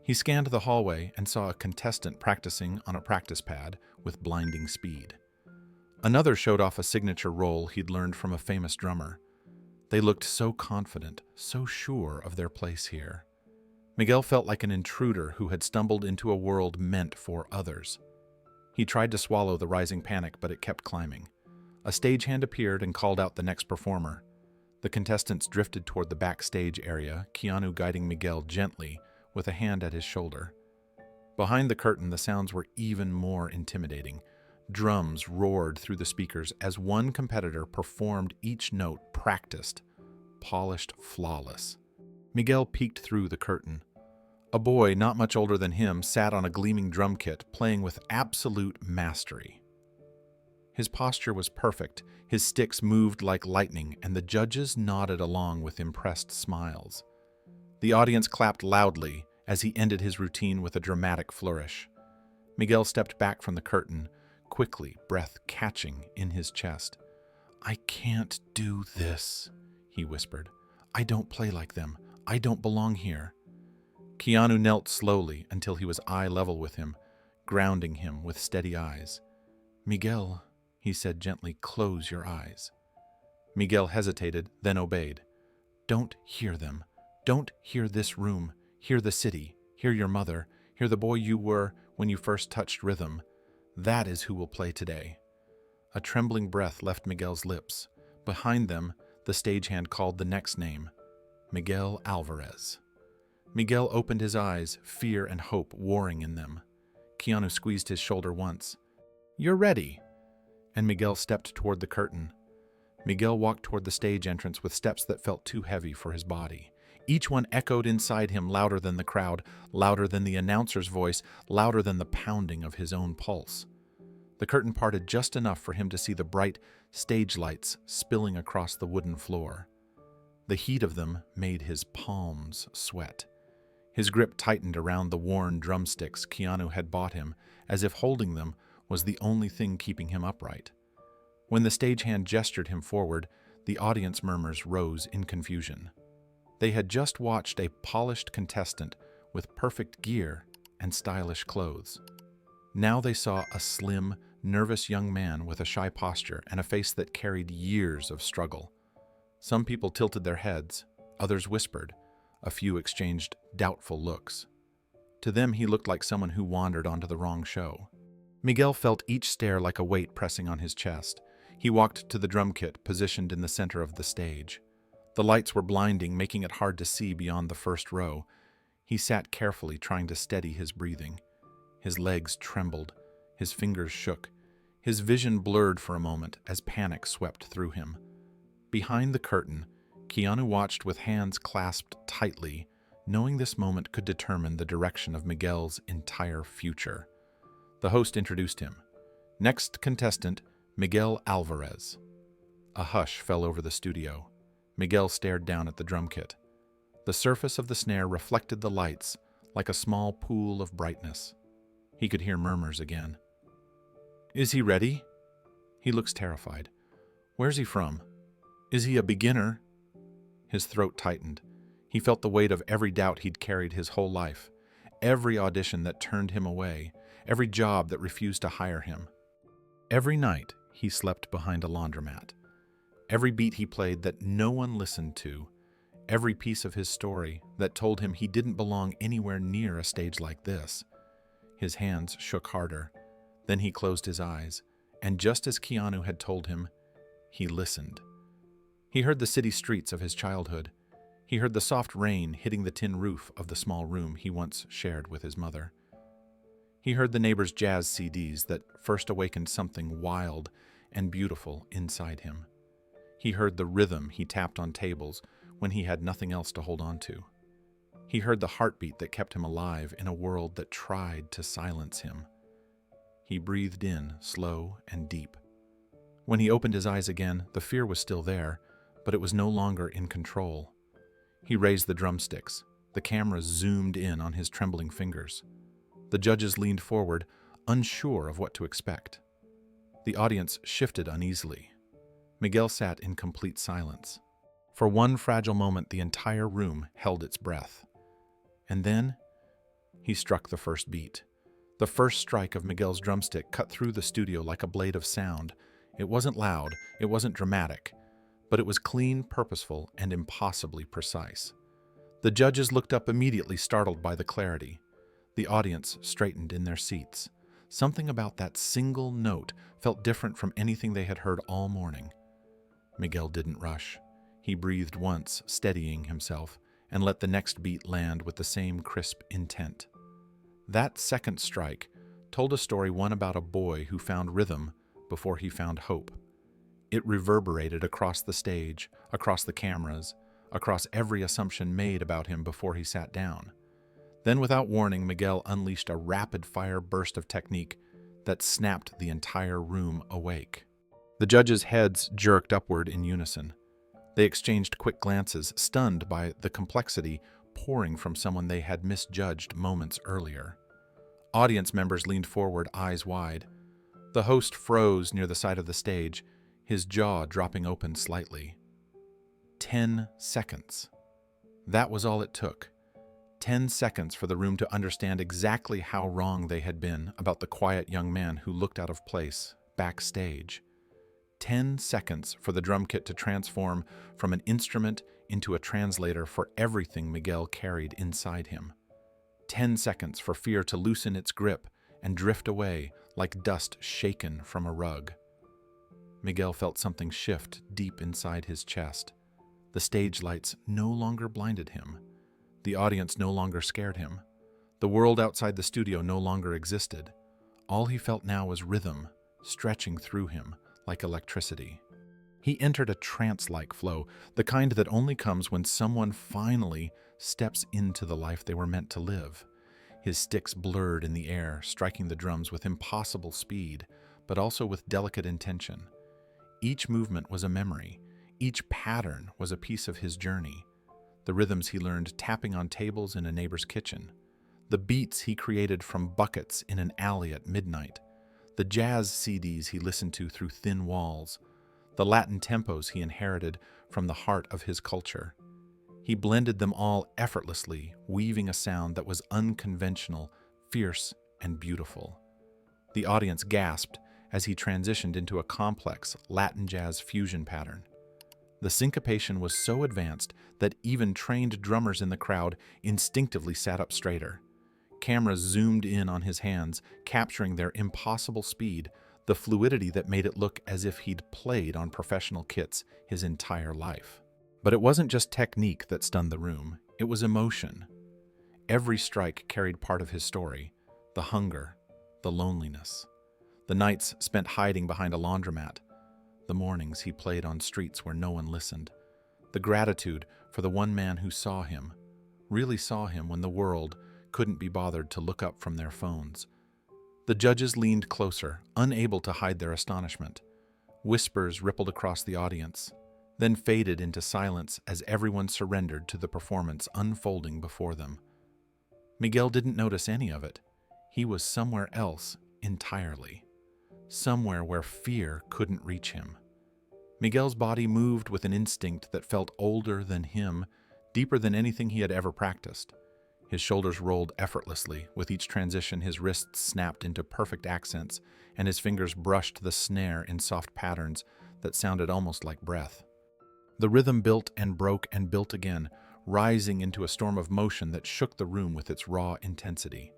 He scanned the hallway and saw a contestant practicing on a practice pad with blinding speed. Another showed off a signature roll he'd learned from a famous drummer. They looked so confident, so sure of their place here. Miguel felt like an intruder who had stumbled into a world meant for others. He tried to swallow the rising panic, but it kept climbing. A stagehand appeared and called out the next performer. The contestants drifted toward the backstage area, Keanu guiding Miguel gently with a hand at his shoulder. Behind the curtain, the sounds were even more intimidating. Drums roared through the speakers as one competitor performed each note practiced, polished, flawless. Miguel peeked through the curtain. A boy not much older than him sat on a gleaming drum kit, playing with absolute mastery. His posture was perfect, his sticks moved like lightning, and the judges nodded along with impressed smiles. The audience clapped loudly as he ended his routine with a dramatic flourish. Miguel stepped back from the curtain, quickly, breath catching in his chest. "I can't do this," he whispered. "I don't play like them. I don't belong here." Keanu knelt slowly until he was eye level with him, grounding him with steady eyes. "Miguel," he said gently, "close your eyes." Miguel hesitated, then obeyed. "Don't hear them. Don't hear this room. Hear the city. Hear your mother. Hear the boy you were when you first touched rhythm. That is who will play today." A trembling breath left Miguel's lips. Behind them, the stagehand called the next name, Miguel Alvarez. Miguel opened his eyes, fear and hope warring in them. Keanu squeezed his shoulder once. "You're ready." And Miguel stepped toward the curtain. Miguel walked toward the stage entrance with steps that felt too heavy for his body. Each one echoed inside him louder than the crowd, louder than the announcer's voice, louder than the pounding of his own pulse. The curtain parted just enough for him to see the bright stage lights spilling across the wooden floor. The heat of them made his palms sweat. His grip tightened around the worn drumsticks Keanu had bought him, as if holding them was the only thing keeping him upright. When the stagehand gestured him forward, the audience murmurs rose in confusion. They had just watched a polished contestant with perfect gear and stylish clothes. Now they saw a slim, nervous young man with a shy posture and a face that carried years of struggle. Some people tilted their heads, others whispered, a few exchanged doubtful looks. To them, he looked like someone who wandered onto the wrong show. Miguel felt each stare like a weight pressing on his chest. He walked to the drum kit positioned in the center of the stage. The lights were blinding, making it hard to see beyond the first row. He sat carefully, trying to steady his breathing. His legs trembled, his fingers shook. His vision blurred for a moment as panic swept through him. Behind the curtain, Keanu watched with hands clasped tightly, knowing this moment could determine the direction of Miguel's entire future. The host introduced him. Next contestant, Miguel Alvarez. A hush fell over the studio. Miguel stared down at the drum kit. The surface of the snare reflected the lights like a small pool of brightness. He could hear murmurs again. "Is he ready?" "He looks terrified." "Where's he from?" "Is he a beginner?" His throat tightened. He felt the weight of every doubt he'd carried his whole life, every audition that turned him away, every job that refused to hire him. Every night, he slept behind a laundromat. Every beat he played that no one listened to, every piece of his story that told him he didn't belong anywhere near a stage like this. His hands shook harder. Then he closed his eyes, and just as Keanu had told him, he listened. He heard the city streets of his childhood. He heard the soft rain hitting the tin roof of the small room he once shared with his mother. He heard the neighbor's jazz CDs that first awakened something wild and beautiful inside him. He heard the rhythm he tapped on tables when he had nothing else to hold on to. He heard the heartbeat that kept him alive in a world that tried to silence him. He breathed in, slow and deep. When he opened his eyes again, the fear was still there, but it was no longer in control. He raised the drumsticks. The camera zoomed in on his trembling fingers. The judges leaned forward, unsure of what to expect. The audience shifted uneasily. Miguel sat in complete silence. For one fragile moment, the entire room held its breath. And then, he struck the first beat. The first strike of Miguel's drumstick cut through the studio like a blade of sound. It wasn't loud, it wasn't dramatic, but it was clean, purposeful, and impossibly precise. The judges looked up immediately, startled by the clarity. The audience straightened in their seats. Something about that single note felt different from anything they had heard all morning. Miguel didn't rush. He breathed once, steadying himself, and let the next beat land with the same crisp intent. That second strike told a story, one about a boy who found rhythm before he found hope. It reverberated across the stage, across the cameras, across every assumption made about him before he sat down. Then, without warning, Miguel unleashed a rapid-fire burst of technique that snapped the entire room awake. The judges' heads jerked upward in unison. They exchanged quick glances, stunned by the complexity pouring from someone they had misjudged moments earlier. Audience members leaned forward, eyes wide. The host froze near the side of the stage, his jaw dropping open slightly. 10 seconds. That was all it took. 10 seconds for the room to understand exactly how wrong they had been about the quiet young man who looked out of place backstage. 10 seconds for the drum kit to transform from an instrument into a translator for everything Miguel carried inside him. 10 seconds for fear to loosen its grip and drift away like dust shaken from a rug. Miguel felt something shift deep inside his chest. The stage lights no longer blinded him. The audience no longer scared him. The world outside the studio no longer existed. All he felt now was rhythm, stretching through him like electricity. He entered a trance-like flow, the kind that only comes when someone finally steps into the life they were meant to live. His sticks blurred in the air, striking the drums with impossible speed, but also with delicate intention. Each movement was a memory. Each pattern was a piece of his journey. The rhythms he learned tapping on tables in a neighbor's kitchen. The beats he created from buckets in an alley at midnight. The jazz CDs he listened to through thin walls. The Latin tempos he inherited from the heart of his culture. He blended them all effortlessly, weaving a sound that was unconventional, fierce, and beautiful. The audience gasped as he transitioned into a complex Latin jazz fusion pattern. The syncopation was so advanced that even trained drummers in the crowd instinctively sat up straighter. Cameras zoomed in on his hands, capturing their impossible speed, the fluidity that made it look as if he'd played on professional kits his entire life. But it wasn't just technique that stunned the room, it was emotion. Every strike carried part of his story, the hunger, the loneliness, the nights spent hiding behind a laundromat, the mornings he played on streets where no one listened, the gratitude for the one man who saw him, really saw him when the world couldn't be bothered to look up from their phones. The judges leaned closer, unable to hide their astonishment. Whispers rippled across the audience, then faded into silence as everyone surrendered to the performance unfolding before them. Miguel didn't notice any of it. He was somewhere else entirely, somewhere where fear couldn't reach him. Miguel's body moved with an instinct that felt older than him, deeper than anything he had ever practiced. His shoulders rolled effortlessly. With each transition, his wrists snapped into perfect accents, and his fingers brushed the snare in soft patterns that sounded almost like breath. The rhythm built and broke and built again, rising into a storm of motion that shook the room with its raw intensity.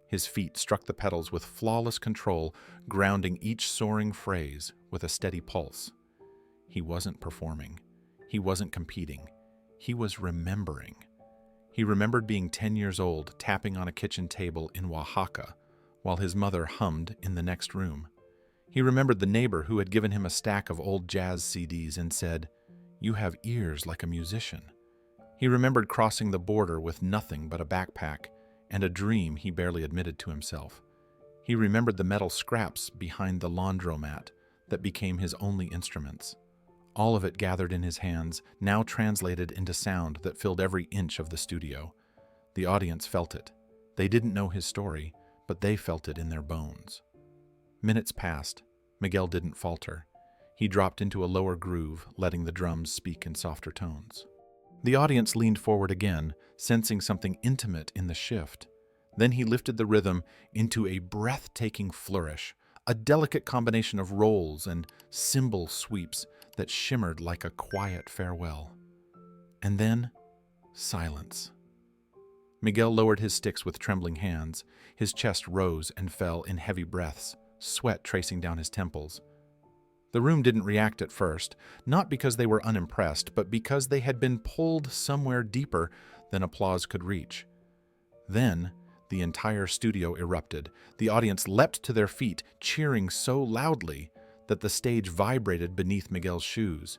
His feet struck the pedals with flawless control, grounding each soaring phrase with a steady pulse. He wasn't performing. He wasn't competing. He was remembering. He remembered being 10 years old, tapping on a kitchen table in Oaxaca, while his mother hummed in the next room. He remembered the neighbor who had given him a stack of old jazz CDs and said, "You have ears like a musician." He remembered crossing the border with nothing but a backpack and a dream he barely admitted to himself. He remembered the metal scraps behind the laundromat that became his only instruments. All of it gathered in his hands, now translated into sound that filled every inch of the studio. The audience felt it. They didn't know his story, but they felt it in their bones. Minutes passed. Miguel didn't falter. He dropped into a lower groove, letting the drums speak in softer tones. The audience leaned forward again, sensing something intimate in the shift. Then he lifted the rhythm into a breathtaking flourish, a delicate combination of rolls and cymbal sweeps that shimmered like a quiet farewell. And then, silence. Miguel lowered his sticks with trembling hands. His chest rose and fell in heavy breaths, sweat tracing down his temples. The room didn't react at first, not because they were unimpressed, but because they had been pulled somewhere deeper than applause could reach. Then, the entire studio erupted. The audience leapt to their feet, cheering so loudly that the stage vibrated beneath Miguel's shoes.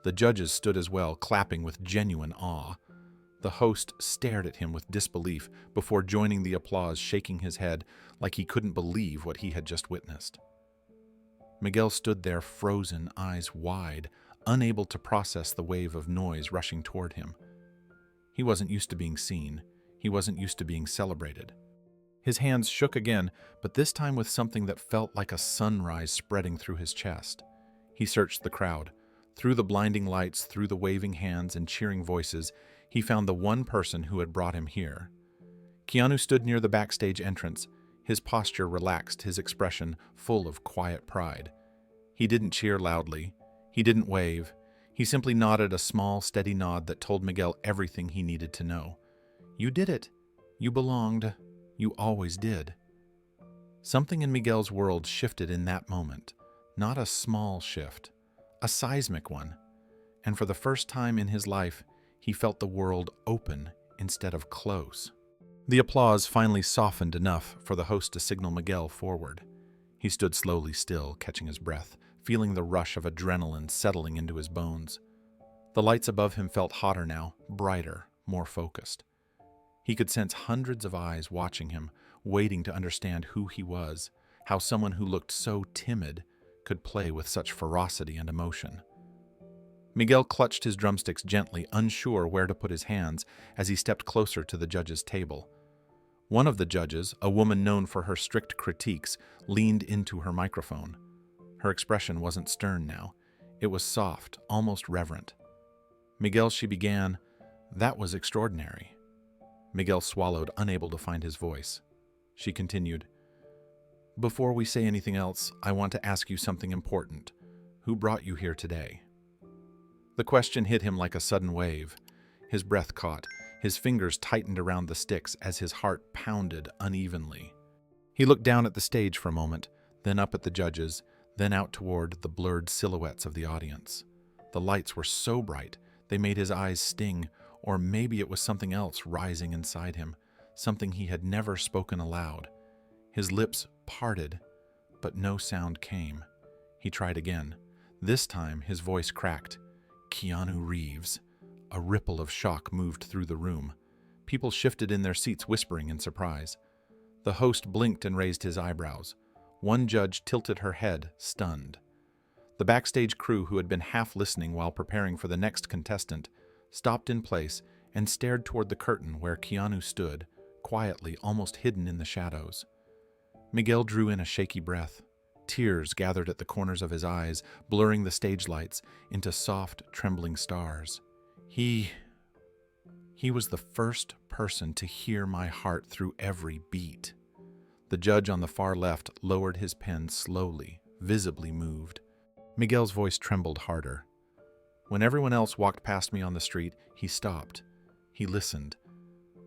The judges stood as well, clapping with genuine awe. The host stared at him with disbelief before joining the applause, shaking his head like he couldn't believe what he had just witnessed. Miguel stood there frozen, eyes wide, unable to process the wave of noise rushing toward him. He wasn't used to being seen. He wasn't used to being celebrated. His hands shook again, but this time with something that felt like a sunrise spreading through his chest. He searched the crowd. Through the blinding lights, through the waving hands and cheering voices, he found the one person who had brought him here. Keanu stood near the backstage entrance, his posture relaxed, his expression full of quiet pride. He didn't cheer loudly. He didn't wave. He simply nodded a small, steady nod that told Miguel everything he needed to know. You did it. You belonged. You always did. Something in Miguel's world shifted in that moment. Not a small shift, a seismic one. And for the first time in his life, he felt the world open instead of close. The applause finally softened enough for the host to signal Miguel forward. He stood slowly still, catching his breath, feeling the rush of adrenaline settling into his bones. The lights above him felt hotter now, brighter, more focused. He could sense hundreds of eyes watching him, waiting to understand who he was, how someone who looked so timid could play with such ferocity and emotion. Miguel clutched his drumsticks gently, unsure where to put his hands as he stepped closer to the judge's table. One of the judges, a woman known for her strict critiques, leaned into her microphone. Her expression wasn't stern now. It was soft, almost reverent. "Miguel," she began, "that was extraordinary." Miguel swallowed, unable to find his voice. She continued, "Before we say anything else, I want to ask you something important. Who brought you here today?" The question hit him like a sudden wave. His breath caught. His fingers tightened around the sticks as his heart pounded unevenly. He looked down at the stage for a moment, then up at the judges, then out toward the blurred silhouettes of the audience. The lights were so bright, they made his eyes sting, or maybe it was something else rising inside him, something he had never spoken aloud. His lips parted, but no sound came. He tried again. This time his voice cracked. "Keanu Reeves." A ripple of shock moved through the room. People shifted in their seats, whispering in surprise. The host blinked and raised his eyebrows. One judge tilted her head, stunned. The backstage crew, who had been half listening while preparing for the next contestant, stopped in place and stared toward the curtain where Keanu stood, quietly, almost hidden in the shadows. Miguel drew in a shaky breath. Tears gathered at the corners of his eyes, blurring the stage lights into soft, trembling stars. He was the first person to hear my heart through every beat. The judge on the far left lowered his pen slowly, visibly moved. Miguel's voice trembled harder. When everyone else walked past me on the street, he stopped. He listened.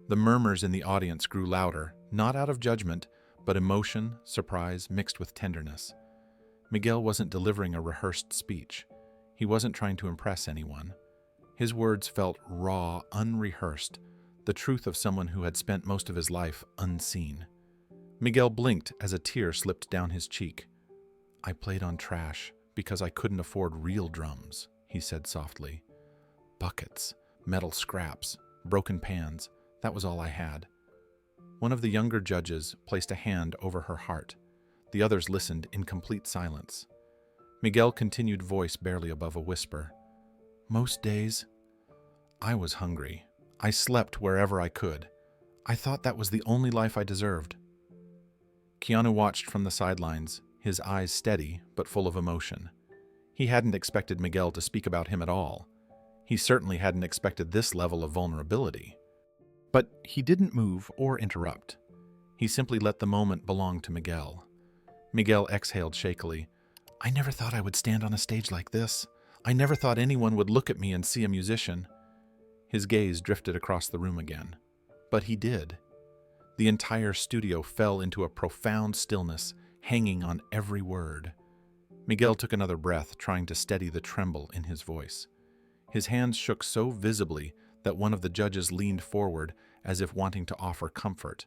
The murmurs in the audience grew louder, not out of judgment, but emotion, surprise, mixed with tenderness. Miguel wasn't delivering a rehearsed speech. He wasn't trying to impress anyone. His words felt raw, unrehearsed, the truth of someone who had spent most of his life unseen. Miguel blinked as a tear slipped down his cheek. "I played on trash because I couldn't afford real drums," he said softly. "Buckets, metal scraps, broken pans, that was all I had." One of the younger judges placed a hand over her heart. The others listened in complete silence. Miguel continued, voice barely above a whisper. "Most days, I was hungry. I slept wherever I could. I thought that was the only life I deserved." Keanu watched from the sidelines, his eyes steady but full of emotion. He hadn't expected Miguel to speak about him at all. He certainly hadn't expected this level of vulnerability. But he didn't move or interrupt. He simply let the moment belong to Miguel. Miguel exhaled shakily. "I never thought I would stand on a stage like this. I never thought anyone would look at me and see a musician." His gaze drifted across the room again. But he did. The entire studio fell into a profound stillness, hanging on every word. Miguel took another breath, trying to steady the tremble in his voice. His hands shook so visibly that one of the judges leaned forward as if wanting to offer comfort.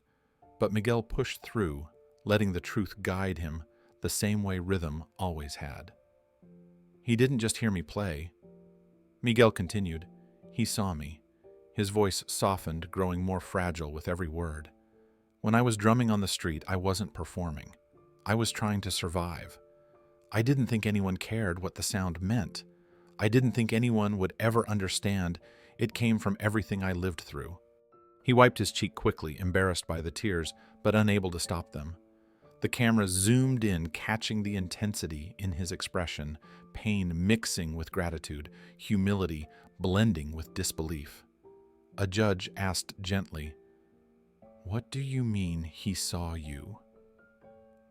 But Miguel pushed through, letting the truth guide him the same way rhythm always had. "He didn't just hear me play." Miguel continued. "He saw me." His voice softened, growing more fragile with every word. "When I was drumming on the street, I wasn't performing. I was trying to survive. I didn't think anyone cared what the sound meant. I didn't think anyone would ever understand. It came from everything I lived through." He wiped his cheek quickly, embarrassed by the tears, but unable to stop them. The camera zoomed in, catching the intensity in his expression, pain mixing with gratitude, humility blending with disbelief. A judge asked gently, "What do you mean he saw you?"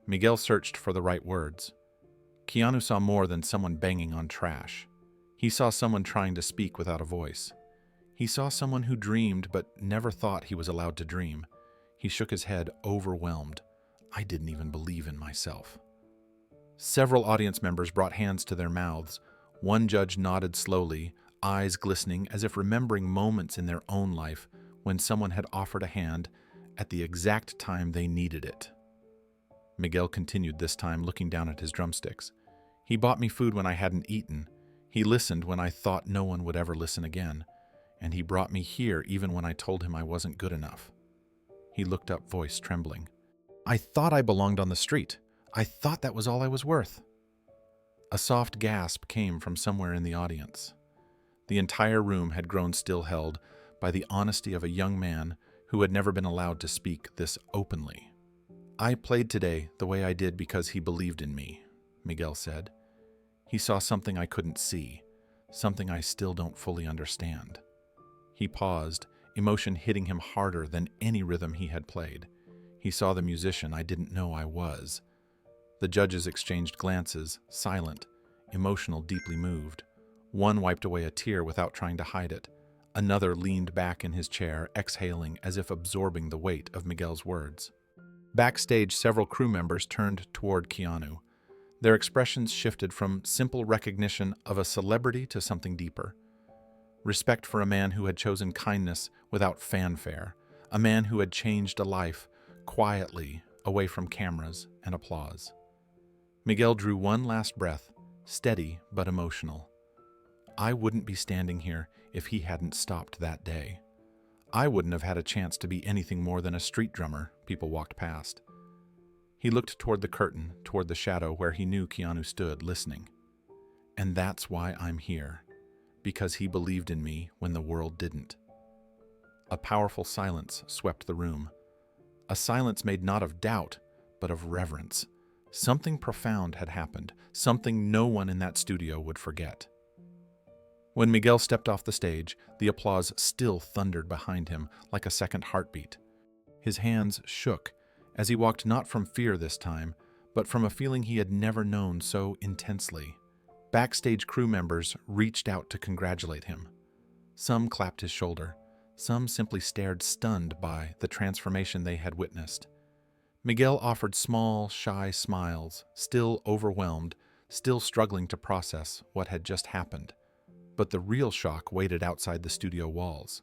Miguel searched for the right words. Keanu saw more than someone banging on trash. He saw someone trying to speak without a voice. He saw someone who dreamed but never thought he was allowed to dream. He shook his head, overwhelmed. "I didn't even believe in myself." Several audience members brought hands to their mouths. One judge nodded slowly, eyes glistening as if remembering moments in their own life when someone had offered a hand at the exact time they needed it. Miguel continued, this time looking down at his drumsticks. He bought me food when I hadn't eaten. He listened when I thought no one would ever listen again. And he brought me here even when I told him I wasn't good enough. He looked up, voice trembling. I thought I belonged on the street. I thought that was all I was worth. A soft gasp came from somewhere in the audience. The entire room had grown still-held by the honesty of a young man who had never been allowed to speak this openly. I played today the way I did because he believed in me, Miguel said. He saw something I couldn't see, something I still don't fully understand. He paused, emotion hitting him harder than any rhythm he had played. He saw the musician I didn't know I was. The judges exchanged glances, silent, emotional, deeply moved. One wiped away a tear without trying to hide it. Another leaned back in his chair, exhaling as if absorbing the weight of Miguel's words. Backstage, several crew members turned toward Keanu. Their expressions shifted from simple recognition of a celebrity to something deeper. Respect for a man who had chosen kindness without fanfare, a man who had changed a life quietly away from cameras and applause. Miguel drew one last breath, steady but emotional. I wouldn't be standing here if he hadn't stopped that day. I wouldn't have had a chance to be anything more than a street drummer people walked past. He looked toward the curtain, toward the shadow where he knew Keanu stood, listening. And that's why I'm here, because he believed in me when the world didn't. A powerful silence swept the room. A silence made not of doubt, but of reverence. Something profound had happened, something no one in that studio would forget. When Miguel stepped off the stage, the applause still thundered behind him like a second heartbeat. His hands shook as he walked not from fear this time, but from a feeling he had never known so intensely. Backstage crew members reached out to congratulate him. Some clapped his shoulder. Some simply stared stunned by the transformation they had witnessed. Miguel offered small, shy smiles, still overwhelmed, still struggling to process what had just happened. But the real shock waited outside the studio walls.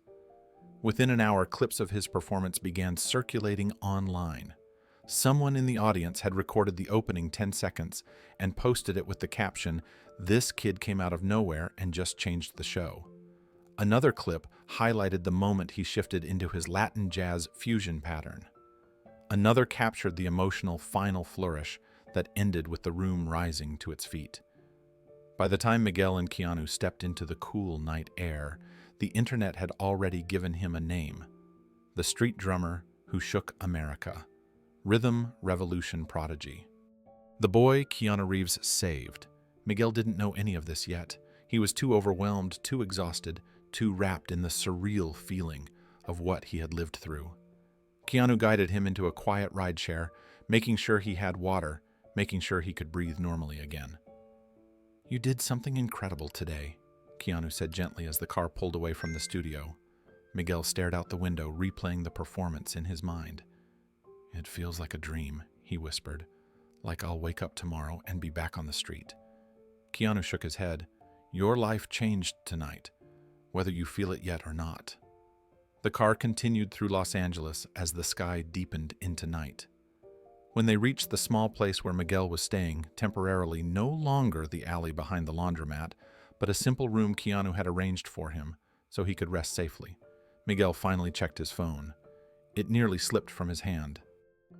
Within an hour, clips of his performance began circulating online. Someone in the audience had recorded the opening 10 seconds and posted it with the caption, "This kid came out of nowhere and just changed the show." Another clip highlighted the moment he shifted into his Latin jazz fusion pattern. Another captured the emotional final flourish that ended with the room rising to its feet. By the time Miguel and Keanu stepped into the cool night air, the internet had already given him a name: the street drummer who shook America, rhythm revolution prodigy. The boy Keanu Reeves saved. Miguel didn't know any of this yet. He was too overwhelmed, too exhausted, too wrapped in the surreal feeling of what he had lived through. Keanu guided him into a quiet rideshare, making sure he had water, making sure he could breathe normally again. You did something incredible today, Keanu said gently as the car pulled away from the studio. Miguel stared out the window, replaying the performance in his mind. It feels like a dream, he whispered, like I'll wake up tomorrow and be back on the street. Keanu shook his head. Your life changed tonight, whether you feel it yet or not. The car continued through Los Angeles as the sky deepened into night. When they reached the small place where Miguel was staying, temporarily no longer the alley behind the laundromat, but a simple room Keanu had arranged for him so he could rest safely, Miguel finally checked his phone. It nearly slipped from his hand.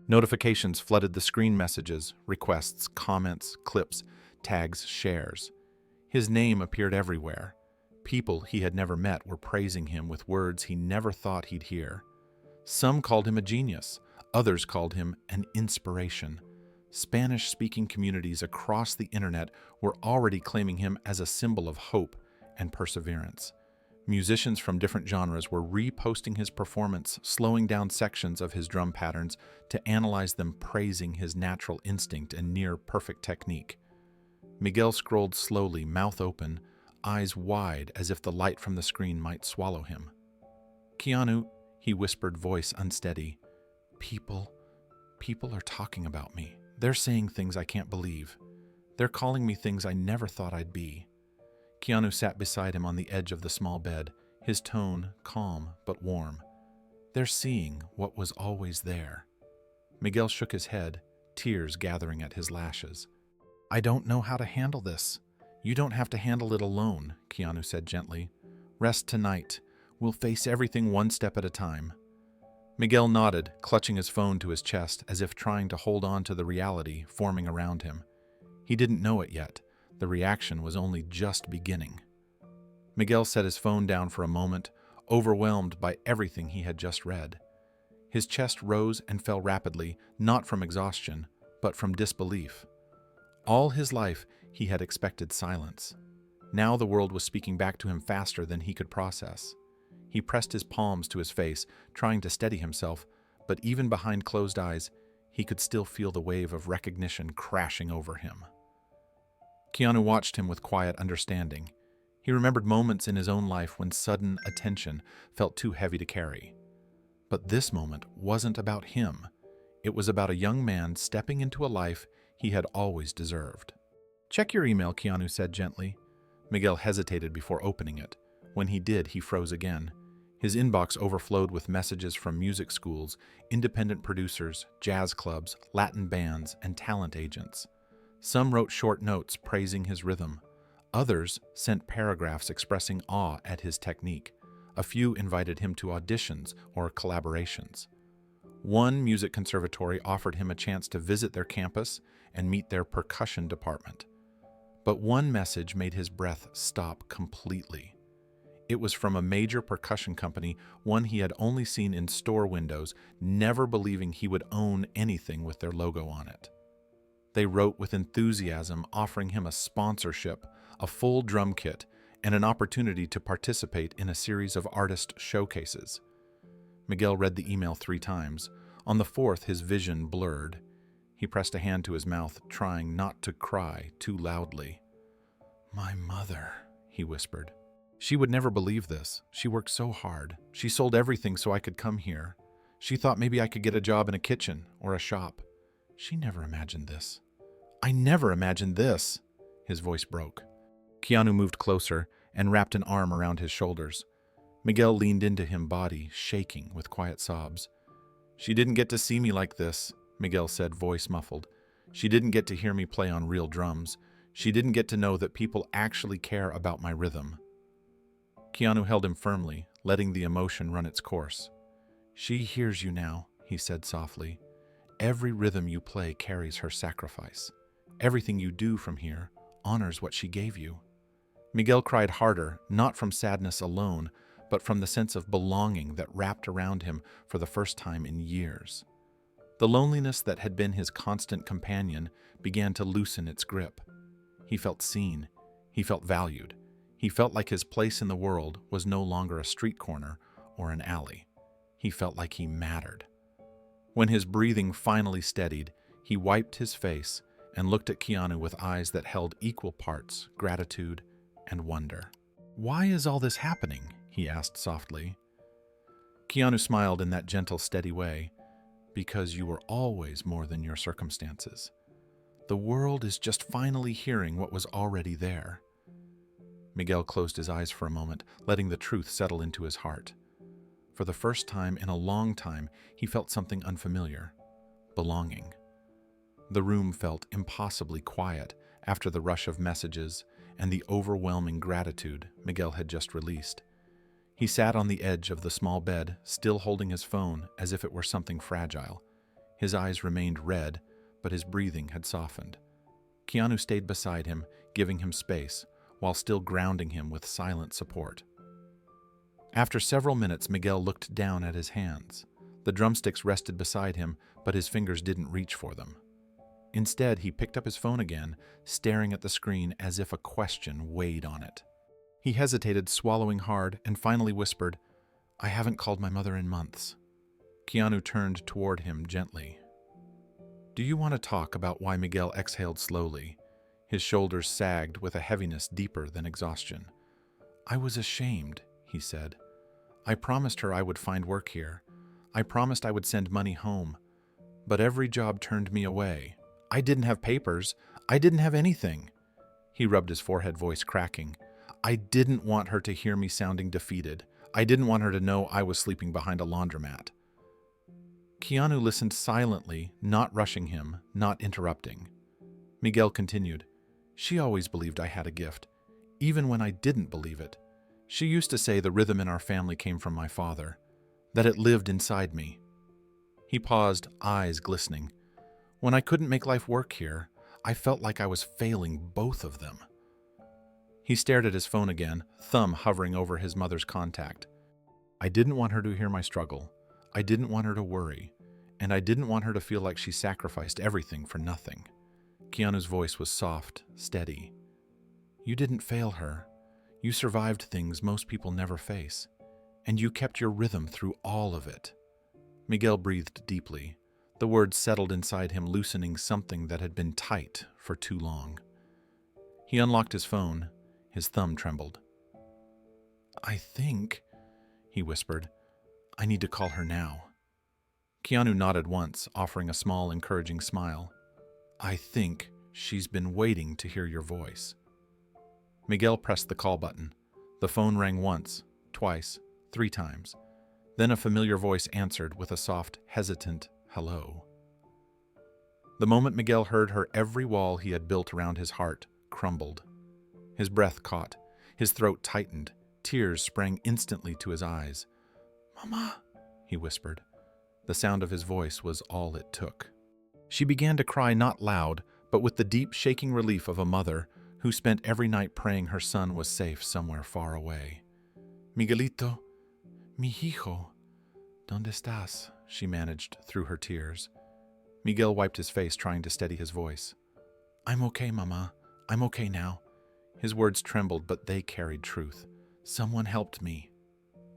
Notifications flooded the screen: messages, requests, comments, clips, tags, shares. His name appeared everywhere. People he had never met were praising him with words he never thought he'd hear. Some called him a genius. Others called him an inspiration. Spanish-speaking communities across the internet were already claiming him as a symbol of hope and perseverance. Musicians from different genres were reposting his performance, slowing down sections of his drum patterns to analyze them, praising his natural instinct and near-perfect technique. Miguel scrolled slowly, mouth open, eyes wide as if the light from the screen might swallow him. Keanu, he whispered, voice unsteady. People are talking about me. They're saying things I can't believe. They're calling me things I never thought I'd be. Keanu sat beside him on the edge of the small bed, his tone calm but warm. They're seeing what was always there. Miguel shook his head, tears gathering at his lashes. I don't know how to handle this. You don't have to handle it alone, Keanu said gently. Rest tonight. We'll face everything one step at a time. Miguel nodded, clutching his phone to his chest as if trying to hold on to the reality forming around him. He didn't know it yet. The reaction was only just beginning. Miguel set his phone down for a moment, overwhelmed by everything he had just read. His chest rose and fell rapidly, not from exhaustion, but from disbelief. All his life, he had expected silence. Now the world was speaking back to him faster than he could process. He pressed his palms to his face, trying to steady himself, but even behind closed eyes, he could still feel the wave of recognition crashing over him. Keanu watched him with quiet understanding. He remembered moments in his own life when sudden attention felt too heavy to carry. But this moment wasn't about him. It was about a young man stepping into a life he had always deserved. Check your email, Keanu said gently. Miguel hesitated before opening it. When he did, he froze again. His inbox overflowed with messages from music schools, independent producers, jazz clubs, Latin bands, and talent agents. Some wrote short notes praising his rhythm. Others sent paragraphs expressing awe at his technique. A few invited him to auditions or collaborations. One music conservatory offered him a chance to visit their campus and meet their percussion department. But one message made his breath stop completely. It was from a major percussion company, one he had only seen in store windows, never believing he would own anything with their logo on it. They wrote with enthusiasm, offering him a sponsorship, a full drum kit, and an opportunity to participate in a series of artist showcases. Miguel read the email 3 times. On the 4th, his vision blurred. He pressed a hand to his mouth, trying not to cry too loudly. "My mother," he whispered. "She would never believe this. She worked so hard. She sold everything so I could come here. She thought maybe I could get a job in a kitchen or a shop. She never imagined this. I never imagined this." His voice broke. Keanu moved closer and wrapped an arm around his shoulders. Miguel leaned into him, body shaking with quiet sobs. "She didn't get to see me like this," Miguel said, voice muffled. "She didn't get to hear me play on real drums. She didn't get to know that people actually care about my rhythm." Keanu held him firmly, letting the emotion run its course. "She hears you now," he said softly. "Every rhythm you play carries her sacrifice. Everything you do from here honors what she gave you." Miguel cried harder, not from sadness alone, but from the sense of belonging that wrapped around him for the first time in years. The loneliness that had been his constant companion began to loosen its grip. He felt seen. He felt valued. He felt like his place in the world was no longer a street corner or an alley. He felt like he mattered. When his breathing finally steadied, he wiped his face and looked at Keanu with eyes that held equal parts gratitude and wonder. "Why is all this happening?" he asked softly. Keanu smiled in that gentle, steady way. "Because you were always more than your circumstances. The world is just finally hearing what was already there." Miguel closed his eyes for a moment, letting the truth settle into his heart. For the first time in a long time, he felt something unfamiliar: belonging. The room felt impossibly quiet after the rush of messages and the overwhelming gratitude Miguel had just released. He sat on the edge of the small bed, still holding his phone as if it were something fragile. His eyes remained red, but his breathing had softened. Keanu stayed beside him, giving him space, while still grounding him with silent support. After several minutes, Miguel looked down at his hands. The drumsticks rested beside him, but his fingers didn't reach for them. Instead, he picked up his phone again, staring at the screen as if a question weighed on it. He hesitated, swallowing hard, and finally whispered, "I haven't called my mother in months." Keanu turned toward him gently. "Do you want to talk about why?" Miguel exhaled slowly. His shoulders sagged with a heaviness deeper than exhaustion. "I was ashamed," he said. "I promised her I would find work here. I promised I would send money home. But every job turned me away. I didn't have papers. I didn't have anything." He rubbed his forehead, voice cracking. "I didn't want her to hear me sounding defeated. I didn't want her to know I was sleeping behind a laundromat." Keanu listened silently, not rushing him, not interrupting. Miguel continued, "She always believed I had a gift, even when I didn't believe it. She used to say the rhythm in our family came from my father, that it lived inside me." He paused, eyes glistening. "When I couldn't make life work here, I felt like I was failing both of them." He stared at his phone again, thumb hovering over his mother's contact. "I didn't want her to hear my struggle. I didn't want her to worry. And I didn't want her to feel like she sacrificed everything for nothing." Keanu's voice was soft, steady. "You didn't fail her. You survived things most people never face. And you kept your rhythm through all of it." Miguel breathed deeply. The words settled inside him, loosening something that had been tight for too long. He unlocked his phone. His thumb trembled. "I think," he whispered, "I need to call her now." Keanu nodded once, offering a small, encouraging smile. "I think she's been waiting to hear your voice." Miguel pressed the call button. The phone rang once, twice, 3 times. Then a familiar voice answered with a soft, hesitant hello. The moment Miguel heard her, every wall he had built around his heart crumbled. His breath caught. His throat tightened. Tears sprang instantly to his eyes. "Mama," he whispered. The sound of his voice was all it took. She began to cry, not loud, but with the deep, shaking relief of a mother who spent every night praying her son was safe somewhere far away. "Miguelito, mi hijo, ¿dónde estás?" she managed through her tears. Miguel wiped his face, trying to steady his voice. "I'm okay, Mama. I'm okay now." His words trembled, but they carried truth. "Someone helped me."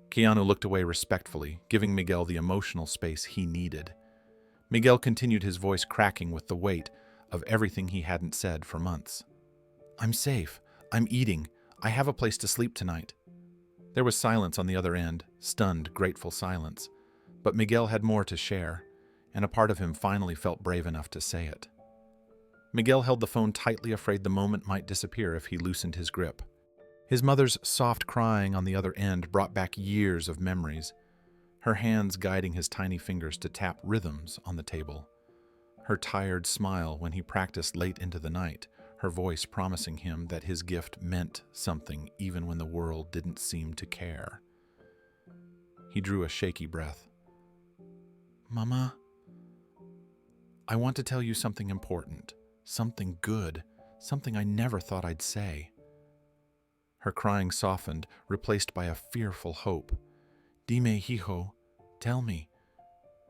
Keanu looked away respectfully, giving Miguel the emotional space he needed. Miguel continued, his voice cracking with the weight of everything he hadn't said for months. "I'm safe. I'm eating. I have a place to sleep tonight." There was silence on the other end, stunned, grateful silence. But Miguel had more to share, and a part of him finally felt brave enough to say it. Miguel held the phone tightly, afraid the moment might disappear if he loosened his grip. His mother's soft crying on the other end brought back years of memories, her hands guiding his tiny fingers to tap rhythms on the table, her tired smile when he practiced late into the night, her voice promising him that his gift meant something even when the world didn't seem to care. He drew a shaky breath. "Mama, I want to tell you something important, something good, something I never thought I'd say." Her crying softened, replaced by a fearful hope. "Dime, hijo, tell me."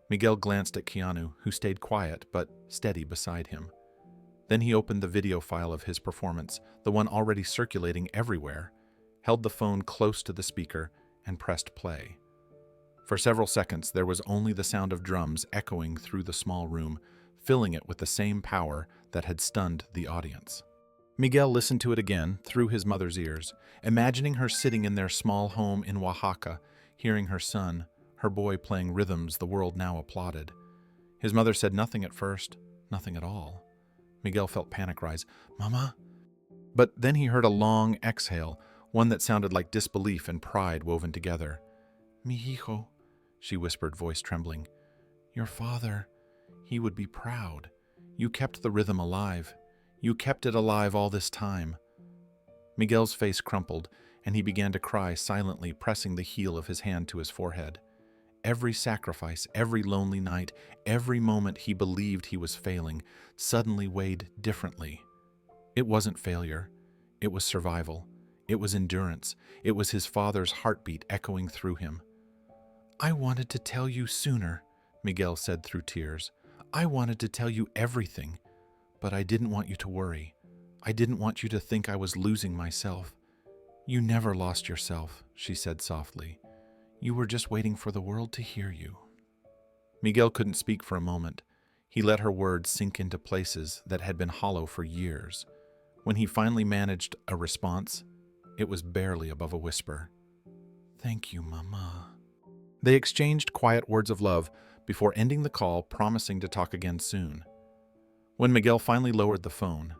Miguel glanced at Keanu, who stayed quiet but steady beside him. Then he opened the video file of his performance, the one already circulating everywhere, held the phone close to the speaker, and pressed play. For several seconds, there was only the sound of drums echoing through the small room, filling it with the same power that had stunned the audience. Miguel listened to it again through his mother's ears, imagining her sitting in their small home in Oaxaca, hearing her son, her boy, playing rhythms the world now applauded. His mother said nothing at first, nothing at all. Miguel felt panic rise. "Mama?" But then he heard a long exhale, one that sounded like disbelief and pride woven together. "Mi hijo," she whispered, voice trembling. "Your father, he would be proud. You kept the rhythm alive. You kept it alive all this time." Miguel's face crumpled, and he began to cry silently, pressing the heel of his hand to his forehead. Every sacrifice, every lonely night, every moment he believed he was failing, suddenly weighed differently. It wasn't failure. It was survival. It was endurance. It was his father's heartbeat echoing through him. "I wanted to tell you sooner," Miguel said through tears. "I wanted to tell you everything. But I didn't want you to worry. I didn't want you to think I was losing myself." "You never lost yourself," she said softly. "You were just waiting for the world to hear you." Miguel couldn't speak for a moment. He let her words sink into places that had been hollow for years. When he finally managed a response, it was barely above a whisper. "Thank you, Mama." They exchanged quiet words of love before ending the call, promising to talk again soon. When Miguel finally lowered the phone,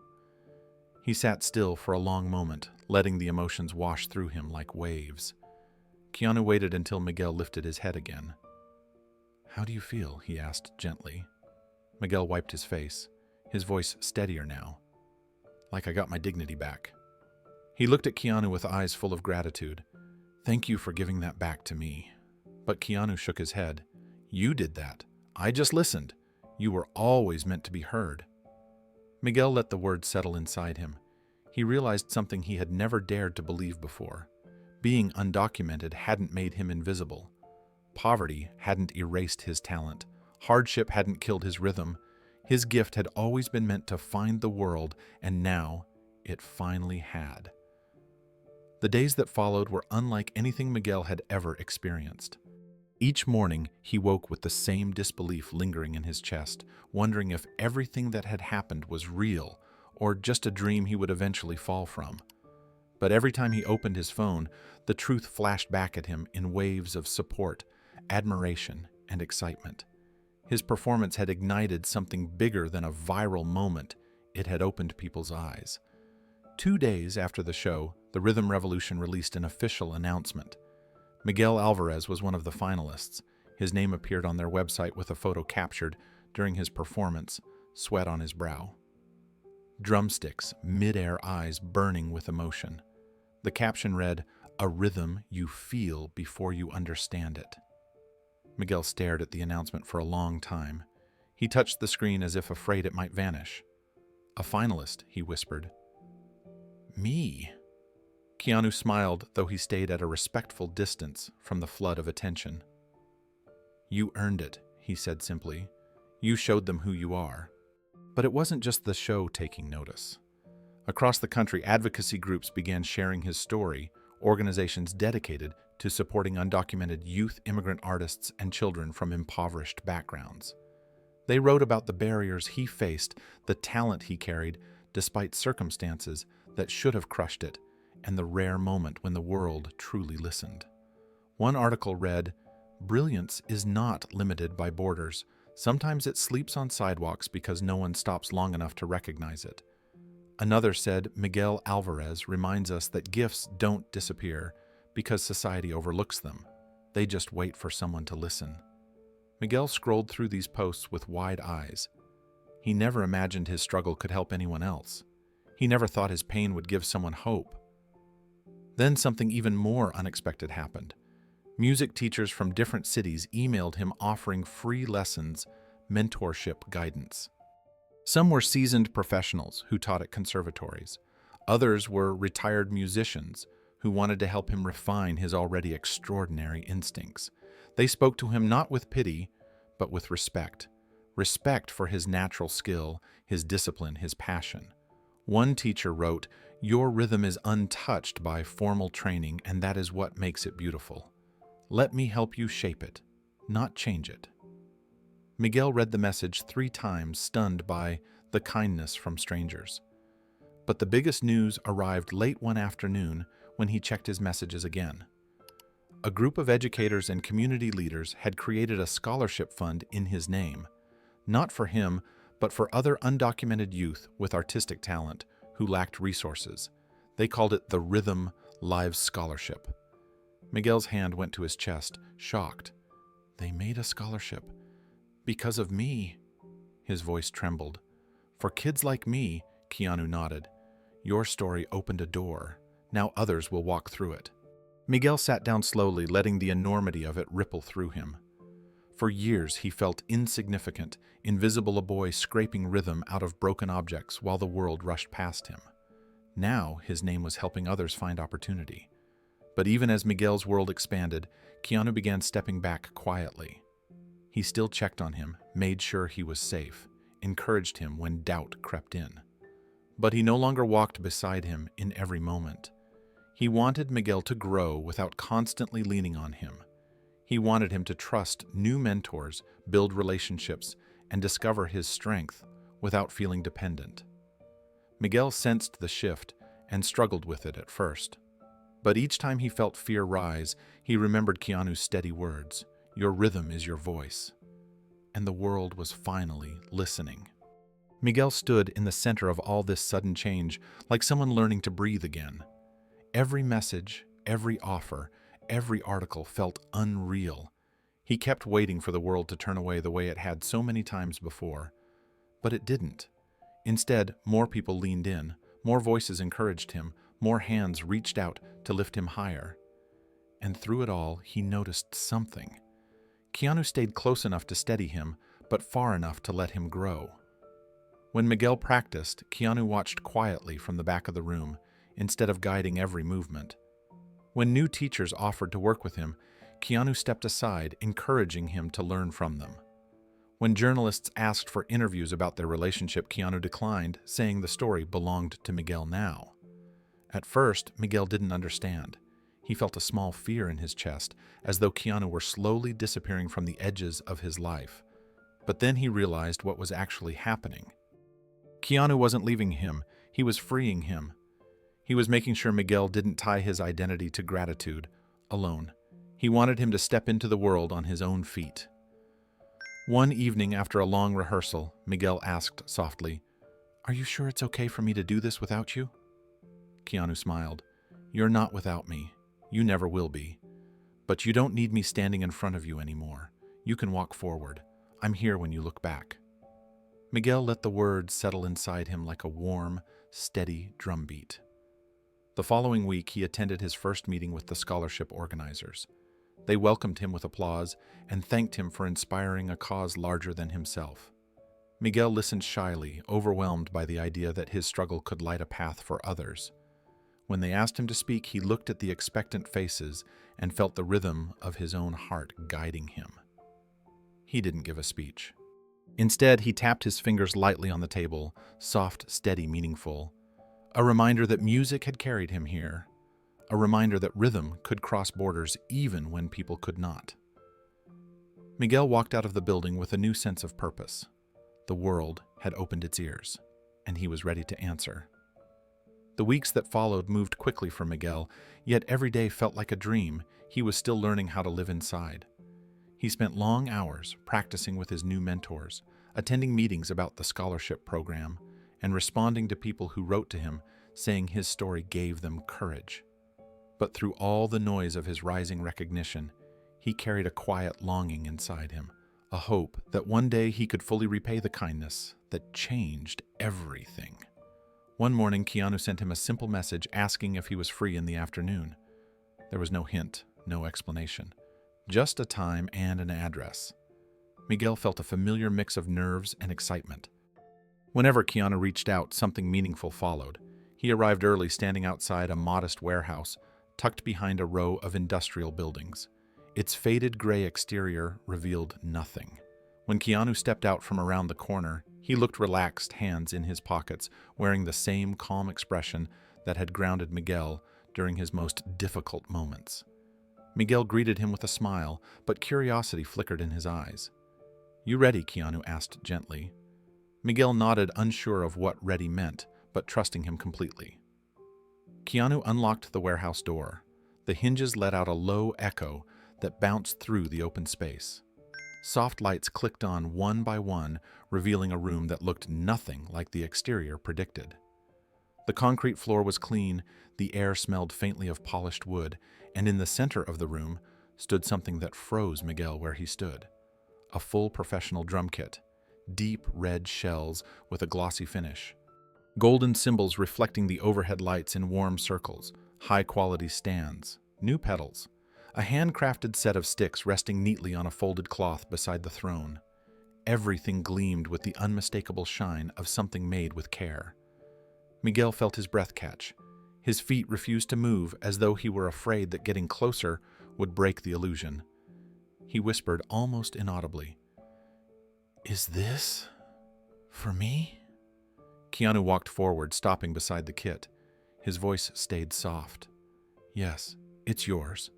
he sat still for a long moment, letting the emotions wash through him like waves. Keanu waited until Miguel lifted his head again. "How do you feel?" he asked gently. Miguel wiped his face. his voice steadier now, like I got my dignity back. He looked at Keanu with eyes full of gratitude. Thank you for giving that back to me. But Keanu shook his head. You did that. I just listened. You were always meant to be heard. Miguel let the words settle inside him. He realized something he had never dared to believe before. Being undocumented hadn't made him invisible. Poverty hadn't erased his talent. Hardship hadn't killed his rhythm. His gift had always been meant to find the world, and now it finally had. The days that followed were unlike anything Miguel had ever experienced. Each morning, he woke with the same disbelief lingering in his chest, wondering if everything that had happened was real or just a dream he would eventually fall from. But every time he opened his phone, the truth flashed back at him in waves of support, admiration, and excitement. His performance had ignited something bigger than a viral moment. It had opened people's eyes. 2 days after the show, the Rhythm Revolution released an official announcement. Miguel Alvarez was one of the finalists. His name appeared on their website with a photo captured during his performance, sweat on his brow. Drumsticks, mid-air eyes burning with emotion. The caption read, "A rhythm you feel before you understand it." Miguel stared at the announcement for a long time. He touched the screen as if afraid it might vanish. "A finalist," he whispered. "Me?" Keanu smiled, though he stayed at a respectful distance from the flood of attention. "You earned it," he said simply. "You showed them who you are." But it wasn't just the show taking notice. Across the country, advocacy groups began sharing his story, organizations dedicated to supporting undocumented youth immigrant artists and children from impoverished backgrounds. They wrote about the barriers he faced, the talent he carried, despite circumstances that should have crushed it, and the rare moment when the world truly listened. One article read, "Brilliance is not limited by borders. Sometimes it sleeps on sidewalks because no one stops long enough to recognize it." Another said, "Miguel Alvarez reminds us that gifts don't disappear because society overlooks them. They just wait for someone to listen." Miguel scrolled through these posts with wide eyes. He never imagined his struggle could help anyone else. He never thought his pain would give someone hope. Then something even more unexpected happened. Music teachers from different cities emailed him offering free lessons, mentorship, guidance. Some were seasoned professionals who taught at conservatories. Others were retired musicians who wanted to help him refine his already extraordinary instincts. They spoke to him not with pity, but with respect. Respect for his natural skill, his discipline, his passion. One teacher wrote, "Your rhythm is untouched by formal training, and that is what makes it beautiful. Let me help you shape it, not change it." Miguel read the message 3 times, stunned by the kindness from strangers. But the biggest news arrived late one afternoon when he checked his messages again. A group of educators and community leaders had created a scholarship fund in his name, not for him, but for other undocumented youth with artistic talent who lacked resources. They called it the Rhythm Lives Scholarship. Miguel's hand went to his chest, shocked. "They made a scholarship. Because of me." His voice trembled. "For kids like me," Keanu nodded. "Your story opened a door. Now others will walk through it." Miguel sat down slowly, letting the enormity of it ripple through him. For years he felt insignificant, invisible, a boy scraping rhythm out of broken objects while the world rushed past him. Now his name was helping others find opportunity. But even as Miguel's world expanded, Keanu began stepping back quietly. He still checked on him, made sure he was safe, encouraged him when doubt crept in. But he no longer walked beside him in every moment. He wanted Miguel to grow without constantly leaning on him. He wanted him to trust new mentors, build relationships, and discover his strength without feeling dependent. Miguel sensed the shift and struggled with it at first. But each time he felt fear rise, he remembered Keanu's steady words, "Your rhythm is your voice." And the world was finally listening. Miguel stood in the center of all this sudden change, like someone learning to breathe again. Every message, every offer, every article felt unreal. He kept waiting for the world to turn away the way it had so many times before. But it didn't. Instead, more people leaned in, more voices encouraged him, more hands reached out to lift him higher. And through it all, he noticed something. Keanu stayed close enough to steady him, but far enough to let him grow. When Miguel practiced, Keanu watched quietly from the back of the room, instead of guiding every movement. When new teachers offered to work with him, Keanu stepped aside, encouraging him to learn from them. When journalists asked for interviews about their relationship, Keanu declined, saying the story belonged to Miguel now. At first, Miguel didn't understand. He felt a small fear in his chest, as though Keanu were slowly disappearing from the edges of his life. But then he realized what was actually happening. Keanu wasn't leaving him, he was freeing him. He was making sure Miguel didn't tie his identity to gratitude, alone. He wanted him to step into the world on his own feet. One evening after a long rehearsal, Miguel asked softly, "Are you sure it's okay for me to do this without you?" Keanu smiled. "You're not without me. You never will be. But you don't need me standing in front of you anymore. You can walk forward. I'm here when you look back." Miguel let the words settle inside him like a warm, steady drumbeat. The following week, he attended his first meeting with the scholarship organizers. They welcomed him with applause and thanked him for inspiring a cause larger than himself. Miguel listened shyly, overwhelmed by the idea that his struggle could light a path for others. When they asked him to speak, he looked at the expectant faces and felt the rhythm of his own heart guiding him. He didn't give a speech. Instead, he tapped his fingers lightly on the table, soft, steady, meaningful. A reminder that music had carried him here. A reminder that rhythm could cross borders even when people could not. Miguel walked out of the building with a new sense of purpose. The world had opened its ears, and he was ready to answer. The weeks that followed moved quickly for Miguel, yet every day felt like a dream. He was still learning how to live inside. He spent long hours practicing with his new mentors, attending meetings about the scholarship program, and responding to people who wrote to him, saying his story gave them courage. But through all the noise of his rising recognition, he carried a quiet longing inside him, a hope that one day he could fully repay the kindness that changed everything. One morning, Keanu sent him a simple message asking if he was free in the afternoon. There was no hint, no explanation, just a time and an address. Miguel felt a familiar mix of nerves and excitement. Whenever Keanu reached out, something meaningful followed. He arrived early, standing outside a modest warehouse, tucked behind a row of industrial buildings. Its faded gray exterior revealed nothing. When Keanu stepped out from around the corner, he looked relaxed, hands in his pockets, wearing the same calm expression that had grounded Miguel during his most difficult moments. Miguel greeted him with a smile, but curiosity flickered in his eyes. "You ready?" Keanu asked gently. Miguel nodded, unsure of what ready meant, but trusting him completely. Keanu unlocked the warehouse door. The hinges let out a low echo that bounced through the open space. Soft lights clicked on one by one, revealing a room that looked nothing like the exterior predicted. The concrete floor was clean, the air smelled faintly of polished wood, and in the center of the room stood something that froze Miguel where he stood. A full professional drum kit, deep red shells with a glossy finish. Golden cymbals reflecting the overhead lights in warm circles, high-quality stands, new pedals, a handcrafted set of sticks resting neatly on a folded cloth beside the throne. Everything gleamed with the unmistakable shine of something made with care. Miguel felt his breath catch. His feet refused to move, as though he were afraid that getting closer would break the illusion. He whispered almost inaudibly, "Is this for me?" Keanu walked forward, stopping beside the kit. His voice stayed soft. "Yes, it's yours."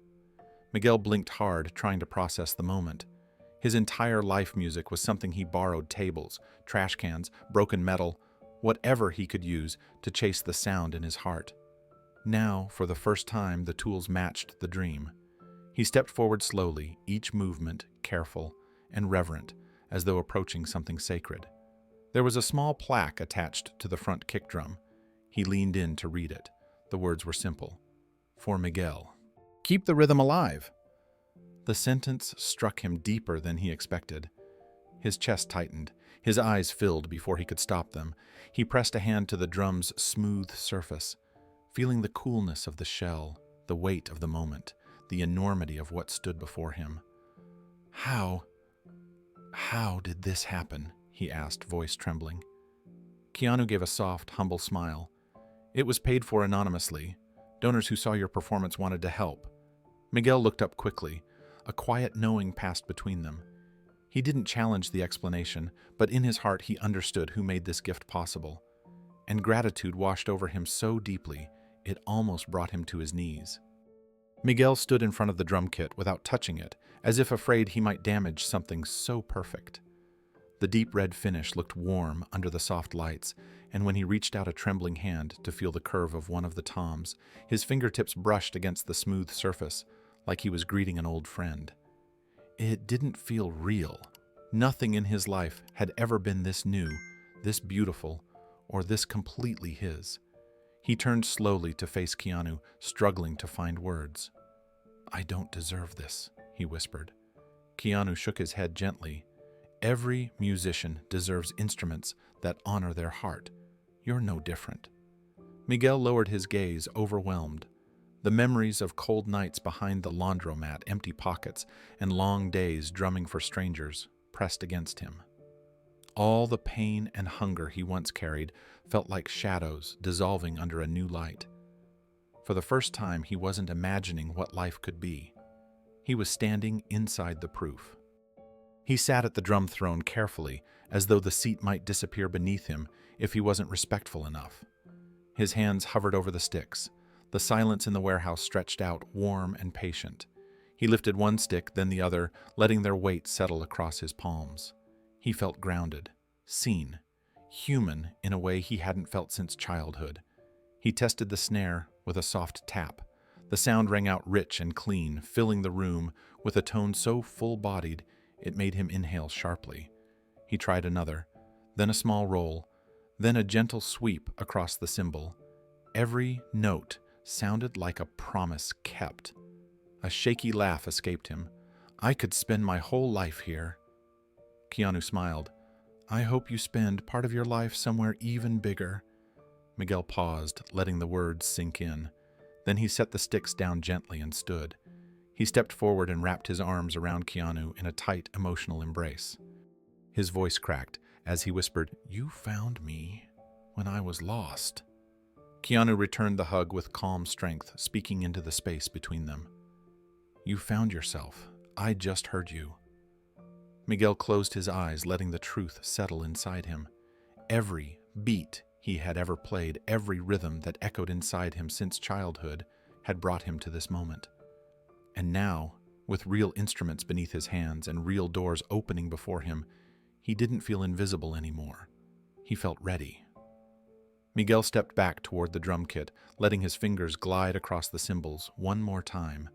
Miguel blinked hard, trying to process the moment. His entire life music was something he borrowed: tables, trash cans, broken metal, whatever he could use to chase the sound in his heart. Now, for the first time, the tools matched the dream. He stepped forward slowly, each movement careful and reverent, as though approaching something sacred. There was a small plaque attached to the front kick drum. He leaned in to read it. The words were simple. "For Miguel. Keep the rhythm alive." The sentence struck him deeper than he expected. His chest tightened. His eyes filled before he could stop them. He pressed a hand to the drum's smooth surface, feeling the coolness of the shell, the weight of the moment, the enormity of what stood before him. How did this happen? He asked, voice trembling. Keanu gave a soft, humble smile. It was paid for anonymously. Donors who saw your performance wanted to help. Miguel looked up quickly. A quiet knowing passed between them. He didn't challenge the explanation, but in his heart he understood who made this gift possible. And gratitude washed over him so deeply, it almost brought him to his knees. Miguel stood in front of the drum kit without touching it, as if afraid he might damage something so perfect. The deep red finish looked warm under the soft lights, and when he reached out a trembling hand to feel the curve of one of the toms, his fingertips brushed against the smooth surface, like he was greeting an old friend. It didn't feel real. Nothing in his life had ever been this new, this beautiful, or this completely his. He turned slowly to face Keanu, struggling to find words. "I don't deserve this," he whispered. Keanu shook his head gently. "Every musician deserves instruments that honor their heart. You're no different." Miguel lowered his gaze, overwhelmed. The memories of cold nights behind the laundromat, empty pockets, and long days drumming for strangers pressed against him. All the pain and hunger he once carried felt like shadows dissolving under a new light. For the first time, he wasn't imagining what life could be. He was standing inside the proof. He sat at the drum throne carefully, as though the seat might disappear beneath him if he wasn't respectful enough. His hands hovered over the sticks. The silence in the warehouse stretched out, warm and patient. He lifted one stick, then the other, letting their weight settle across his palms. He felt grounded, seen, human in a way he hadn't felt since childhood. He tested the snare with a soft tap. The sound rang out rich and clean, filling the room with a tone so full-bodied it made him inhale sharply. He tried another, then a small roll, then a gentle sweep across the cymbal. Every note sounded like a promise kept. A shaky laugh escaped him. "I could spend my whole life here." Keanu smiled. "I hope you spend part of your life somewhere even bigger." Miguel paused, letting the words sink in. Then he set the sticks down gently and stood. He stepped forward and wrapped his arms around Keanu in a tight, emotional embrace. His voice cracked as he whispered, "You found me when I was lost." Keanu returned the hug with calm strength, speaking into the space between them. "You found yourself. I just heard you." Miguel closed his eyes, letting the truth settle inside him. Every beat he had ever played, every rhythm that echoed inside him since childhood, had brought him to this moment. And now, with real instruments beneath his hands and real doors opening before him, he didn't feel invisible anymore. He felt ready. Miguel stepped back toward the drum kit, letting his fingers glide across the cymbals one more time.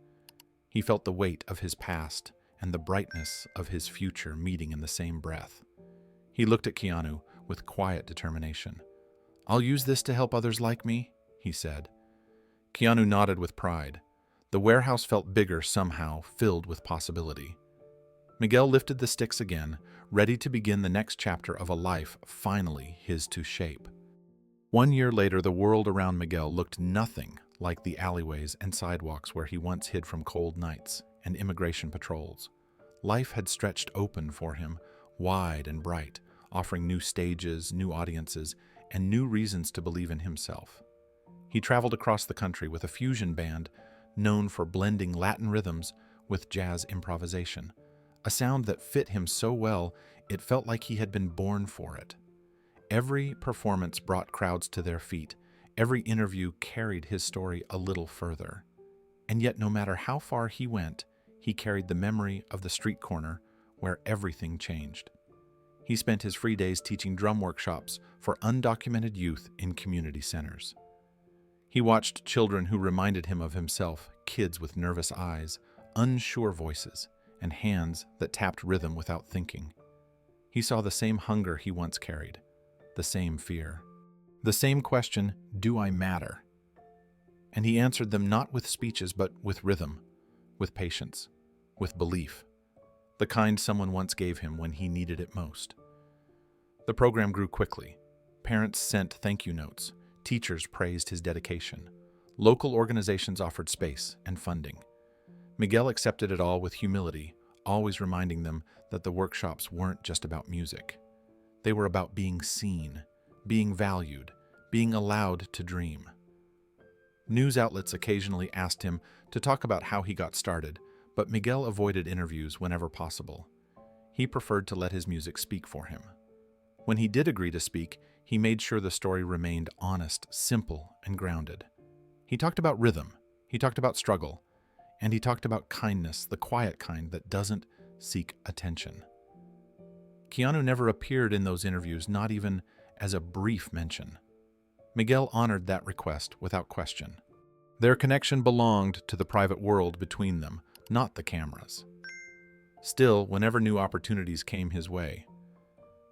He felt the weight of his past and the brightness of his future meeting in the same breath. He looked at Keanu with quiet determination. "I'll use this to help others like me," he said. Keanu nodded with pride. The warehouse felt bigger somehow, filled with possibility. Miguel lifted the sticks again, ready to begin the next chapter of a life finally his to shape. 1 year later, the world around Miguel looked nothing like the alleyways and sidewalks where he once hid from cold nights and immigration patrols. Life had stretched open for him, wide and bright, offering new stages, new audiences, and new reasons to believe in himself. He traveled across the country with a fusion band known for blending Latin rhythms with jazz improvisation, a sound that fit him so well it felt like he had been born for it. Every performance brought crowds to their feet. Every interview carried his story a little further. And yet, no matter how far he went, he carried the memory of the street corner where everything changed. He spent his free days teaching drum workshops for undocumented youth in community centers. He watched children who reminded him of himself, kids with nervous eyes, unsure voices, and hands that tapped rhythm without thinking. He saw the same hunger he once carried, the same fear, the same question, "Do I matter?" And he answered them not with speeches but with rhythm, with patience, with belief. the kind someone once gave him when he needed it most. The program grew quickly. Parents sent thank you notes. Teachers praised his dedication. Local organizations offered space and funding. Miguel accepted it all with humility, always reminding them that the workshops weren't just about music. They were about being seen, being valued, being allowed to dream. News outlets occasionally asked him to talk about how he got started, but Miguel avoided interviews whenever possible. He preferred to let his music speak for him. When he did agree to speak, he made sure the story remained honest, simple, and grounded. He talked about rhythm, he talked about struggle, and he talked about kindness, the quiet kind that doesn't seek attention. Keanu never appeared in those interviews, not even as a brief mention. Miguel honored that request without question. Their connection belonged to the private world between them, not the cameras. Still, whenever new opportunities came his way,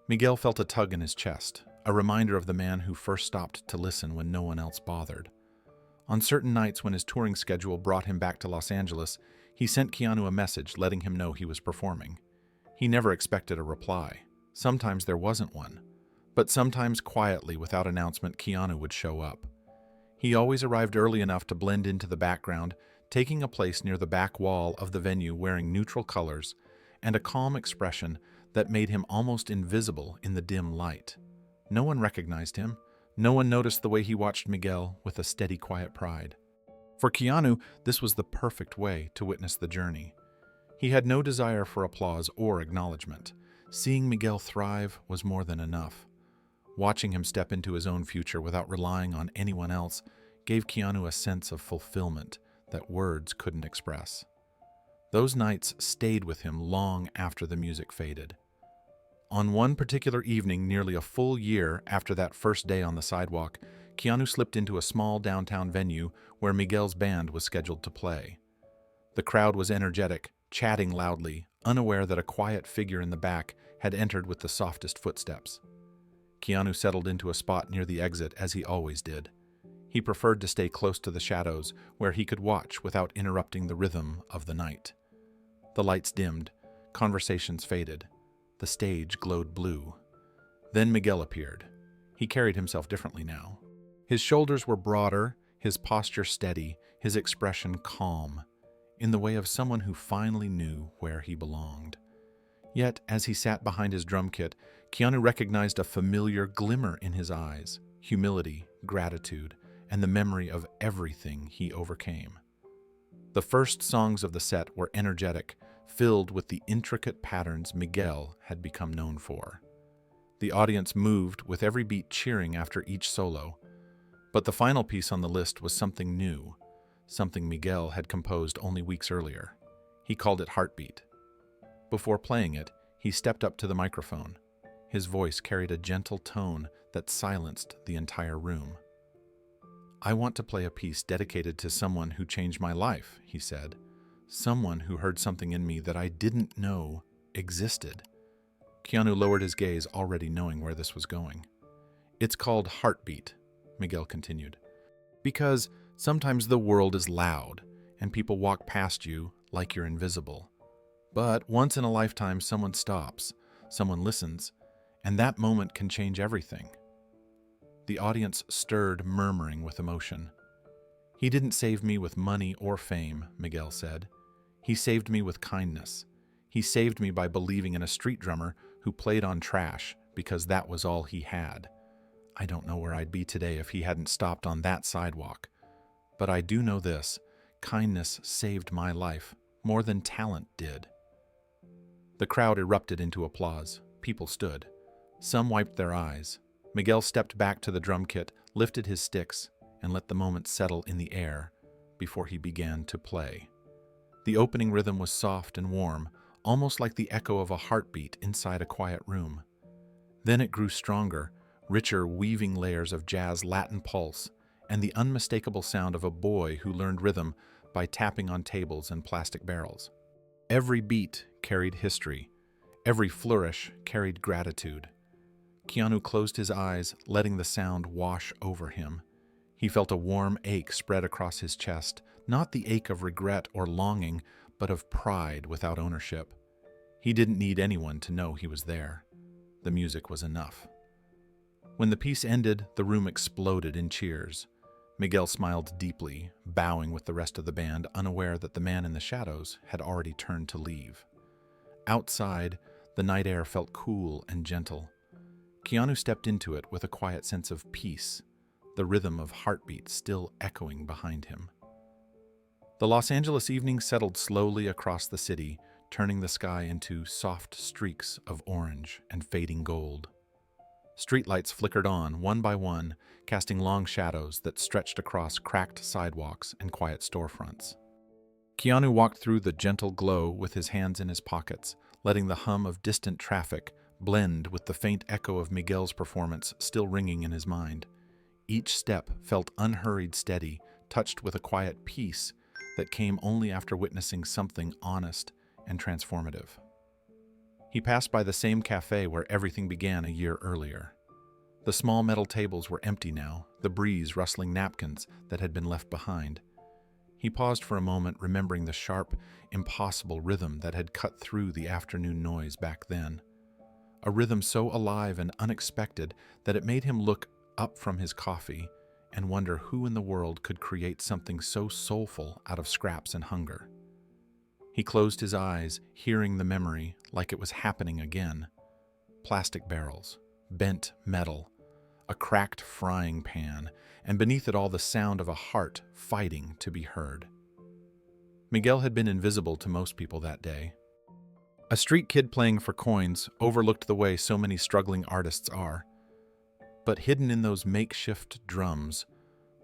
Miguel felt a tug in his chest, a reminder of the man who first stopped to listen when no one else bothered. On certain nights when his touring schedule brought him back to Los Angeles, he sent Keanu a message letting him know he was performing. He never expected a reply. Sometimes there wasn't one, but sometimes quietly, without announcement, Keanu would show up. He always arrived early enough to blend into the background, taking a place near the back wall of the venue wearing neutral colors and a calm expression that made him almost invisible in the dim light. No one recognized him. No one noticed the way he watched Miguel with a steady, quiet pride. For Keanu, this was the perfect way to witness the journey. He had no desire for applause or acknowledgement. Seeing Miguel thrive was more than enough. Watching him step into his own future without relying on anyone else gave Keanu a sense of fulfillment that words couldn't express. Those nights stayed with him long after the music faded. On one particular evening, nearly a full year after that first day on the sidewalk, Keanu slipped into a small downtown venue where Miguel's band was scheduled to play. The crowd was energetic, chatting loudly, unaware that a quiet figure in the back had entered with the softest footsteps. Keanu settled into a spot near the exit as he always did. He preferred to stay close to the shadows where he could watch without interrupting the rhythm of the night. The lights dimmed, conversations faded. The stage glowed blue. Then Miguel appeared. He carried himself differently now. His shoulders were broader, his posture steady, his expression calm, in the way of someone who finally knew where he belonged. Yet, as he sat behind his drum kit, Keanu recognized a familiar glimmer in his eyes, humility, gratitude, and the memory of everything he overcame. The first songs of the set were energetic, filled with the intricate patterns Miguel had become known for. The audience moved with every beat cheering after each solo, but the final piece on the list was something new, something Miguel had composed only weeks earlier. He called it Heartbeat. Before playing it, he stepped up to the microphone. His voice carried a gentle tone that silenced the entire room. "I want to play a piece dedicated to someone who changed my life," he said. "Someone who heard something in me that I didn't know existed." Keanu lowered his gaze, already knowing where this was going. "It's called Heartbeat," Miguel continued, "because sometimes the world is loud and people walk past you like you're invisible. But once in a lifetime, someone stops, someone listens, and that moment can change everything." The audience stirred, murmuring with emotion. "He didn't save me with money or fame," Miguel said. "He saved me with kindness. He saved me by believing in a street drummer who played on trash because that was all he had. I don't know where I'd be today if he hadn't stopped on that sidewalk. But I do know this: kindness saved my life more than talent did." The crowd erupted into applause. People stood. Some wiped their eyes. Miguel stepped back to the drum kit, lifted his sticks, and let the moment settle in the air before he began to play. The opening rhythm was soft and warm, almost like the echo of a heartbeat inside a quiet room. Then it grew stronger, richer, weaving layers of jazz Latin pulse, and the unmistakable sound of a boy who learned rhythm by tapping on tables and plastic barrels. Every beat carried history. Every flourish carried gratitude. Keanu closed his eyes, letting the sound wash over him. He felt a warm ache spread across his chest, not the ache of regret or longing, but of pride without ownership. He didn't need anyone to know he was there. The music was enough. When the piece ended, the room exploded in cheers. Miguel smiled deeply, bowing with the rest of the band, unaware that the man in the shadows had already turned to leave. Outside, the night air felt cool and gentle. Keanu stepped into it with a quiet sense of peace, the rhythm of heartbeats still echoing behind him. The Los Angeles evening settled slowly across the city, turning the sky into soft streaks of orange and fading gold. Streetlights flickered on, one by one, casting long shadows that stretched across cracked sidewalks and quiet storefronts. Keanu walked through the gentle glow with his hands in his pockets, letting the hum of distant traffic blend with the faint echo of Miguel's performance still ringing in his mind. Each step felt unhurried, steady, touched with a quiet peace that came only after witnessing something honest and transformative. He passed by the same cafe where everything began a year earlier. The small metal tables were empty now, the breeze rustling napkins that had been left behind. He paused for a moment, remembering the sharp, impossible rhythm that had cut through the afternoon noise back then. A rhythm so alive and unexpected that it made him look up from his coffee and wonder who in the world could create something so soulful out of scraps and hunger. He closed his eyes, hearing the memory like it was happening again. Plastic barrels, bent metal, a cracked frying pan, and beneath it all the sound of a heart fighting to be heard. Miguel had been invisible to most people that day. A street kid playing for coins overlooked the way so many struggling artists are. But hidden in those makeshift drums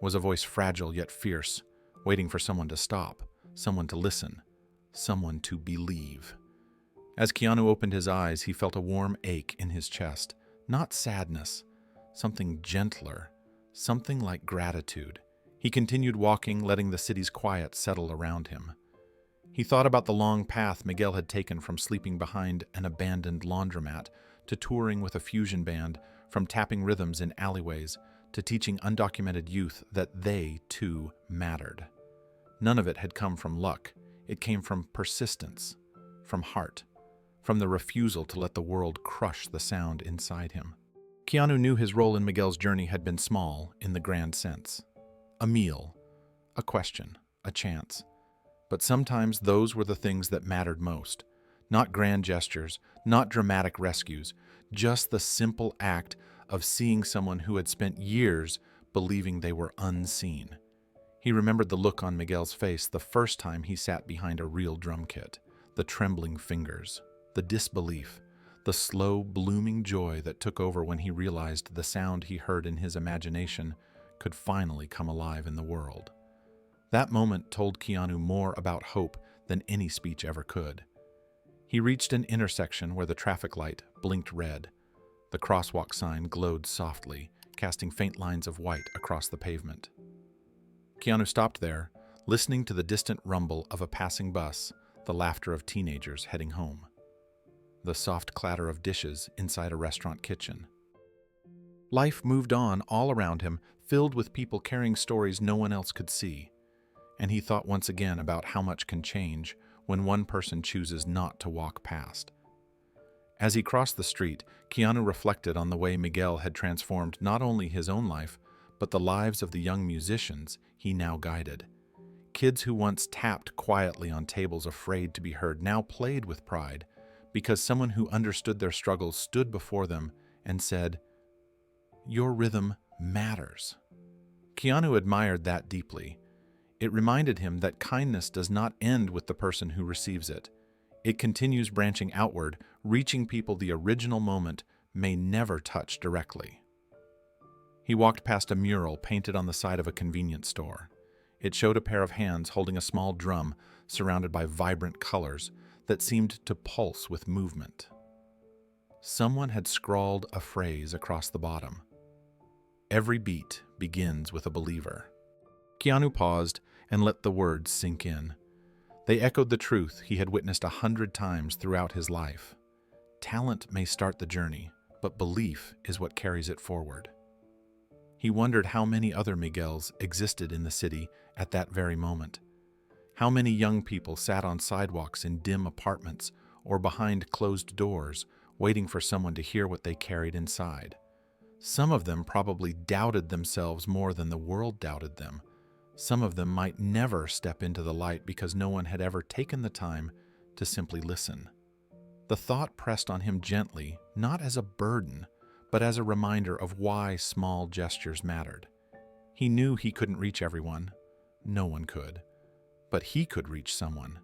was a voice fragile yet fierce, waiting for someone to stop, someone to listen, someone to believe. As Keanu opened his eyes, he felt a warm ache in his chest. Not sadness, something gentler, something like gratitude. He continued walking, letting the city's quiet settle around him. He thought about the long path Miguel had taken from sleeping behind an abandoned laundromat to touring with a fusion band, from tapping rhythms in alleyways to teaching undocumented youth that they, too, mattered. None of it had come from luck. It came from persistence, from heart, from the refusal to let the world crush the sound inside him. Keanu knew his role in Miguel's journey had been small in the grand sense. A meal, a question, a chance. But sometimes those were the things that mattered most. Not grand gestures, not dramatic rescues, just the simple act of seeing someone who had spent years believing they were unseen. He remembered the look on Miguel's face the first time he sat behind a real drum kit, the trembling fingers, the disbelief, the slow, blooming joy that took over when he realized the sound he heard in his imagination could finally come alive in the world. That moment told Keanu more about hope than any speech ever could. He reached an intersection where the traffic light blinked red. The crosswalk sign glowed softly, casting faint lines of white across the pavement. Keanu stopped there, listening to the distant rumble of a passing bus, the laughter of teenagers heading home, the soft clatter of dishes inside a restaurant kitchen. Life moved on all around him, filled with people carrying stories no one else could see. And he thought once again about how much can change when one person chooses not to walk past. As he crossed the street, Keanu reflected on the way Miguel had transformed not only his own life, but the lives of the young musicians he now guided. Kids who once tapped quietly on tables afraid to be heard now played with pride, because someone who understood their struggles stood before them and said, "Your rhythm matters." Keanu admired that deeply. It reminded him that kindness does not end with the person who receives it. It continues branching outward, reaching people the original moment may never touch directly. He walked past a mural painted on the side of a convenience store. It showed a pair of hands holding a small drum surrounded by vibrant colors that seemed to pulse with movement. Someone had scrawled a phrase across the bottom. "Every beat begins with a believer." Keanu paused and let the words sink in. They echoed the truth he had witnessed 100 times throughout his life. Talent may start the journey, but belief is what carries it forward. He wondered how many other Miguels existed in the city at that very moment. How many young people sat on sidewalks in dim apartments, or behind closed doors, waiting for someone to hear what they carried inside. Some of them probably doubted themselves more than the world doubted them. Some of them might never step into the light because no one had ever taken the time to simply listen. The thought pressed on him gently, not as a burden, but as a reminder of why small gestures mattered. He knew he couldn't reach everyone. No one could. But he could reach someone.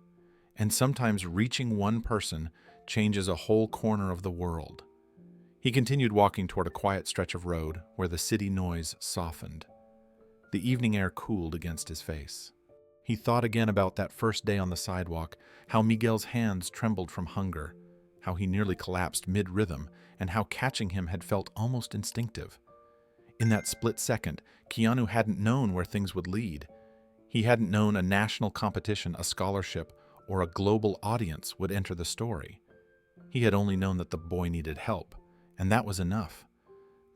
And sometimes reaching one person changes a whole corner of the world. He continued walking toward a quiet stretch of road where the city noise softened. The evening air cooled against his face. He thought again about that first day on the sidewalk, how Miguel's hands trembled from hunger, how he nearly collapsed mid-rhythm, and how catching him had felt almost instinctive. In that split second, Keanu hadn't known where things would lead. He hadn't known a national competition, a scholarship, or a global audience would enter the story. He had only known that the boy needed help, and that was enough.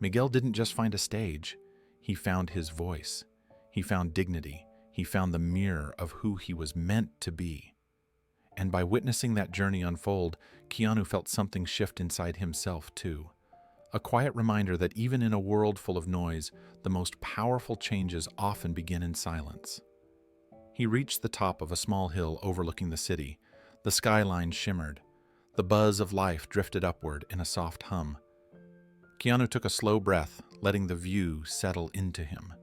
Miguel didn't just find a stage. He found his voice. He found dignity. He found the mirror of who he was meant to be. And by witnessing that journey unfold, Keanu felt something shift inside himself too. A quiet reminder that even in a world full of noise, the most powerful changes often begin in silence. He reached the top of a small hill overlooking the city. The skyline shimmered. The buzz of life drifted upward in a soft hum. Keanu took a slow breath, letting the view settle into him.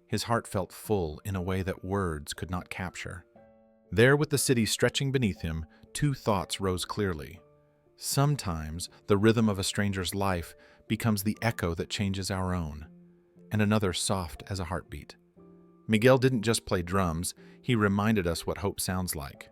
His heart felt full in a way that words could not capture. There, with the city stretching beneath him, two thoughts rose clearly. Sometimes the rhythm of a stranger's life becomes the echo that changes our own, and another soft as a heartbeat. Miguel didn't just play drums, he reminded us what hope sounds like.